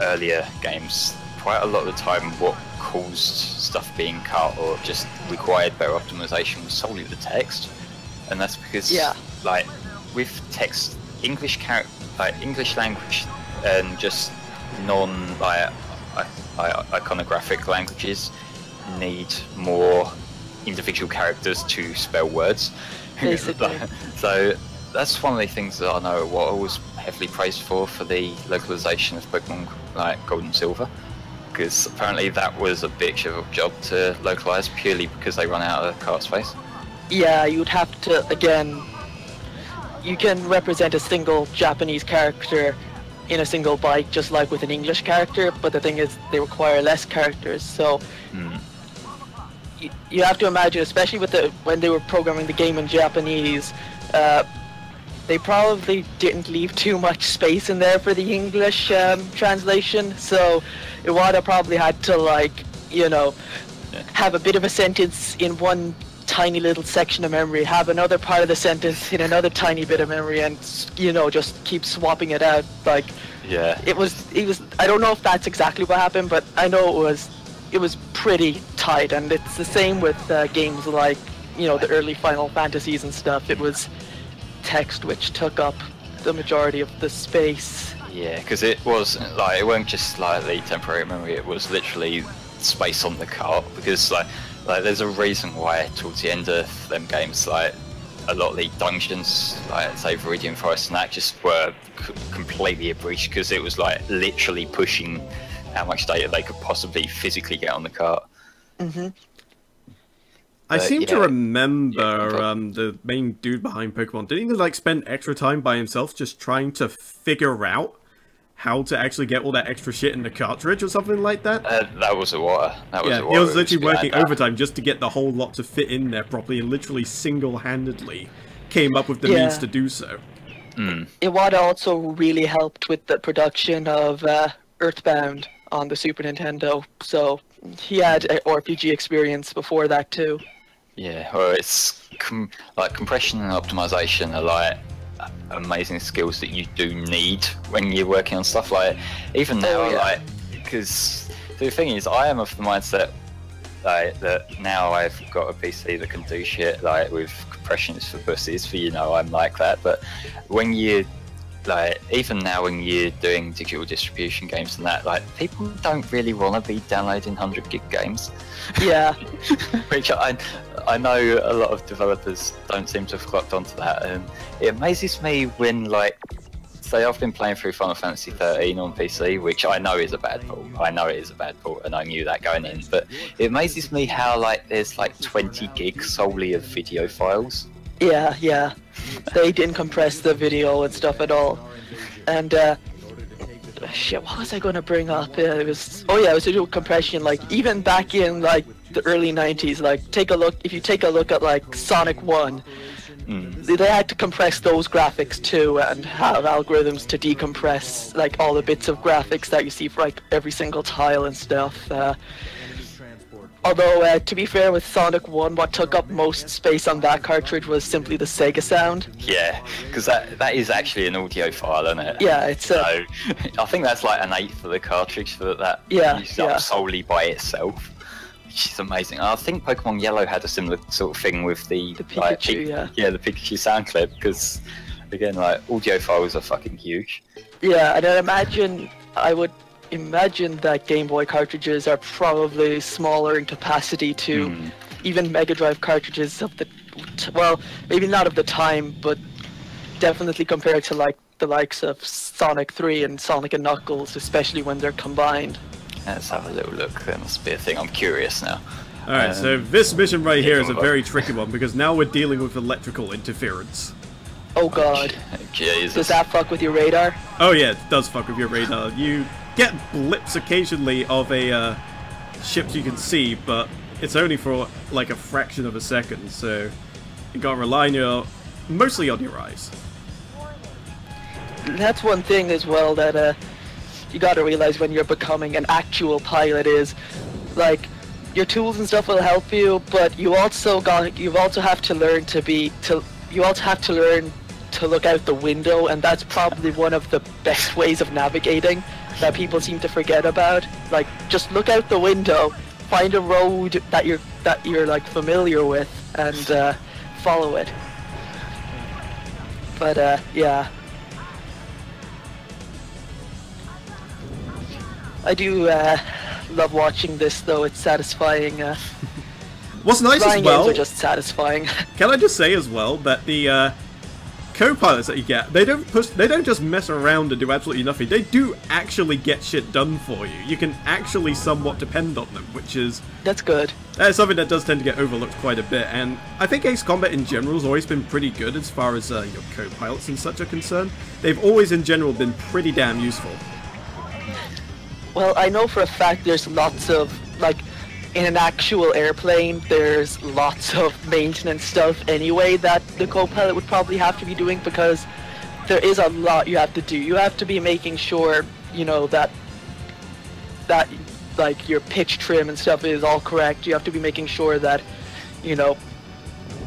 earlier games, quite a lot of the time what caused stuff being cut or just required better optimization was solely the text. And that's because, like, with text, English language and just iconographic languages need more individual characters to spell words. Basically. So that's one of the things that I know what I was heavily praised for the localization of Pokemon like Gold and Silver, because apparently that was a bitch of a job to localize purely because they run out of cart space. Yeah, you'd have to, again, you can represent a single Japanese character in a single byte, just like with an English character, but the thing is, they require less characters, so you have to imagine, especially with when they were programming the game in Japanese, they probably didn't leave too much space in there for the English translation, so Iwata probably had to, like, you know, have a bit of a sentence in one tiny little section of memory, have another part of the sentence in another tiny bit of memory, and, you know, just keep swapping it out. Like, it was I don't know if that's exactly what happened, but I know it was pretty tight. And it's the same with games like, you know, the early Final Fantasies and stuff. It was text which took up the majority of the space. Yeah, because it wasn't like, it weren't just slightly temporary memory, it was literally space on the cart, because like there's a reason why towards the end of them games, like a lot of the dungeons, like say Viridian Forest and that, just were completely abreached, because it was like literally pushing how much data they could possibly physically get on the cart. I seem to remember the main dude behind Pokemon, didn't he like spend extra time by himself just trying to figure out how to actually get all that extra shit in the cartridge or something like that? That was Iwata. He was literally working overtime just to get the whole lot to fit in there properly, and literally single-handedly came up with the means to do so. Iwata also really helped with the production of Earthbound on the Super Nintendo, so he had an RPG experience before that too. Yeah, well, it's like compression and optimization are like amazing skills that you do need when you're working on stuff. Like even now, like, because the thing is, I am of the mindset like that now I've got a PC that can do shit like with compression is for pussies, for, you know, I'm like that. But when you like, even now when you're doing digital distribution games and that, like, people don't really want to be downloading 100 gig games. Yeah. Which I know a lot of developers don't seem to have clocked onto that, and it amazes me when, like, say I've been playing through Final Fantasy 13 on PC, which I know is a bad port. I know it is a bad port, and I knew that going in, but it amazes me how, like, there's like 20 gigs solely of video files. Yeah. They didn't compress the video and stuff at all. And shit, what was I going to bring up? It was video compression. Like even back in like the early 90s, like if you take a look at like Sonic 1, they had to compress those graphics too, and have algorithms to decompress like all the bits of graphics that you see for like every single tile and stuff. Although, to be fair, with Sonic 1, what took up most space on that cartridge was simply the Sega sound. Yeah, because that is actually an audio file, isn't it? Yeah, it's so, I think that's like an 1/8 of the cartridge for that. Yeah, used up solely by itself. she's amazing. I think Pokemon Yellow had a similar sort of thing with the Pikachu, yeah, the Pikachu sound clip, because again, like, audio files are fucking huge. Yeah, and I would imagine that Game Boy cartridges are probably smaller in capacity to even Mega Drive cartridges of the, well, maybe not of the time, but definitely compared to like the likes of Sonic 3 and Sonic and Knuckles, especially when they're combined. Let's have a little look. There must be a thing. I'm curious now. Alright, so this mission right here is a very tricky one, because now we're dealing with electrical interference. Oh god. Jesus. Does that fuck with your radar? Oh yeah, it does fuck with your radar. You get blips occasionally of a ship you can see, but it's only for like a fraction of a second, so you gotta rely on mostly on your eyes. That's one thing as well that you gotta realize when you're becoming an actual pilot is, like, your tools and stuff will help you, but you also have to learn to look out the window, and that's probably one of the best ways of navigating that people seem to forget about. Like, just look out the window, find a road that you're like familiar with, and follow it. But yeah. I do love watching this, though. It's satisfying. What's nice as games well, are just satisfying. can I just say as well that the co-pilots that you get, they don't just mess around and do absolutely nothing. They do actually get shit done for you. You can actually somewhat depend on them, which is... That's good. That's something that does tend to get overlooked quite a bit, and I think Ace Combat in general has always been pretty good as far as your co-pilots and such are concerned. They've always in general been pretty damn useful. Well, I know for a fact there's lots of, like, in an actual airplane, there's lots of maintenance stuff anyway that the co-pilot would probably have to be doing, because there is a lot you have to do. You have to be making sure, you know, that like, your pitch trim and stuff is all correct. You have to be making sure that, you know,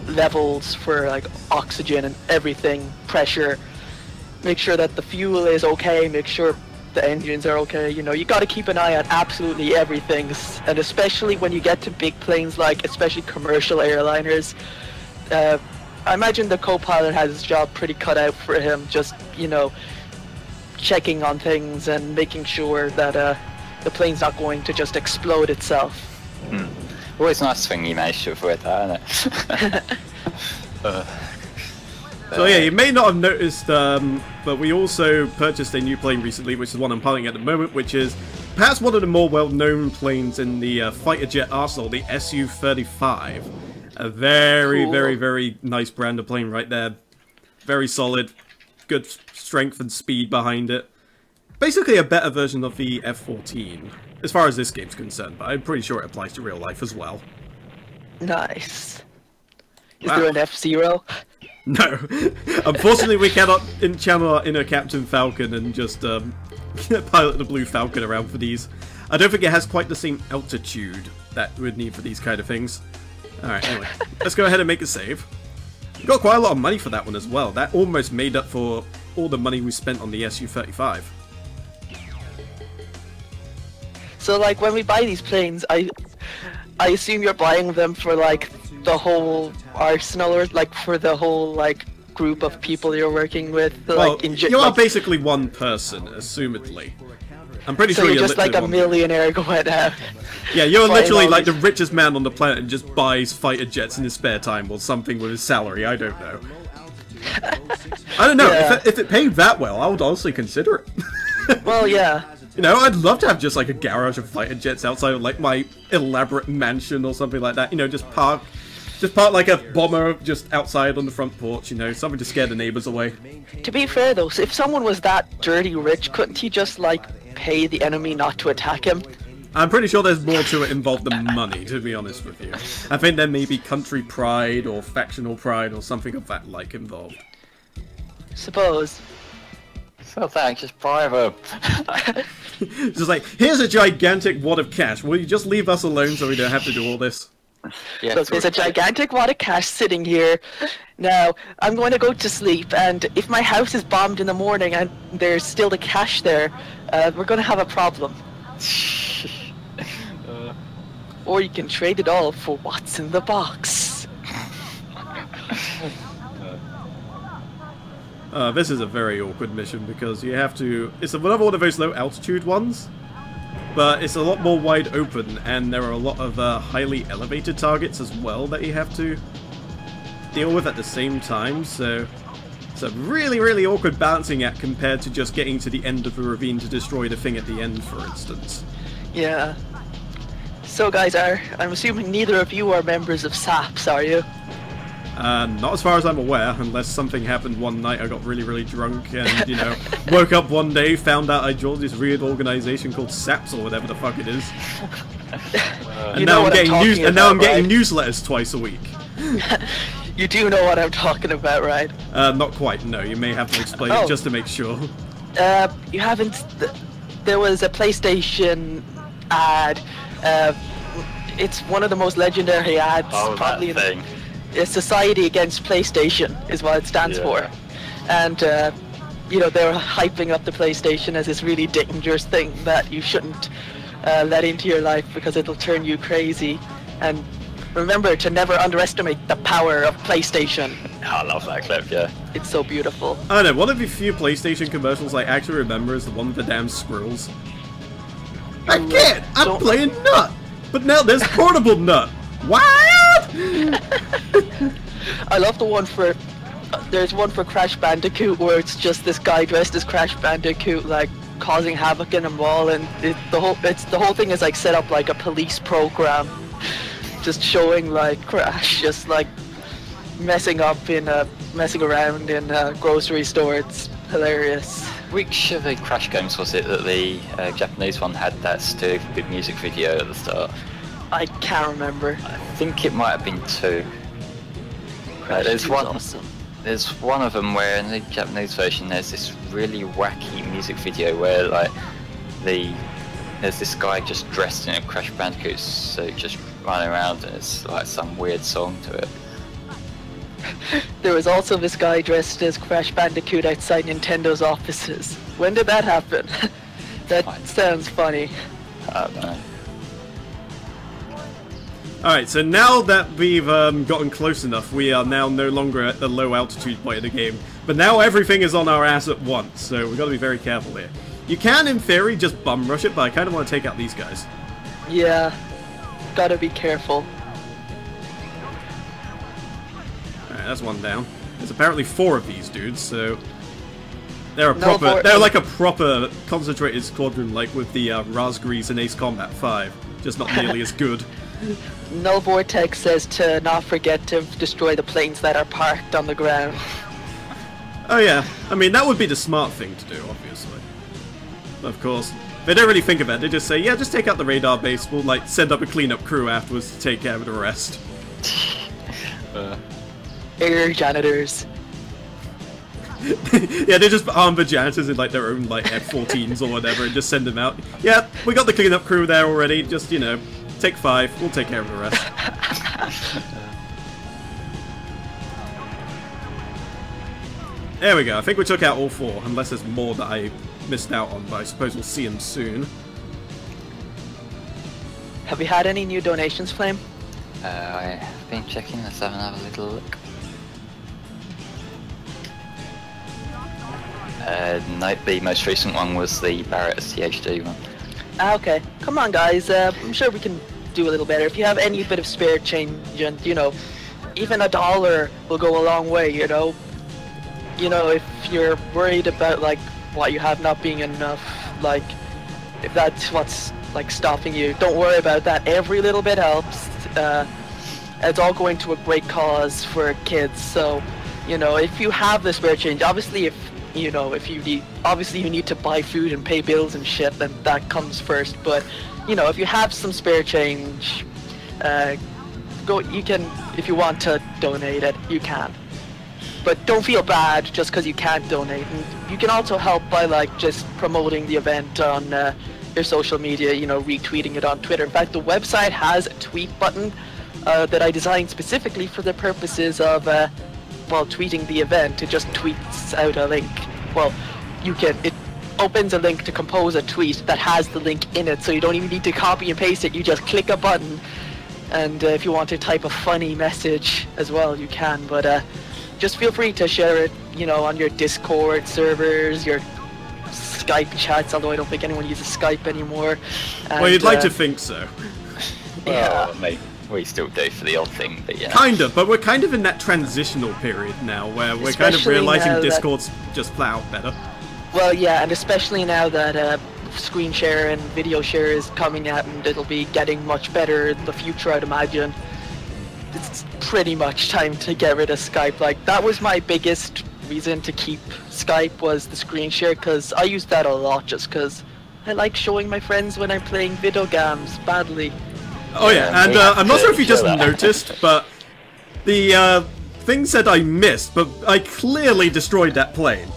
levels for, like, oxygen and everything, pressure, make sure that the fuel is okay, make sure the engines are okay. You know, you got to keep an eye on absolutely everything, and especially when you get to big planes, like especially commercial airliners. I imagine the co-pilot has his job pretty cut out for him, just, you know, checking on things and making sure that the plane's not going to just explode itself. Always nice thing you managed to avoid that, isn't it? So yeah, you may not have noticed, but we also purchased a new plane recently, which is one I'm piloting at the moment, which is perhaps one of the more well-known planes in the fighter jet arsenal, the Su-35. A very, Cool. very, very nice brand of plane right there. Very solid, good strength and speed behind it. Basically a better version of the F-14, as far as this game's concerned, but I'm pretty sure it applies to real life as well. Nice. Is Wow. there an F-Zero? No. Unfortunately, we cannot channel our inner Captain Falcon and just pilot the Blue Falcon around for these. I don't think it has quite the same altitude that we would need for these kind of things. Alright, anyway. Let's go ahead and make a save. We got quite a lot of money for that one as well. That almost made up for all the money we spent on the Su-35. So, like, when we buy these planes, I assume you're buying them for, like, the whole arsenal, or like for the whole, like, group of people you're working with. Well, like, you are basically one person, assumedly. I'm pretty so sure you're just like a one millionaire going out. Yeah, you're buying literally all like the these- richest man on the planet and just buys fighter jets in his spare time or something with his salary. I don't know. I don't know. Yeah. If it paid that well, I would honestly consider it. Well, yeah. You know, I'd love to have just like a garage of fighter jets outside of like my elaborate mansion or something like that. You know, just park like a bomber just outside on the front porch. You know, something to scare the neighbors away. To be fair though, so if someone was that dirty rich, couldn't he just, like, pay the enemy not to attack him? I'm pretty sure there's more to it involved than money, to be honest with you. I think there may be country pride or factional pride or something of that like involved. Suppose. So thanks, just buy them. Just like, here's a gigantic wad of cash. Will you just leave us alone so we don't have to do all this? Yeah, Look, there's a gigantic wad of cash sitting here. Now, I'm going to go to sleep, and if my house is bombed in the morning and there's still the cash there, we're going to have a problem. or you can trade it all for what's in the box. This is a very awkward mission because you have to... It's another one of those low altitude ones, but it's a lot more wide open, and there are a lot of highly elevated targets as well that you have to deal with at the same time, so it's a really, really awkward balancing act compared to just getting to the end of the ravine to destroy the thing at the end, for instance. Yeah. So guys, I'm assuming neither of you are members of SAPS, are you? Not as far as I'm aware, unless something happened one night, I got really, really drunk and, you know, woke up one day, found out I joined this weird organization called SAPS or whatever the fuck it is. And now I'm getting newsletters twice a week. You do know what I'm talking about, right? Not quite, no. You may have to explain it just to make sure. You haven't... There was a PlayStation ad. It's one of the most legendary ads probably in the... Society Against PlayStation is what it stands for, and you know, they're hyping up the PlayStation as this really dangerous thing that you shouldn't let into your life because it'll turn you crazy. And remember to never underestimate the power of PlayStation. I love that clip. Yeah, it's so beautiful. I don't know, one of the few PlayStation commercials I actually remember is the one with the damn squirrels. I can't! I'm playing Nut! But now there's Portable Nut! What? I love the one for... there's one for Crash Bandicoot where it's just this guy dressed as Crash Bandicoot, like, causing havoc in a mall, and the whole thing is like set up like a police program, just showing like Crash just like messing around in a grocery store. It's hilarious. Which of the Crash games was it that the Japanese one had that stupid music video at the start? I can't remember. I think it might have been 2. There's one of them where in the Japanese version there's this really wacky music video where like there's this guy just dressed in a Crash Bandicoot suit just running around, and it's like some weird song to it. There was also this guy dressed as Crash Bandicoot outside Nintendo's offices. When did that happen? That sounds funny. I don't know. Alright, so now that we've gotten close enough, we are now no longer at the low altitude point of the game. But now everything is on our ass at once, so we've got to be very careful here. You can, in theory, just bum rush it, but I kind of want to take out these guys. Yeah, gotta be careful. Alright, that's one down. There's apparently 4 of these dudes, so... They're like a proper concentrated squadron, like with the Raspberries in Ace Combat 5, just not nearly as good. Null Vortex says to not forget to destroy the planes that are parked on the ground. Oh yeah, I mean that would be the smart thing to do, obviously. Of course, they don't really think of it. They just say, yeah, just take out the radar base. We'll like send up a cleanup crew afterwards to take care of the rest. Air janitors. Yeah, they just arm the janitors in like their own like F-14s or whatever and just send them out. Yeah, we got the cleanup crew there already. Just, you know, take 5. We'll take care of the rest. There we go. I think we took out all 4, unless there's more that I missed out on, but I suppose we'll see them soon. Have you had any new donations, Flame? I've been checking. Let's have another little look. No, the most recent one was the Barrett CHD one. Ah, okay. Come on, guys. I'm sure we can do a little better. If you have any bit of spare change, and you know, even $1 will go a long way. You know, if you're worried about like what you have not being enough, like if that's what's like stopping you, don't worry about that. Every little bit helps. It's all going to a great cause for kids. So, you know, if you have the spare change, obviously obviously you need to buy food and pay bills and shit, then that comes first. But you know, if you have some spare change, you can, if you want to donate it, you can. But don't feel bad just because you can't donate. And you can also help by like just promoting the event on your social media, you know, retweeting it on Twitter. In fact, the website has a tweet button that I designed specifically for the purposes of tweeting the event. It just tweets out a link. Well, you can, opens a link to compose a tweet that has the link in it, so you don't even need to copy and paste it. You just click a button, and if you want to type a funny message as well, you can. But just feel free to share it, you know, on your Discord servers, your Skype chats, although I don't think anyone uses Skype anymore. And, well, you'd like to think so. Well, maybe we still do for the odd thing, but yeah. Kind of, but we're kind of in that transitional period now where we're kind of Especially realizing now Discord's just flat out better. Well, yeah, and especially now that screen share and video share is coming out, and it'll be getting much better in the future, I'd imagine. It's pretty much time to get rid of Skype. Like, that was my biggest reason to keep Skype, was the screen share, because I use that a lot just because I like showing my friends when I'm playing video games badly. Oh yeah, and I'm not sure if you just noticed, but the thing said I missed, but I clearly destroyed that plane.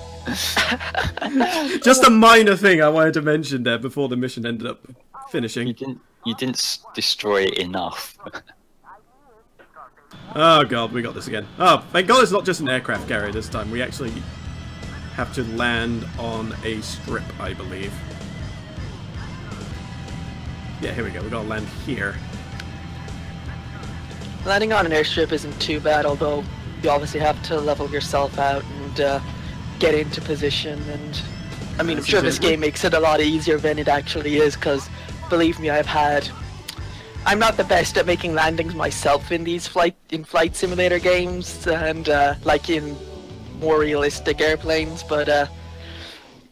Just a minor thing I wanted to mention there before the mission ended up finishing. You didn't destroy it enough. Oh god, we got this again. Oh, thank god it's not just an aircraft carrier this time. We actually have to land on a strip, I believe. Yeah, here we go. We gotta land here. Landing on an airstrip isn't too bad, although you obviously have to level yourself out and get into position. And I mean, I'm sure this game makes it a lot easier than it actually is, because believe me, I'm not the best at making landings myself in these flight simulator games, and like in more realistic airplanes, but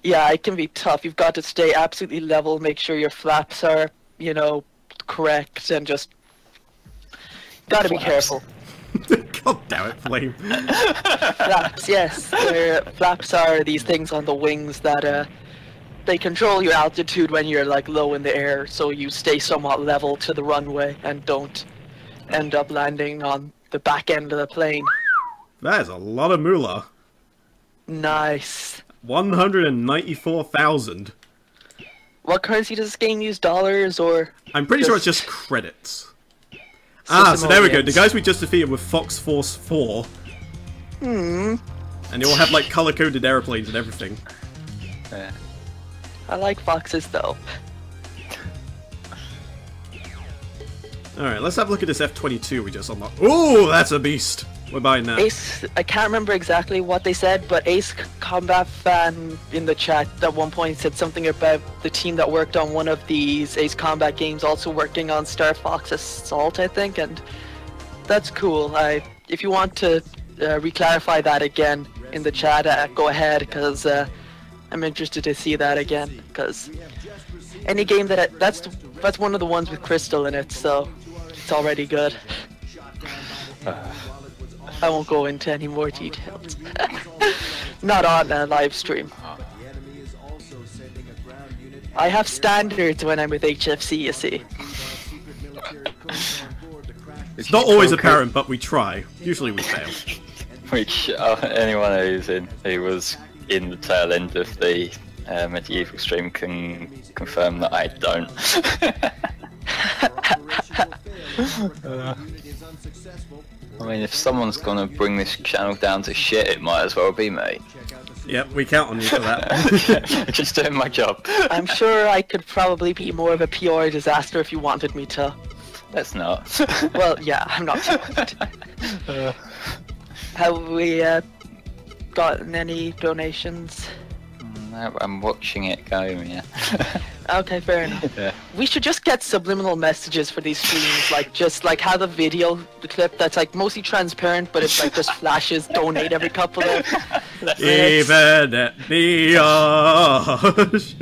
yeah, it can be tough. You've got to stay absolutely level, make sure your flaps are, you know, correct, and just gotta be careful. God damn it, Flame. Flaps, yes. Flaps are these things on the wings that they control your altitude when you're like low in the air, so you stay somewhat level to the runway and don't end up landing on the back end of the plane. That is a lot of moolah. Nice. 194,000. What currency does this game use? Dollars or? I'm pretty sure it's just credits. Ah, so there we go. The guys we just defeated were Fox Force 4. Hmm. And they all have like color-coded airplanes and everything. Yeah. I like foxes though. Alright, let's have a look at this F-22 we just unlocked. Ooh, that's a beast! We're buying that. Ace, I can't remember exactly what they said, but Ace Combat Fan in the chat at one point said something about the team that worked on one of these Ace Combat games also working on Star Fox Assault, I think, and that's cool. If you want to re-clarify that again in the chat, go ahead, because I'm interested to see that again, because any game that's one of the ones with Crystal in it, so it's already good. I won't go into any more details. Not on a live stream. I have standards when I'm with HFC, you see. It's not always apparent, but we try. Usually we fail. Which anyone who was in the tail end of the medieval stream can confirm that I don't. I mean, if someone's gonna bring this channel down to shit, it might as well be me. Yep, we count on you for that. Just doing my job. I'm sure I could probably be more of a PR disaster if you wanted me to. Let's not. Well, yeah, I'm not sure. Have we gotten any donations? No, I'm watching it go, yeah. Okay, fair enough. Yeah. We should just get subliminal messages for these streams, like just like how the clip that's like mostly transparent, but it's like just flashes donate every couple of minutes. Even at the Osh.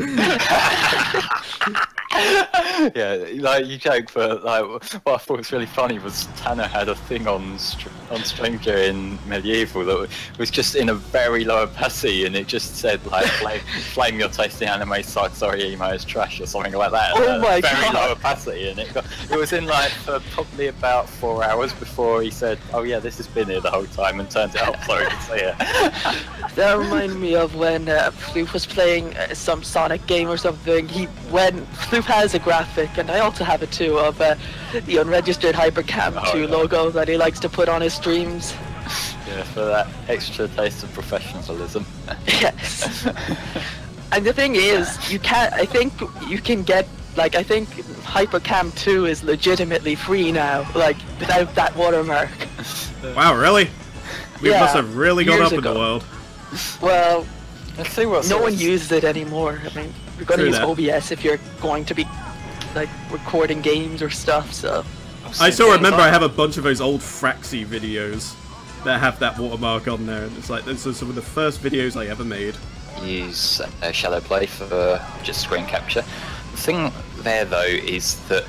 Yeah, like you joke, but like what I thought was really funny was Tanner had a thing on stream during Medieval that was just in a very low opacity, and it just said like flame your tasty anime site, sorry email is trash or something like that. Oh my very god! Low opacity, and it was in like for probably about 4 hours before he said, "Oh yeah, this has been here the whole time," and turned it up so we could see it. That reminded me of when Floof was playing some Sonic game or something. When Floof has a graphic, and I also have it too, of the unregistered HyperCam 2 logo that he likes to put on his streams. Yeah, for that extra taste of professionalism. Yes. And the thing is, you can't. I think you can get like I think HyperCam 2 is legitimately free now, like without that watermark. Wow, really? We Yeah, must have really gone years up in ago. the world. Well, Let's see what. no one uses it anymore. I mean, you're gonna True use that. OBS if you're going to be like recording games or stuff. So I still remember I have a bunch of those old Fraxy videos that have that watermark on there, and it's like those are some of the first videos I ever made. Use shallow play for just screen capture. The thing there though is that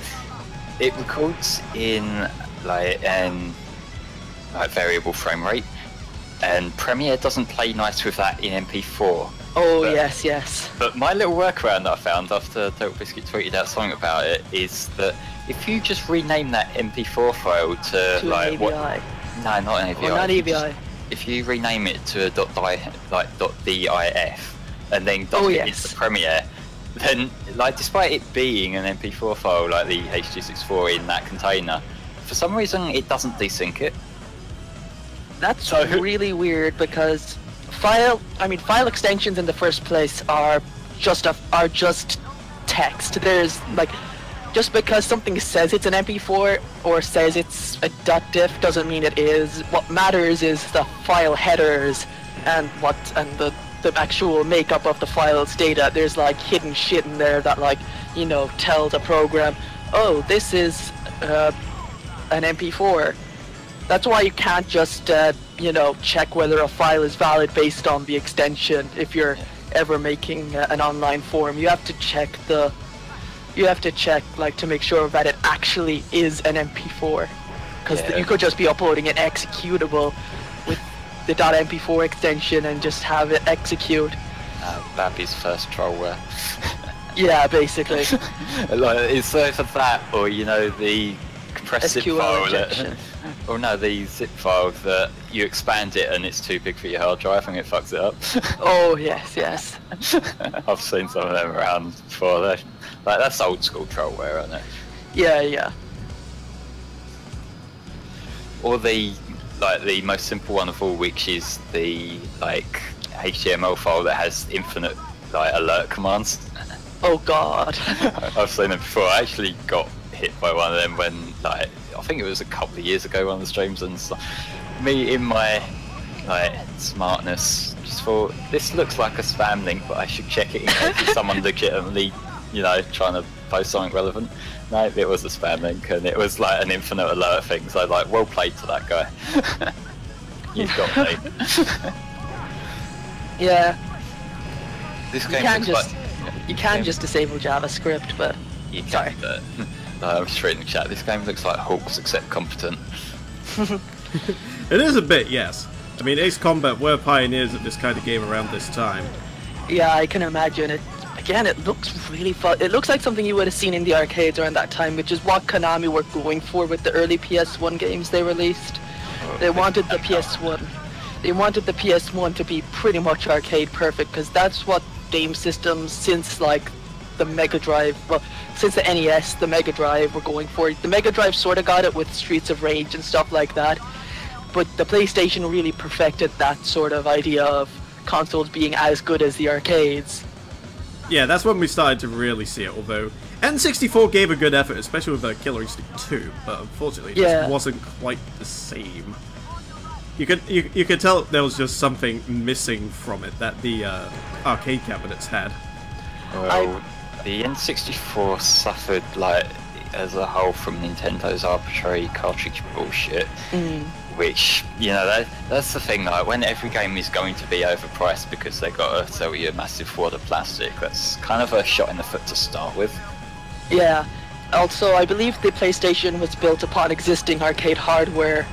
it records in like variable frame rate, and Premiere doesn't play nice with that in MP4. oh But- yes. But my little workaround that I found after Total Biscuit tweeted out something about it is that if you just rename that MP4 file to To like an what? AVI. No, not an AVI. Well, not If you AVI. if you rename it to a .dif and then dump Oh, it yes. into Premiere, then like despite it being an MP4 file like the H.264 in that container, for some reason it doesn't desync it. That's So- really weird because file extensions in the first place are just text. There's like just because something says it's an MP4 or says it's a .diff doesn't mean it is. What matters is the file headers and the actual makeup of the file's data. There's like hidden shit in there that like, you know, tells a program, oh, this is an MP4. That's why you can't just, you know, check whether a file is valid based on the extension if you're ever making an online form. You have to check like to make sure that it actually is an MP4. Because Yeah. you could just be uploading an executable with the .mp4 extension and just have it execute. Babby's first trollware. Yeah, basically. Like, it's either that or you know the compressed zip SQL file injection. or no, the zip file that you expand it and it's too big for your hard drive and it fucks it up. Oh, yes. I've seen some of them around before. Like that's old school trollware, isn't it? Yeah. Or the most simple one of all, which is the like HTML file that has infinite like alert commands. Oh god. I've seen them before. I actually got hit by one of them when like I think it was a couple of years ago on the streams, and me in my like smartness just thought this looks like a spam link, but I should check it in case it's someone legitimately, you know, trying to post something relevant. No, it was a spam link, and it was like an infinite alert thing. So like, well played to that guy. You've got me. Yeah. This You game can looks just like you can just disable JavaScript, but you can, sorry. but no, I'm just reading the chat. This game looks like Hawks except competent. It is a bit, yes. I mean, Ace Combat were pioneers of this kind of game around this time. yeah, I can imagine it. Again, it looks really fun. It looks like something you would have seen in the arcades around that time, which is what Konami were going for with the early PS1 games they released. They wanted the PS1. They wanted the PS1 to be pretty much arcade perfect, because that's what game systems since like the Mega Drive, well, since the NES, the Mega Drive were going for. The Mega Drive sort of got it with Streets of Rage and stuff like that, but the PlayStation really perfected that sort of idea of consoles being as good as the arcades. Yeah, that's when we started to really see it, although N64 gave a good effort, especially with Killer Instinct 2, but unfortunately it Yeah. just wasn't quite the same. You could tell there was just something missing from it that the arcade cabinets had. Well, the N64 suffered like as a whole from Nintendo's arbitrary cartridge bullshit. Which, you know, that's the thing, like, when every game is going to be overpriced because they got to sell you a massive wad of plastic, that's kind of a shot in the foot to start with. Yeah. Also, I believe the PlayStation was built upon existing arcade hardware,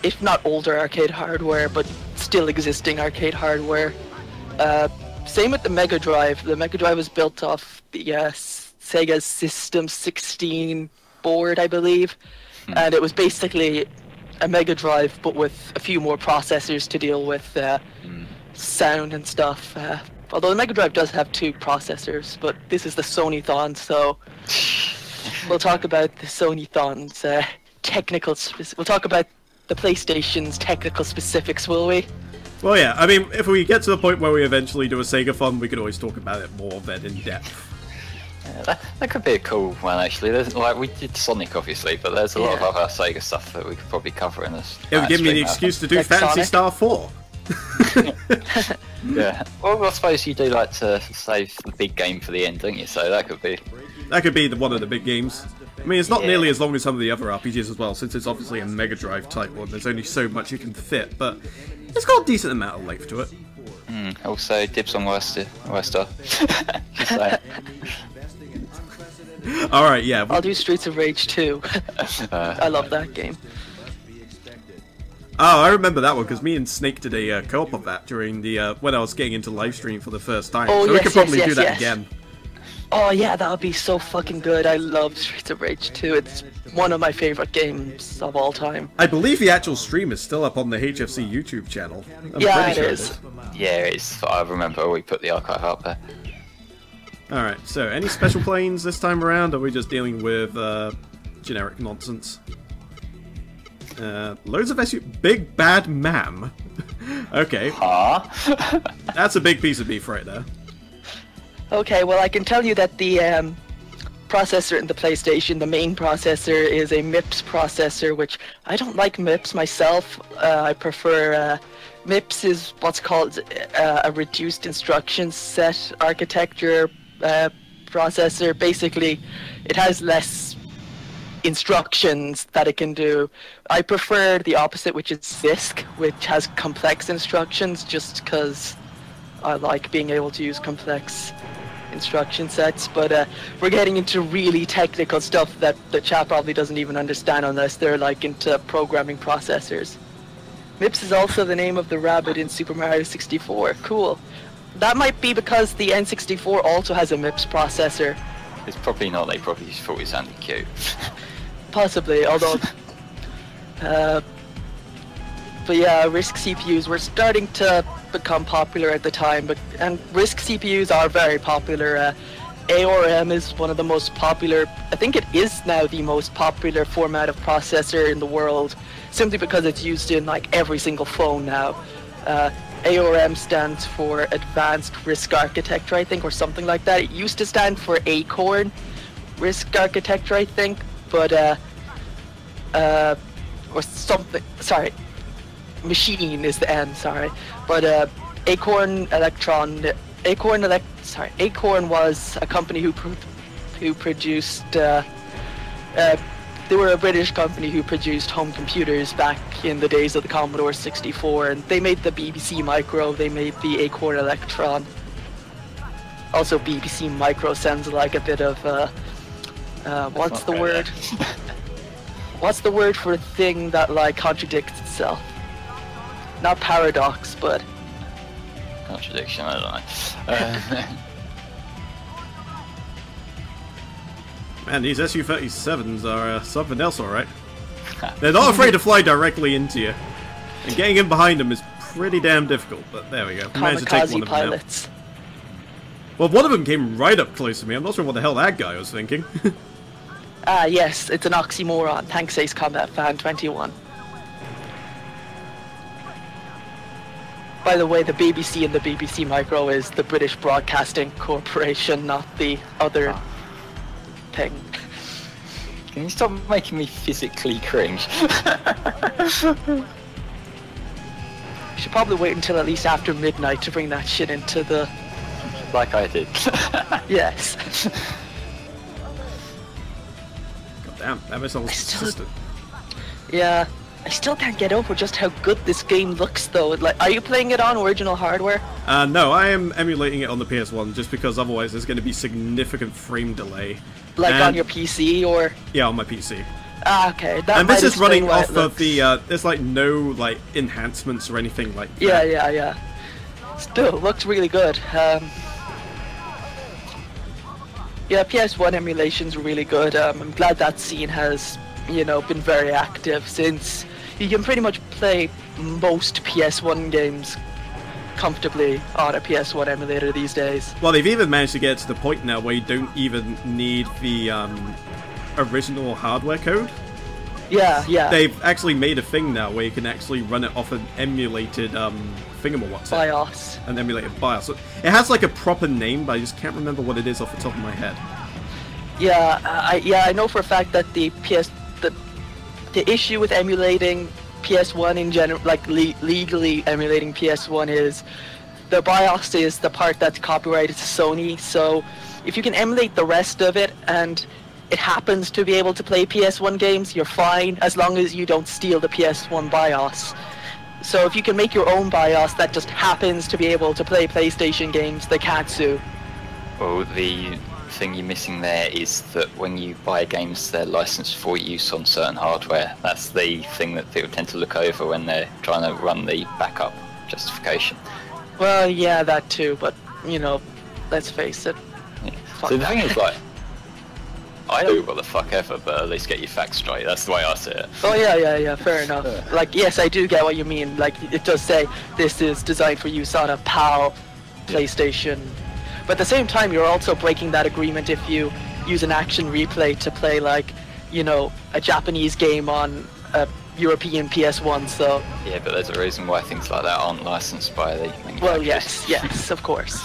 if not older arcade hardware, but still existing arcade hardware. Same with the Mega Drive. The Mega Drive was built off the Sega System 16 board, I believe, and it was basically a Mega Drive, but with a few more processors to deal with sound and stuff. Although the Mega Drive does have 2 processors, but this is the Sonython, so we'll talk about the Sonython's we'll talk about the PlayStation's technical specifics, will we? Well, yeah, I mean, if we get to the point where we eventually do a Sega-thon, we could always talk about it more then in depth. Yeah, that could be a cool one, actually. There's, like, we did Sonic, obviously, but there's a lot of other Sega stuff that we could probably cover in this. It would give me an excuse to do like Phantasy Sonic? Star 4. Yeah. Well, I suppose you do like to save the big game for the end, don't you? So that could be... That could be one of the big games. I mean, it's not nearly as long as some of the other RPGs as well, since it's obviously a Mega Drive type one. There's only so much you can fit, but it's got a decent amount of length to it. Also, dibs on Worcester. Just saying. Alright, yeah. I'll do Streets of Rage 2. I love that game. Oh, I remember that one, because me and Snake did a co-op of that during the when I was getting into live stream for the first time. Oh, so yes, we could probably yes, do that yes. again. Oh yeah, that would be so fucking good. I love Streets of Rage 2. It's one of my favorite games of all time. I believe the actual stream is still up on the HFC YouTube channel. I'm Yeah, pretty it sure is. Yeah, it's. I remember we put the archive up there. Alright, so any special planes this time around, or are we just dealing with generic nonsense? Loads of SU... Big Bad Mam. Okay. Huh? That's a big piece of beef right there. Okay, well I can tell you that the processor in the PlayStation, the main processor, is a MIPS processor, which I don't like MIPS myself. I prefer... MIPS is what's called a reduced instruction set architecture processor. Basically, it has less instructions that it can do. I prefer the opposite, which is CISC, which has complex instructions, just because I like being able to use complex instruction sets. But we're getting into really technical stuff that the chat probably doesn't even understand unless they're like into programming processors. MIPS is also the name of the rabbit in Super Mario 64. Cool. That might be because the N64 also has a MIPS processor. It's probably not. They probably just thought it sounded cute. Possibly, although... but yeah, RISC CPUs were starting to become popular at the time, and RISC CPUs are very popular. ARM is one of the most popular, I think it is now the most popular format of processor in the world, simply because it's used in like every single phone now. ARM stands for Advanced RISC Architecture, I think, or something like that. It used to stand for Acorn RISC Architecture, I think, but or something. Sorry, machine is the M. Sorry, but Acorn was a company who produced. They were a British company who produced home computers back in the days of the Commodore 64, and they made the BBC Micro, they made the Acorn Electron. Also, BBC Micro sounds like a bit of, what's the word? What's the word for a thing that, like, contradicts itself? Not paradox, but... Contradiction, I don't know. Man, these SU-37s are something else, alright. They're not afraid to fly directly into you. And getting in behind them is pretty damn difficult, but there we go. We managed to take one of them pilots. out. Well, one of them came right up close to me. I'm not sure what the hell that guy was thinking. Ah, yes, it's an oxymoron. Thanks, Ace Combat Fan 21. By the way, the BBC and the BBC Micro is the British Broadcasting Corporation, not the other thing. Can you stop making me physically cringe? You should probably wait until at least after midnight to bring that shit into the... Like I did. Yes. God damn, that missile was consistent. Yeah, I still can't get over just how good this game looks though. Like, are you playing it on original hardware? No, I am emulating it on the PS1 just because otherwise there's going to be significant frame delay. Like And- on your PC or... Yeah, on my PC. Ah, okay. That And this might is running explain why off it of looks- the, there's like no like enhancements or anything like that. Yeah. Still, looks really good. Yeah, PS1 emulation's really good. I'm glad that scene has, you know, been very active, since you can pretty much play most PS1 games comfortably on a PS1 emulator these days. Well, they've even managed to get to the point now where you don't even need the original hardware code. Yeah, yeah. They've actually made a thing now where you can actually run it off an emulated BIOS. An emulated BIOS. It has like a proper name, but I just can't remember what it is off the top of my head. Yeah, I know for a fact that the issue with emulating PS1 in general, like legally emulating PS1, is the BIOS is the part that's copyrighted to Sony. So if you can emulate the rest of it and it happens to be able to play PS1 games, you're fine, as long as you don't steal the PS1 BIOS. So if you can make your own BIOS that just happens to be able to play PlayStation games, they can't sue. Well, the thing you're missing there is that when you buy games, they're licensed for use on certain hardware. That's the thing that people tend to look over when they're trying to run the backup justification. Well, yeah, that too, but, you know, let's face it. Yeah. So the thing is, like, I do what the fuck ever, but at least get your facts straight. That's the way I see it. Oh yeah, fair enough. Like, yes, I do get what you mean. Like, it does say this is designed for use on a PAL PlayStation. But at the same time, you're also breaking that agreement if you use an action replay to play, like, you know, a Japanese game on a European PS1, so... Yeah, but there's a reason why things like that aren't licensed by the manufacturers. Well, yes, of course.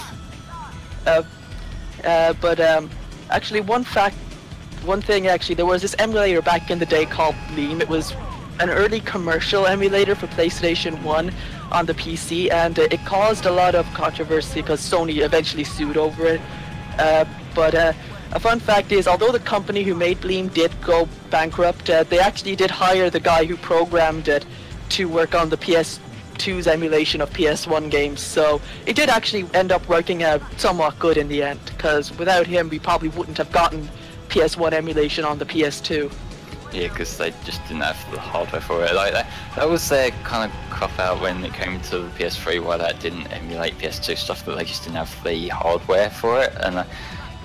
Actually, one thing, actually, there was this emulator back in the day called Bleem. It was an early commercial emulator for PlayStation 1 on the PC, and it caused a lot of controversy because Sony eventually sued over it. But a fun fact is, although the company who made Bleem did go bankrupt, they actually did hire the guy who programmed it to work on the PS2's emulation of PS1 games, so it did actually end up working out somewhat good in the end, because without him we probably wouldn't have gotten PS1 emulation on the PS2. Yeah, because they just didn't have the hardware for it. Like that was their kind of cop out when it came to the PS3, why that didn't emulate PS2 stuff, that they just didn't have the hardware for it. And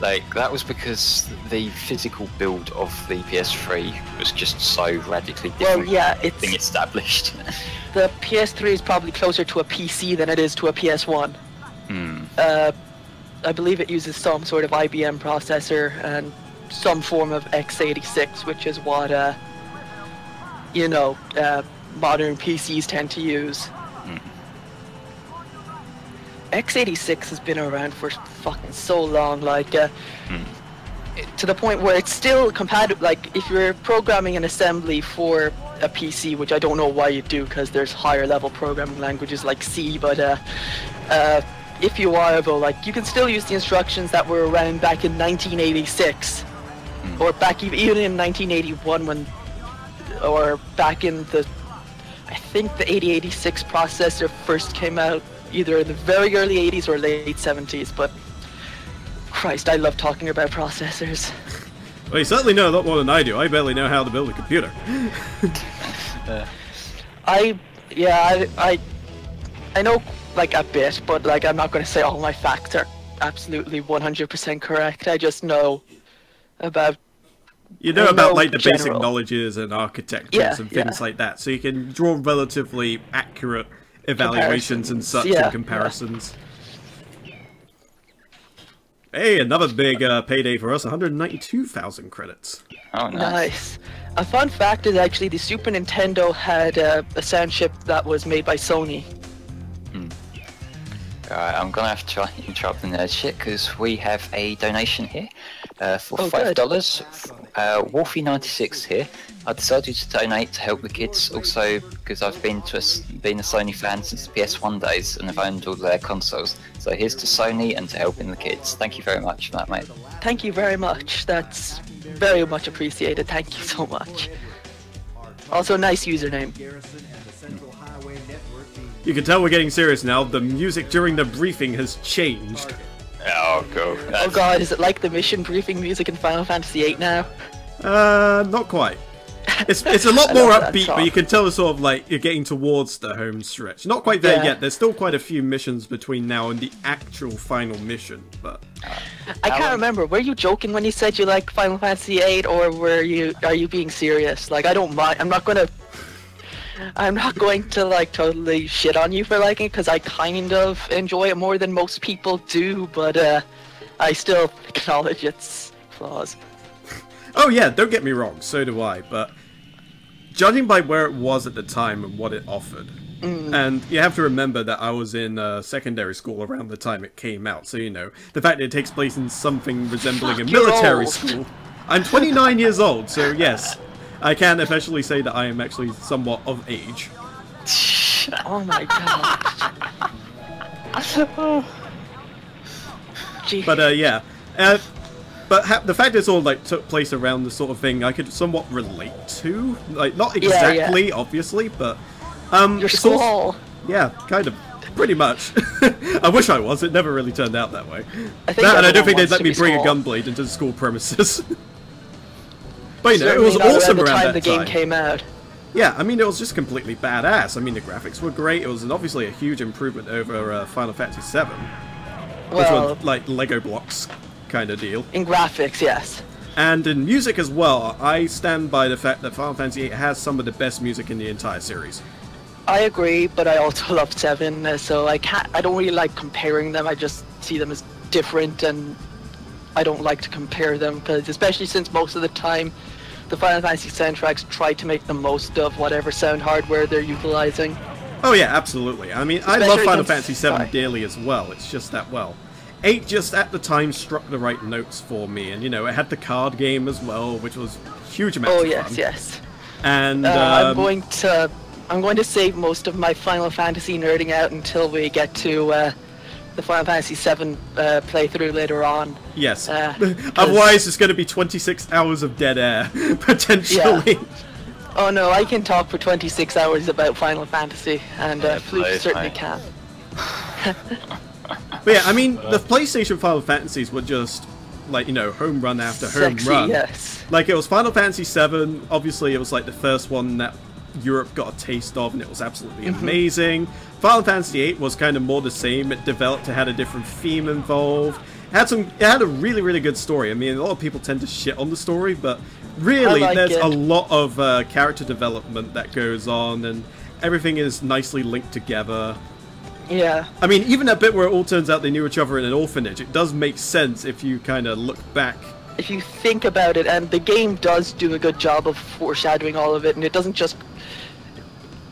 like that was because the physical build of the PS3 was just so radically different. Well, yeah, it's being established. The PS3 is probably closer to a PC than it is to a PS1. I believe it uses some sort of IBM processor and some form of x86, which is what you know, modern PCs tend to use. x86 has been around for fucking so long, like to the point where it's still compatible. Like, if you're programming an assembly for a PC, which I don't know why you do, because there's higher level programming languages like C, but if you are, though, like, you can still use the instructions that were around back in 1986. Or back even in 1981, when, or back in the, I think the 8086 processor first came out, either in the very early 80s or late 70s, but Christ, I love talking about processors. Well, you certainly know a lot more than I do. I barely know how to build a computer. I know, like, a bit, but, like, I'm not going to say all my facts are absolutely 100% correct. I just know about... You know about, like, the basic knowledges and architectures and things like that, so you can draw relatively accurate evaluations and such and comparisons. Hey, another big payday for us, 192,000 credits. Oh, nice. A fun fact is, actually, the Super Nintendo had a sound chip that was made by Sony. Alright, I'm gonna have to try and interrupt the nerd shit, because we have a donation here for $5. Wolfie96 here. I decided to donate to help the kids, also because I've been a Sony fan since the PS1 days and I've owned all their consoles. So here's to Sony and to helping the kids. Thank you very much for that, mate. Thank you very much. That's very much appreciated. Thank you so much. Also, nice username. You can tell we're getting serious now. The music during the briefing has changed. Oh, go. Oh god, is it like the mission briefing music in Final Fantasy VIII now? Not quite. It's a lot more upbeat, but you can tell it's sort of like you're getting towards the home stretch. Not quite there yet. There's still quite a few missions between now and the actual final mission, but... I can't remember. Were you joking when you said you like Final Fantasy VIII, or are you being serious? Like, I don't mind. I'm not going to like totally shit on you for liking it, because I kind of enjoy it more than most people do, but I still acknowledge its flaws. Oh yeah, don't get me wrong, so do I, but judging by where it was at the time and what it offered, and you have to remember that I was in secondary school around the time it came out, so you know, the fact that it takes place in something resembling a military school. I'm 29 years old, so yes, I can officially say that I am actually somewhat of age. Oh my god. But yeah, but the fact it's all like took place around the sort of thing I could somewhat relate to, like not exactly, obviously, but Your school. Yeah, kind of, pretty much. I wish I was. It never really turned out that way. I think And I don't think they'd wants let to me be bring a small. gunblade into the school premises. But you know, it Certainly was not awesome around the around time that the game time. came out. Yeah, I mean, it was just completely badass. I mean, the graphics were great. It was obviously a huge improvement over Final Fantasy VII, which Well, was like Lego blocks kind of deal. in graphics, yes. And in music as well, I stand by the fact that Final Fantasy VIII has some of the best music in the entire series. I agree, but I also love 7, so I don't really like comparing them. I just see them as different, and I don't like to compare them, because especially since most of the time the Final Fantasy soundtracks try to make the most of whatever sound hardware they're utilizing. Oh yeah, absolutely. I mean, I love Especially Final since- Fantasy VII sorry. dearly as well. It's just that, well, 8 just at the time struck the right notes for me, and you know, it had the card game as well, which was huge amounts Oh of yes, fun. yes. And I'm going to save most of my Final Fantasy nerding out until we get to the Final Fantasy VII playthrough later on. yes. 'cause- Otherwise, it's going to be 26 hours of dead air, potentially. Oh no, I can talk for 26 hours about Final Fantasy, and Flute play, certainly mate. can. But yeah, I mean, the PlayStation Final Fantasies were just, like, you know, home run after home Sexy, run. yes. Like, it was Final Fantasy VII, obviously it was like the first one that Europe got a taste of, and it was absolutely amazing. Final Fantasy VIII was kind of more the same. It developed, it had a different theme involved. It had a really, really good story. I mean, a lot of people tend to shit on the story, but really, I like there's it. a lot of character development that goes on, and everything is nicely linked together. Yeah. I mean, even that bit where it all turns out they knew each other in an orphanage, it does make sense if you kind of look back. If you think about it, and the game does do a good job of foreshadowing all of it, and it doesn't just...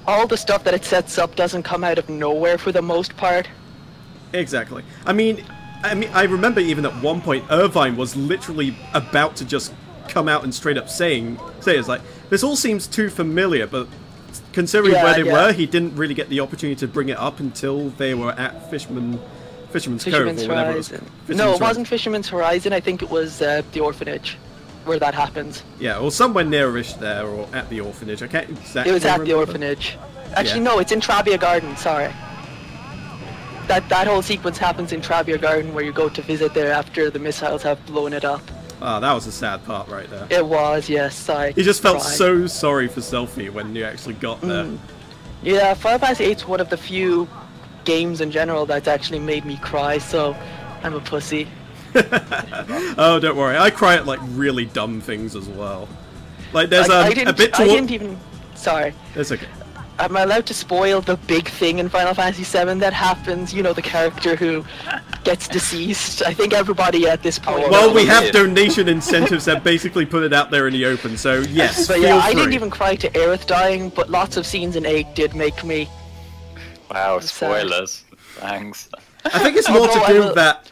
All the stuff that it sets up doesn't come out of nowhere for the most part. Exactly. I mean, I remember even at one point, Irvine was literally about to just come out and straight up say it's like, this all seems too familiar, but considering Yeah, where they yeah. were, he didn't really get the opportunity to bring it up until they were at Fisherman's Cove, Fisherman's or whatever it was. Horizon. Fisherman's No, it Horizon. wasn't Fisherman's Horizon. I think it was the orphanage where that happens. Yeah, or somewhere nearish there, or at the orphanage. I can't exactly It was at the remember. orphanage. Actually, Yeah. no, it's in Trabia Garden. Sorry. That whole sequence happens in Trabia Garden, where you go to visit there after the missiles have blown it up. Ah, that was a sad part right there. It was, yes. I You just felt cried. so sorry for Selphie when you actually got there. Yeah, Final Fantasy VIII is one of the few games in general that's actually made me cry, so I'm a pussy. Oh, don't worry. I cry at, like, really dumb things as well. Like, there's I a bit I toward... didn't even... Sorry. It's okay. Am I allowed to spoil the big thing in Final Fantasy VII that happens? You know, the character who gets deceased? I think everybody at this point... Well, we yeah. have donation incentives that basically put it out there in the open, so yes, But feel yeah, free. I didn't even cry to Aerith dying, but lots of scenes in 8 did make me... Wow, sad. spoilers. Thanks. I think it's more Although to I do will- that...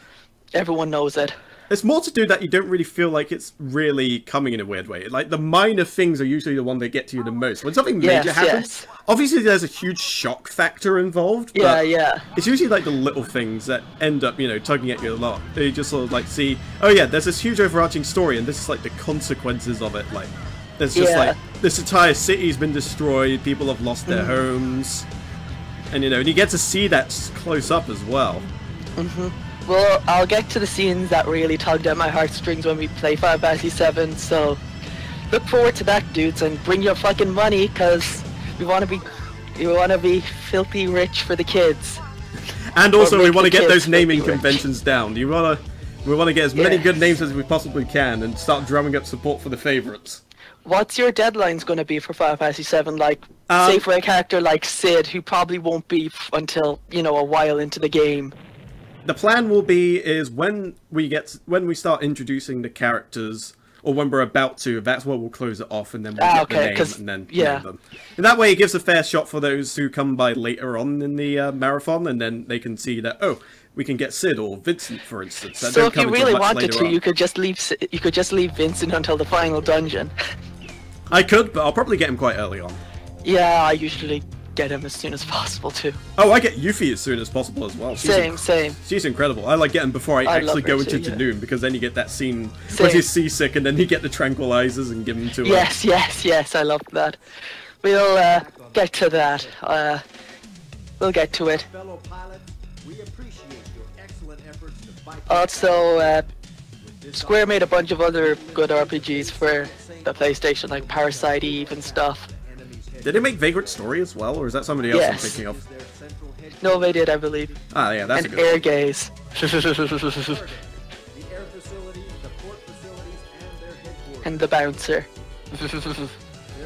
Everyone knows it. It's more to do that you don't really feel like it's really coming in a weird way. Like, the minor things are usually the one that get to you the most. When something major Yes, happens, yes. obviously there's a huge shock factor involved, but Yeah, yeah. it's usually like the little things that end up, you know, tugging at you a lot. You just sort of like see, oh yeah, there's this huge overarching story, and this is like the consequences of it. Like, there's just Yeah. like, this entire city's been destroyed, people have lost their homes, and you know, and you get to see that close up as well. Well, I'll get to the scenes that really tugged at my heartstrings when we play Final Fantasy VII, so look forward to that, dudes, and bring your fucking money, cause we wanna be filthy rich for the kids. And also, we make want to the get kids those naming filthy rich. conventions down. We want to get as many Yes. good names as we possibly can, and start drumming up support for the favorites. What's your deadlines gonna be for Final Fantasy VII? Like, say for a character like Sid, who probably won't be until, you know, a while into the game. The plan will be is when we start introducing the characters, or when we're about to, that's where we'll close it off, and then we'll get the name, and then name them. And that way it gives a fair shot for those who come by later on in the marathon, and then they can see that, oh, we can get Sid or Vincent, for instance. So if you really wanted to, you could just leave Vincent until the final dungeon. I could, but I'll probably get him quite early on. Yeah, I usually get him as soon as possible too. Oh, I get Yuffie as soon as possible as well. Same. She's incredible. I like getting before I actually go into Janoon, because then you get that scene where he's seasick, and then you get the tranquilizers and give him to her. Yes, I love that. We'll get to that. We'll get to it. Also, Square made a bunch of other good RPGs for the PlayStation, like Parasite Eve and stuff. Did they make Vagrant Story as well, or is that somebody else I'm thinking of? No, they did, I believe. Ah, yeah, that's a good Air one. Gaze. And the Bouncer.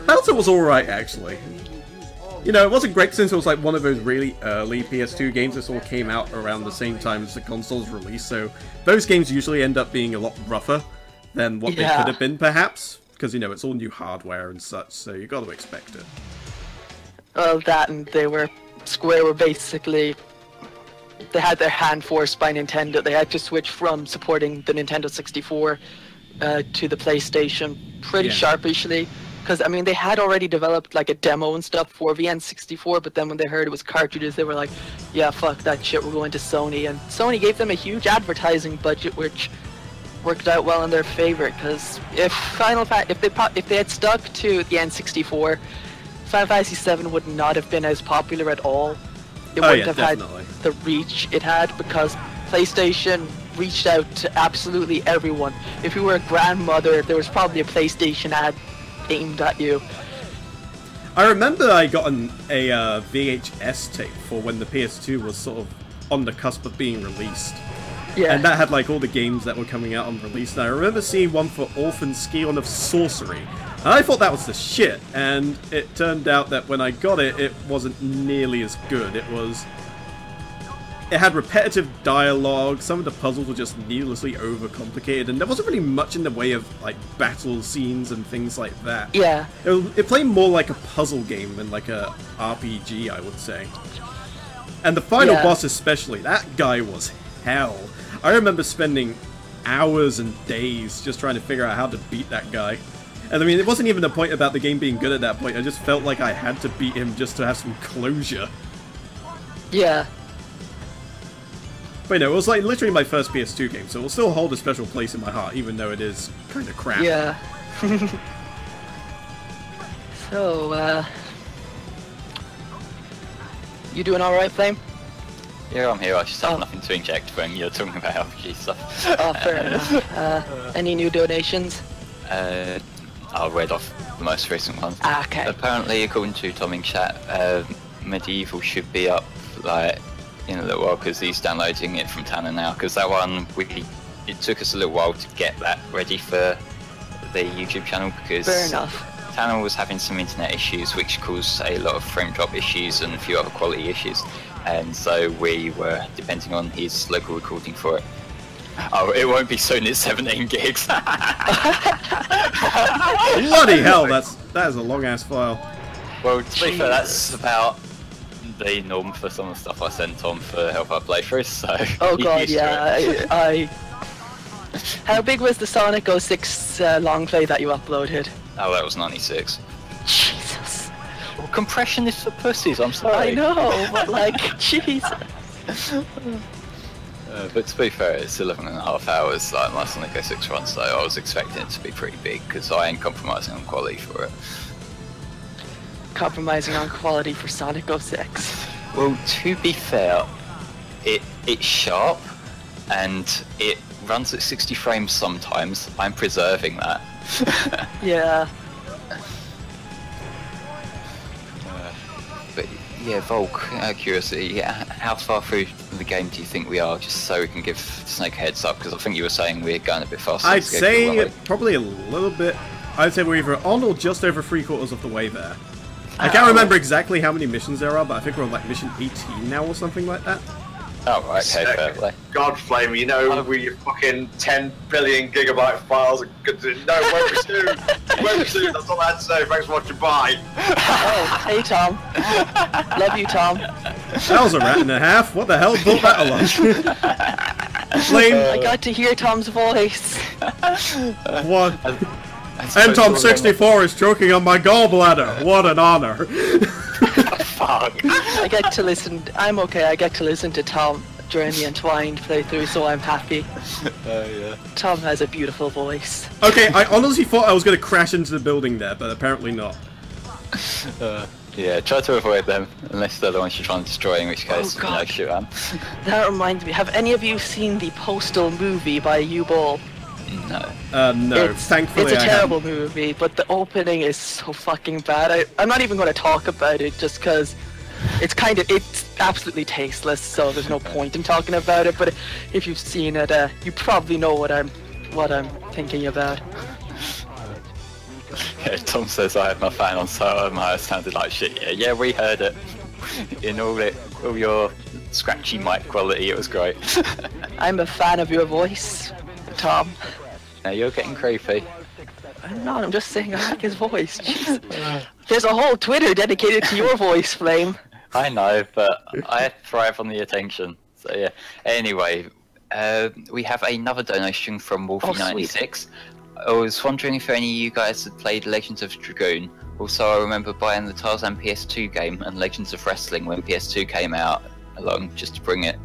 Bouncer was alright, actually. You know, it wasn't great since it was like one of those really early PS2 games that sort of came out around the same time as the console's release, so those games usually end up being a lot rougher than what they could have been, perhaps. Because, you know, it's all new hardware and such, so you got to expect it. Well, that and Square were basically, they had their hand forced by Nintendo. They had to switch from supporting the Nintendo 64 to the PlayStation pretty sharpishly. Because, I mean, they had already developed, like, a demo and stuff for the N64, but then when they heard it was cartridges, they were like, yeah, fuck that shit, we're going to Sony. And Sony gave them a huge advertising budget, which worked out well in their favor, because if they had stuck to the N64, Final Fantasy VII would not have been as popular at all. It wouldn't have had the reach it had, because PlayStation reached out to absolutely everyone. If you were a grandmother, there was probably a PlayStation ad aimed at you. I remember I got a VHS tape for when the PS2 was sort of on the cusp of being released. Yeah. And that had like all the games that were coming out on release. And I remember seeing one for Orphan Scion of Sorcery. And I thought that was the shit. And it turned out that when I got it, it wasn't nearly as good. It had repetitive dialogue, some of the puzzles were just needlessly overcomplicated, and there wasn't really much in the way of like battle scenes and things like that. Yeah. It played more like a puzzle game than like a RPG, I would say. And the final boss especially, that guy was hell. I remember spending hours and days just trying to figure out how to beat that guy. And I mean, it wasn't even the point about the game being good at that point, I just felt like I had to beat him just to have some closure. Yeah. But you know, it was like literally my first PS2 game, so it will still hold a special place in my heart, even though it is kind of crap. Yeah. So, you doing alright, Flame? Yeah, I'm here. I just have nothing to inject when you're talking about RPG stuff. Oh, fair enough. Any new donations? I'll read off the most recent one. Okay. Apparently, according to Tom in chat, Medieval should be up like in a little while because he's downloading it from Tanner now. Because that one, it took us a little while to get that ready for the YouTube channel because fair enough. Tanner was having some internet issues which caused a lot of frame drop issues and a few other quality issues, and so we were depending on his local recording for it. Oh, it won't be soon, it's 17 gigs. Bloody hell, that is a long ass file. Well, to be fair, that's about the norm for some of the stuff I sent Tom for Hellfire playthroughs, so... Oh god, yeah, How big was the Sonic 06 long play that you uploaded? Oh, that was 96. Jesus. Well, compression is for pussies, I'm sorry. I know, but like, Jesus. But to be fair, it's 11.5 hours, like my Sonic 06 run, so I was expecting it to be pretty big, because I ain't compromising on quality for it. Compromising on quality for Sonic 06? Well, to be fair, it's sharp, and it runs at 60 frames sometimes. I'm preserving that. Yeah. But yeah, Volk, out of curiosity, how far through the game do you think we are, just so we can give Snake a heads up? Because I think you were saying we're going a bit faster. I'd say probably a little bit. I'd say we're either on or just over 3/4 of the way there. I can't remember exactly how many missions there are, but I think we're on like mission 18 now or something like that. Oh, right, okay, fair play. God Flame, you know, with your fucking 10 billion gigabyte files. No, won't be soon. Won't be soon. That's all I had to say. Thanks for watching. Bye. Oh, hey Tom. Love you, Tom. That was a rat and a half. What the hell brought that along? Flame. I got to hear Tom's voice. What? And Tom 64 is choking on my gallbladder. What an honor. Fuck. I get to listen. I'm okay. I get to listen to Tom during the Entwined playthrough, so I'm happy. Yeah. Tom has a beautiful voice. Okay, I honestly thought I was going to crash into the building there, but apparently not. Yeah, try to avoid them, unless they're the ones you're trying to destroy, in which case, God. no, shoot them. That reminds me, have any of you seen the Postal movie by U-Ball? No. No, thankfully It's a I terrible haven't. movie, but the opening is so fucking bad. I'm not even going to talk about it just because it's absolutely tasteless, so there's no point in talking about it. But if you've seen it, you probably know what I'm thinking about. Yeah, Tom says I had my fan on so my sounded like shit. Yeah, we heard it. In all your scratchy mic quality, it was great. I'm a fan of your voice, Tom. Now you're getting creepy. I'm not, I'm just saying I like his voice. Jesus. There's a whole Twitter dedicated to your voice, Flame. I know, but I thrive on the attention. So yeah. Anyway, we have another donation from Wolfie96. I was wondering if any of you guys had played Legends of Dragoon. Also, I remember buying the Tarzan PS2 game and Legends of Wrestling when PS2 came out along, just to bring it.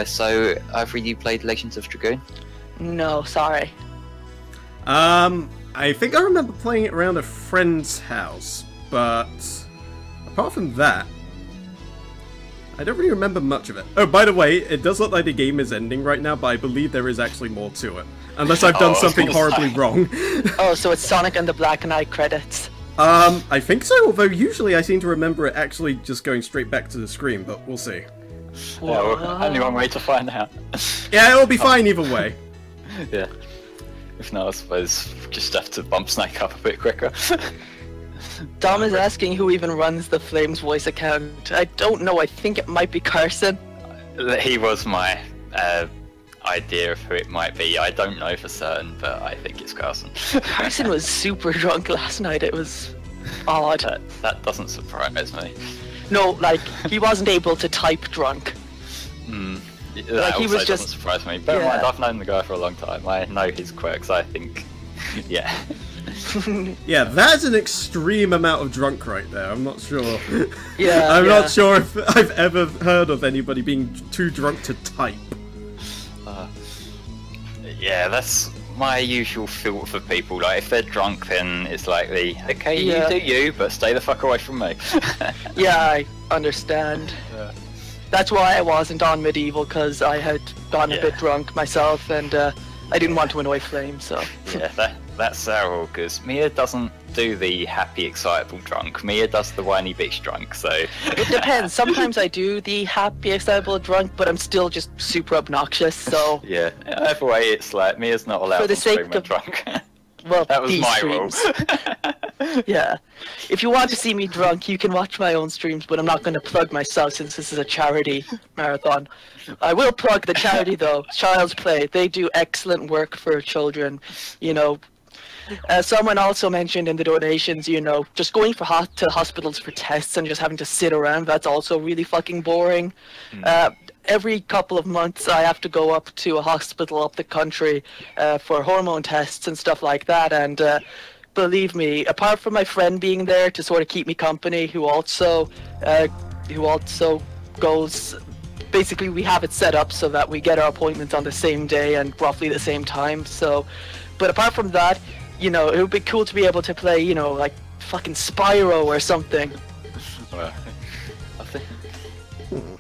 So, either of you played Legends of Dragoon? No, sorry. I think I remember playing it around a friend's house, but apart from that, I don't really remember much of it. Oh, by the way, it does look like the game is ending right now, but I believe there is actually more to it. Unless I've done something horribly wrong. Oh, so it's Sonic and the Black Knight credits. I think so, although usually I seem to remember it actually just going straight back to the screen, but we'll see. Yeah, well, only one way to find out. Yeah, it'll be fine either way. Yeah. If not, I suppose just have to bump Snake up a bit quicker. Dom is asking who even runs the Flames voice account. I don't know, I think it might be Carson. He was my idea of who it might be. I don't know for certain, but I think it's Carson. Carson was super drunk last night, it was odd. That doesn't surprise me. No, like, he wasn't able to type drunk. That Like, he also was doesn't just- surprise me. Bear in yeah. mind, I've known the guy for a long time. I know his quirks, I think. Yeah. Yeah, that's an extreme amount of drunk right there, I'm not sure. Yeah, I'm yeah. not sure if I've ever heard of anybody being too drunk to type. Yeah, that's my usual feel for people. Like, if they're drunk, then it's likely, okay, Yeah. you do you, but stay the fuck away from me. Yeah, I understand. Yeah. That's why I wasn't on Medieval, because I had gotten a Yeah. bit drunk myself, and I didn't want to annoy Flame, so... Yeah, that's our rule, because Mia doesn't do the happy, excitable drunk. Mia does the whiny bitch drunk, so... It depends. Sometimes I do the happy, excitable drunk, but I'm still just super obnoxious, so... Yeah, either way, it's like, Mia's not allowed For the to stream sake when of- drunk. Well, That was these my streams. rule. Yeah. If you want to see me drunk, you can watch my own streams, but I'm not going to plug myself since this is a charity marathon. I will plug the charity, though. Child's Play. They do excellent work for children, you know. Someone also mentioned in the donations, you know, just going to hospitals for tests and just having to sit around, that's also really fucking boring. Every couple of months I have to go up to a hospital up the country for hormone tests and stuff like that, and believe me, apart from my friend being there to sort of keep me company, who also goes, basically we have it set up so that we get our appointments on the same day and roughly the same time, so, but apart from that, you know, it would be cool to be able to play, you know, like fucking Spyro or something. Well, I think...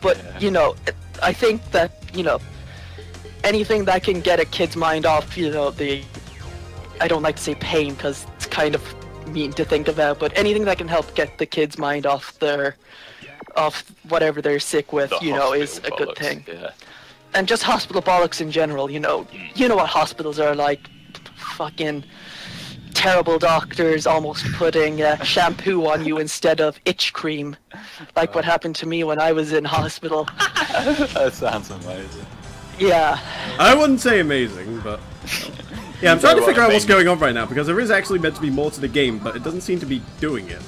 But, you know, I think that, you know, anything that can get a kid's mind off, you know, I don't like to say pain because it's kind of mean to think about, but anything that can help get the kid's mind off whatever they're sick with, The you know, is a hospital good bollocks, thing. Yeah. And just hospital bollocks in general, you know what hospitals are like, fucking terrible doctors almost putting shampoo on you instead of itch cream, like what happened to me when I was in hospital. That sounds amazing. Yeah. I wouldn't say amazing, but... Yeah, I'm trying to figure out what's going on right now, because there is actually meant to be more to the game, but it doesn't seem to be doing it.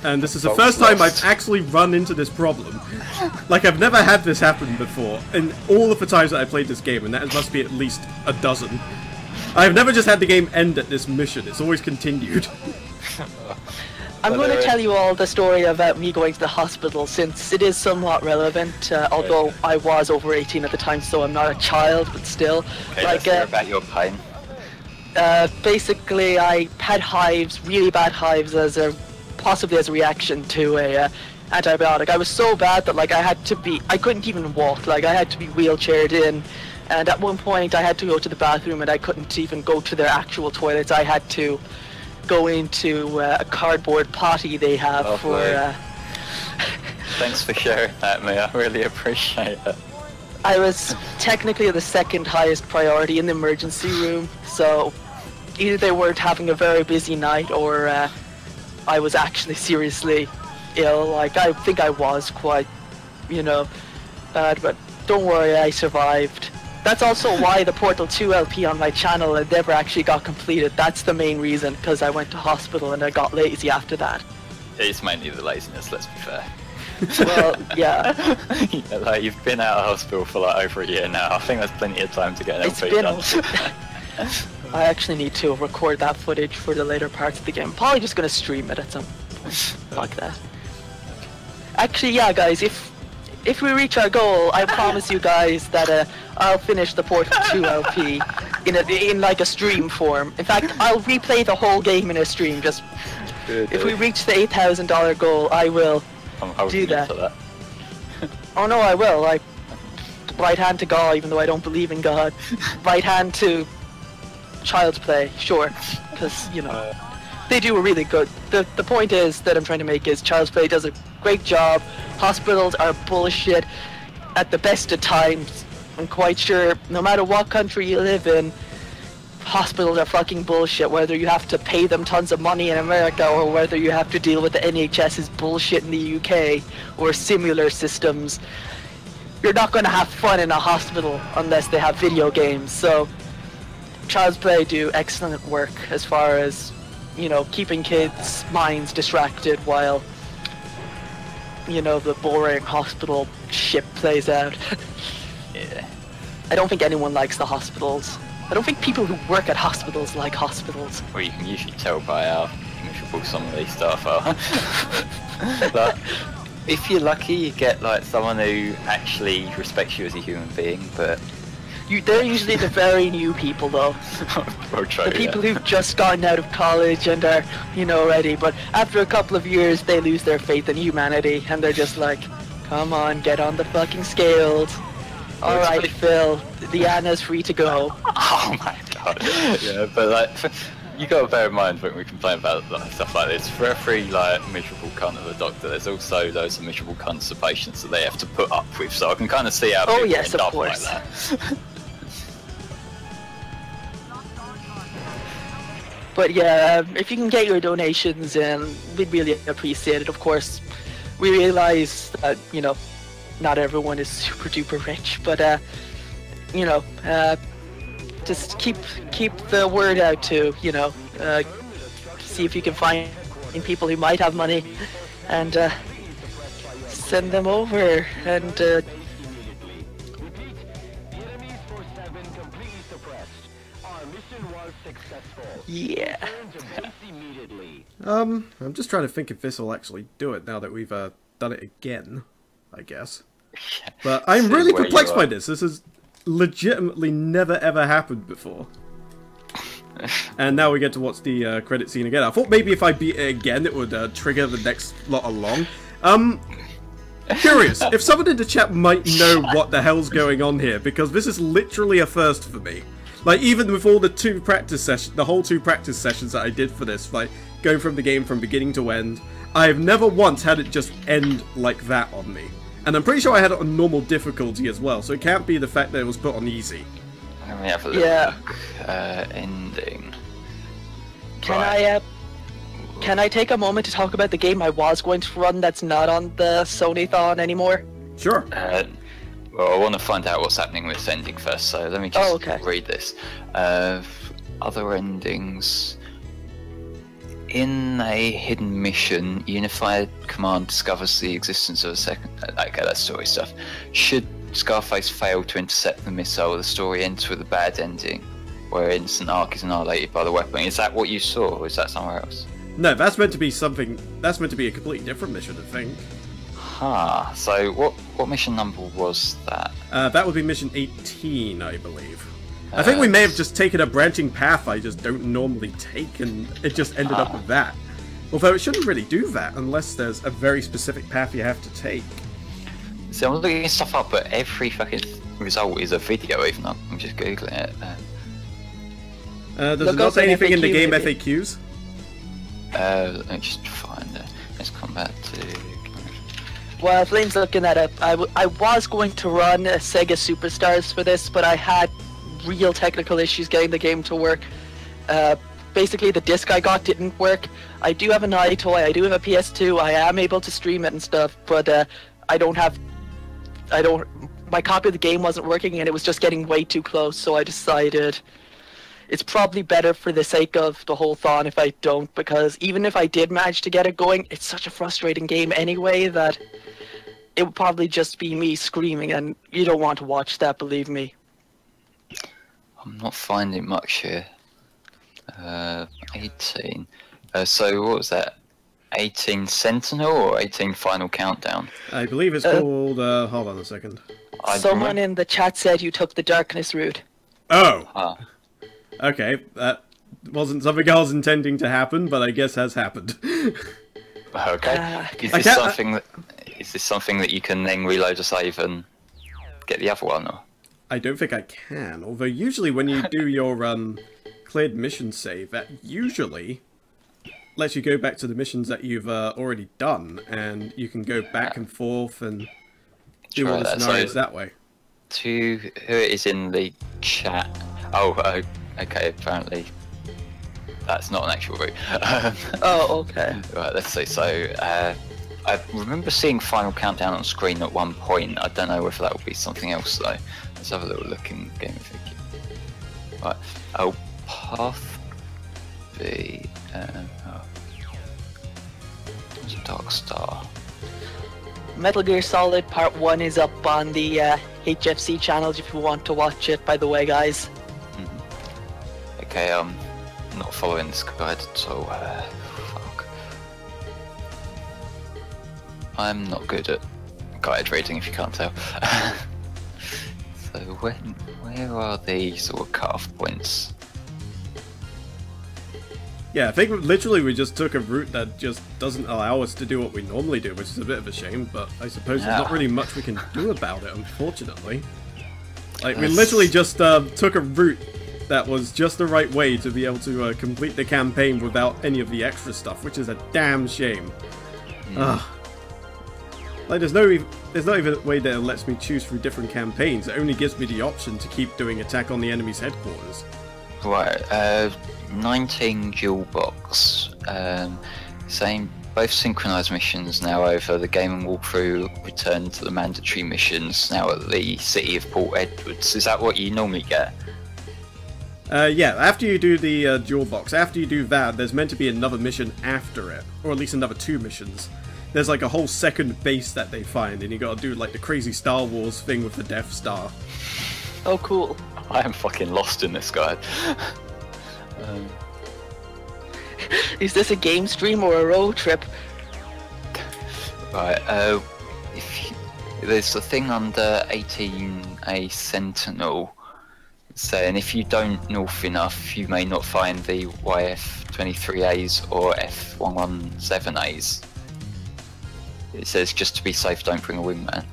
And this is the first time I've actually run into this problem. Like, I've never had this happen before, in all of the times that I played this game, and that must be at least a dozen. I've never just had the game end at this mission, it's always continued. I'm going to tell you all the story about me going to the hospital, since it is somewhat relevant, although I was over 18 at the time, so I'm not a child, but still. Okay, let's hear about your pain. Basically, I had hives, really bad hives, possibly as a reaction to a antibiotic. I was so bad that like I couldn't even walk. Like I had to be wheelchaired in, and at one point I had to go to the bathroom, and I couldn't even go to their actual toilets. I had to go into a cardboard potty they have for. Thanks for sharing that, mate. I really appreciate it. I was technically the second highest priority in the emergency room, so either they weren't having a very busy night, or I was actually seriously ill. Like, I think I was quite, bad, but don't worry, I survived. That's also why the Portal 2 LP on my channel had never actually got completed. That's the main reason, because I went to hospital and I got lazy after that. It's mainly the laziness, let's be fair. Well, yeah. Yeah, like, you've been out of hospital for like over a year now. I think that's plenty of time to get an LP done. I actually need to record that footage for the later parts of the game. Probably just gonna stream it at some point like that. Actually, yeah, guys, if we reach our goal, I promise you guys that I'll finish the Portal 2 LP in like a stream form. In fact, I'll replay the whole game in a stream. Just if we reach the $8,000 goal, I will do that. Oh no, I will. Like, right hand to God, even though I don't believe in God. Right hand to Child's Play, sure, because they do a really good. The point is that I'm trying to make is Child's Play does a great job. Hospitals are bullshit at the best of times. I'm quite sure no matter what country you live in, hospitals are fucking bullshit, whether you have to pay them tons of money in America or whether you have to deal with the NHS's bullshit in the UK or similar systems. You're not going to have fun in a hospital unless they have video games. So Child's Play do excellent work as far as, keeping kids' minds distracted while, the boring hospital shit plays out. Yeah. I don't think anyone likes the hospitals. I don't think people who work at hospitals like hospitals. Well, you can usually tell by how miserable some of these staff are. But if you're lucky, you get like someone who actually respects you as a human being, but... They're usually the very new people, though. The people who've just gotten out of college and are, ready, but after a couple of years, they lose their faith in humanity, and they're just like, come on, get on the fucking scales. Alright, Phil, the Anna's free to go. Oh my god. Yeah, but like, you gotta bear in mind when we complain about like, stuff like this, for every like miserable cunt of a doctor, there's also loads of miserable cunts of patients that they have to put up with, so I can kind of see how people end up like that. But yeah, if you can get your donations in, we'd really appreciate it. Of course, we realize that, not everyone is super duper rich, but just keep the word out to, see if you can find people who might have money and send them over and yeah. I'm just trying to think if this will actually do it now that we've done it again, I guess. But I'm really perplexed by this. This has legitimately never ever happened before. And now we get to watch the credit scene again. I thought maybe if I beat it again, it would trigger the next lot along. Curious, if someone in the chat might know what the hell's going on here, because this is literally a first for me. Like, even with all the whole two practice sessions that I did for this, like, going from the game from beginning to end, I have never once had it just end like that on me. And I'm pretty sure I had it on normal difficulty as well, so it can't be the fact that it was put on easy. Let me have a look. Ending. Can I take a moment to talk about the game I was going to run that's not on the Sonython anymore? Sure. Well, I want to find out what's happening with this ending first, so let me just read this. Other endings. In a hidden mission, Unified Command discovers the existence of a second... Okay, that's story stuff. Should Scarface fail to intercept the missile, the story ends with a bad ending, where Innocent Ark is annihilated by the weapon. Is that what you saw, or is that somewhere else? No, that's meant to be something... That's meant to be a completely different mission, I think. Huh, so what mission number was that? That would be mission 18, I believe. I think we may have just taken a branching path I just don't normally take, and it just ended up with that. Although it shouldn't really do that, unless there's a very specific path you have to take. So I'm looking stuff up, but every fucking result is a video, even though I'm just googling it. Does it not say anything in the game FAQs? Let me just find it. Let's come back to... While Flame's looking that up, I was going to run Sega Superstars for this, but I had real technical issues getting the game to work. Basically, the disc I got didn't work. I do have an iToy, I do have a PS2, I am able to stream it and stuff, but my copy of the game wasn't working and it was just getting way too close, so I decided it's probably better for the sake of the whole thon if I don't, because even if I did manage to get it going, it's such a frustrating game anyway that it would probably just be me screaming, and you don't want to watch that, believe me. I'm not finding much here. 18. So what was that? 18 Sentinel or 18 Final Countdown? I believe it's called... hold on a second. Someone in the chat said you took the darkness route. Oh! Okay, that wasn't something I was intending to happen, but I guess has happened. Okay. Is this something that you can then reload a save and get the other one? Or? I don't think I can, although usually when you do your cleared mission save, that usually lets you go back to the missions that you've already done, and you can go back and forth and do all the scenarios that way. Who is in the chat? Oh, okay, apparently that's not an actual route. Oh, okay. Right, let's see. So, I remember seeing Final Countdown on screen at one point. I don't know whether that will be something else though. Let's have a little look in Game Figure. Right. Oh, Path B. It's a Dark Star. Metal Gear Solid Part 1 is up on the HFC channels if you want to watch it, by the way, guys. Okay, not following this guide, so fuck. I'm not good at guide reading, if you can't tell. So where are the sort of cut-off points? Yeah, I think literally we just took a route that just doesn't allow us to do what we normally do, which is a bit of a shame, but I suppose there's not really much we can do about it, unfortunately. Like, we literally just took a route that was just the right way to be able to complete the campaign without any of the extra stuff, which is a damn shame. Like, there's not even a way that it lets me choose through different campaigns. It only gives me the option to keep doing attack on the enemy's headquarters. Right, 19 dual box. Saying both synchronized missions now over. The game and walkthrough return to the mandatory missions now at the city of Port Edwards. Is that what you normally get? Yeah, after you do the dual box, after you do that, there's meant to be another mission after it, or at least another 2 missions. There's like a whole second base that they find, and you gotta do like the crazy Star Wars thing with the Death Star. Oh, cool. I am fucking lost in this guide. Is this a game stream or a road trip? Right, there's a thing under 18A Sentinel saying if you don't north enough, you may not find the YF-23As or F-117As. It says just to be safe, don't bring a wingman.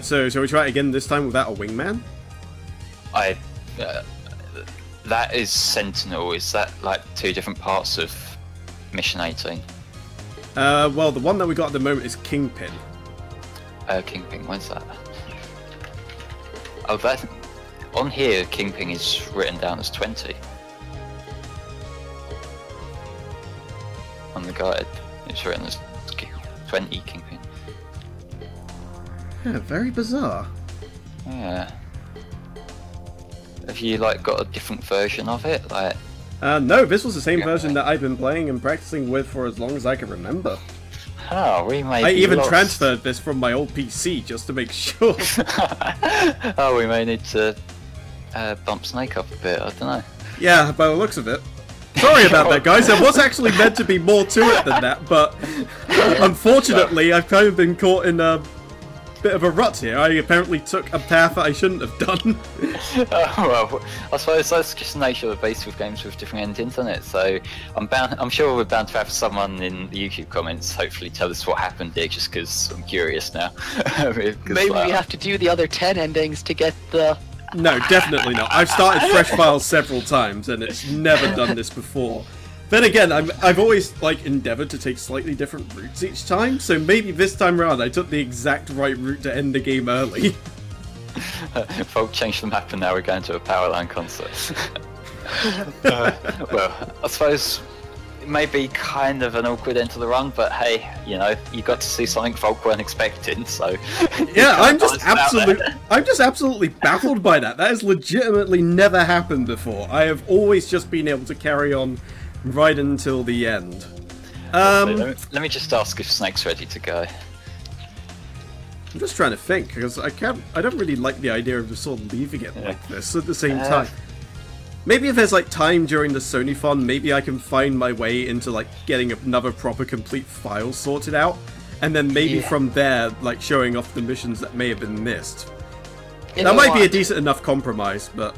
So shall we try it again this time without a wingman? That is Sentinel. Is that like 2 different parts of Mission 18? Well, the one that we got at the moment is Kingpin. Kingpin, where's that? Oh, that... On here, Kingpin is written down as 20. On the guide, it's written as 20 Kingpin. Yeah, very bizarre. Yeah. Have you like got a different version of it? Like. No, this was the same version that I've been playing and practicing with for as long as I can remember. Oh, we may. I even lost. transferred this from my old PC just to make sure. Oh, we may need to bump Snake up a bit. I don't know. Yeah, by the looks of it. Sorry about that, guys. There was actually meant to be more to it than that, but unfortunately, I've kind of been caught in a bit of a rut here. I apparently took a path that I shouldn't have done. Well, I suppose that's just the nature of the beast with games with different endings, isn't it? So I'm sure we're bound to have someone in the YouTube comments hopefully tell us what happened here, just because I'm curious now. Maybe we have to do the other 10 endings to get the... No, definitely not. I've started fresh files several times, and it's never done this before. Then again, I've always like endeavoured to take slightly different routes each time, so maybe this time around I took the exact right route to end the game early. Folk changed the map and now we're going to a Powerline concert. Well, I suppose it may be kind of an awkward end to the run, but hey, you know, you got to see something folk weren't expecting, so... Yeah, I'm just absolutely baffled by that. That has legitimately never happened before. I have always just been able to carry on right until the end. Let me just ask if Snake's ready to go. I'm just trying to think, because I don't really like the idea of just sort of leaving it like this at the same time. Maybe if there's like time during the Sonython, maybe I can find my way into like getting another proper complete file sorted out, and then maybe from there, like showing off the missions that may have been missed. That might be a decent enough compromise, but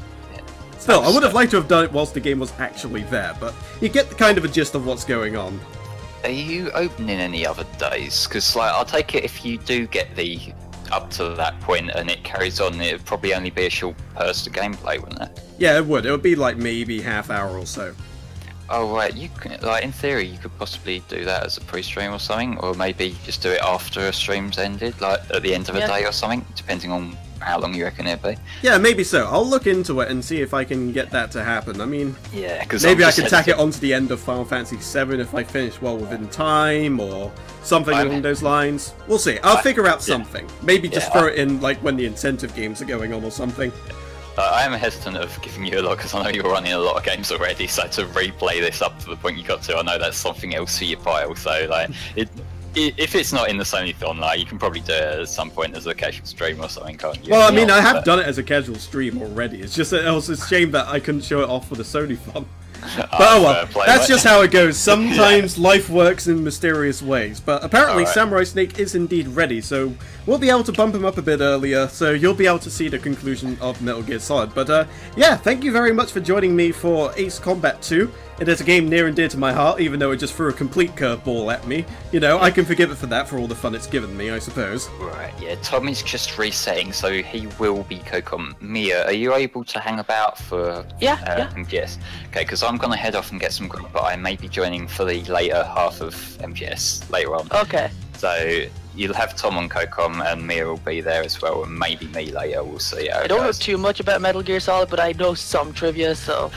still, I would have liked to have done it whilst the game was actually there, but you get kind of a gist of what's going on. Are you opening any other days? Because like, I'll take it if you do get the up to that point and it carries on, it would probably only be a short burst of gameplay, wouldn't it? Yeah, it would. It would be like maybe half hour or so. Oh right, you can, like in theory you could possibly do that as a pre-stream or something, or maybe just do it after a stream's ended, like at the end of a day or something, depending on how long you reckon it'd be. Yeah, maybe so. I'll look into it and see if I can get that to happen. I mean, yeah, because maybe I can tack it onto the end of Final Fantasy VII if I finish well within time, or something along those lines. We'll see. I'll figure out something. Maybe just throw it in like when the incentive games are going on or something. I am hesitant of giving you a lot because I know you're running a lot of games already, so to replay this up to the point you got to, I know that's something else for your pile, so like, if it's not in the Sonython, like, you can probably do it at some point as a casual stream or something, can't you? Well, I mean, I have done it as a casual stream already, it's just that it was a shame that I couldn't show it off for the Sonython. But oh well, that's just how it goes. Sometimes life works in mysterious ways. But apparently Samurai Snake is indeed ready, so we'll be able to bump him up a bit earlier, so you'll be able to see the conclusion of Metal Gear Solid. But yeah, thank you very much for joining me for Ace Combat 2. It is a game near and dear to my heart, even though it just threw a complete curveball at me. You know, I can forgive it for that, for all the fun it's given me, I suppose. Right, yeah, Tommy's just resetting, so he will be Cocom. Mia, are you able to hang about for... MGS? Okay, because I'm going to head off and get some grub, but I may be joining for the later half of MGS later on. Okay. So you'll have Tom on Cocom, and Mia will be there as well, and maybe me later, we'll see how I don't know too much about Metal Gear Solid, but I know some trivia, so...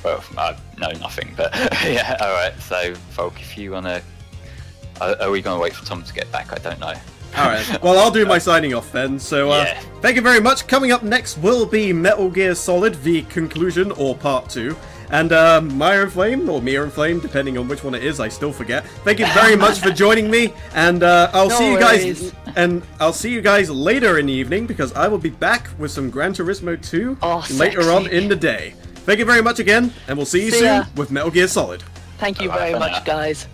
Well, I know nothing, but yeah, alright, so Volk, if you want to... Are we going to wait for Tom to get back? I don't know. Alright, well I'll do my signing off then, so thank you very much. Coming up next will be Metal Gear Solid, the conclusion, or part 2. And Maya and Flame, or Mia and Flame, depending on which one it is, I still forget. Thank you very much for joining me, and I'll see you guys later in the evening, because I will be back with some Gran Turismo 2 later on in the day. Thank you very much again, and we'll see you soon with Metal Gear Solid. Thank you very much, guys.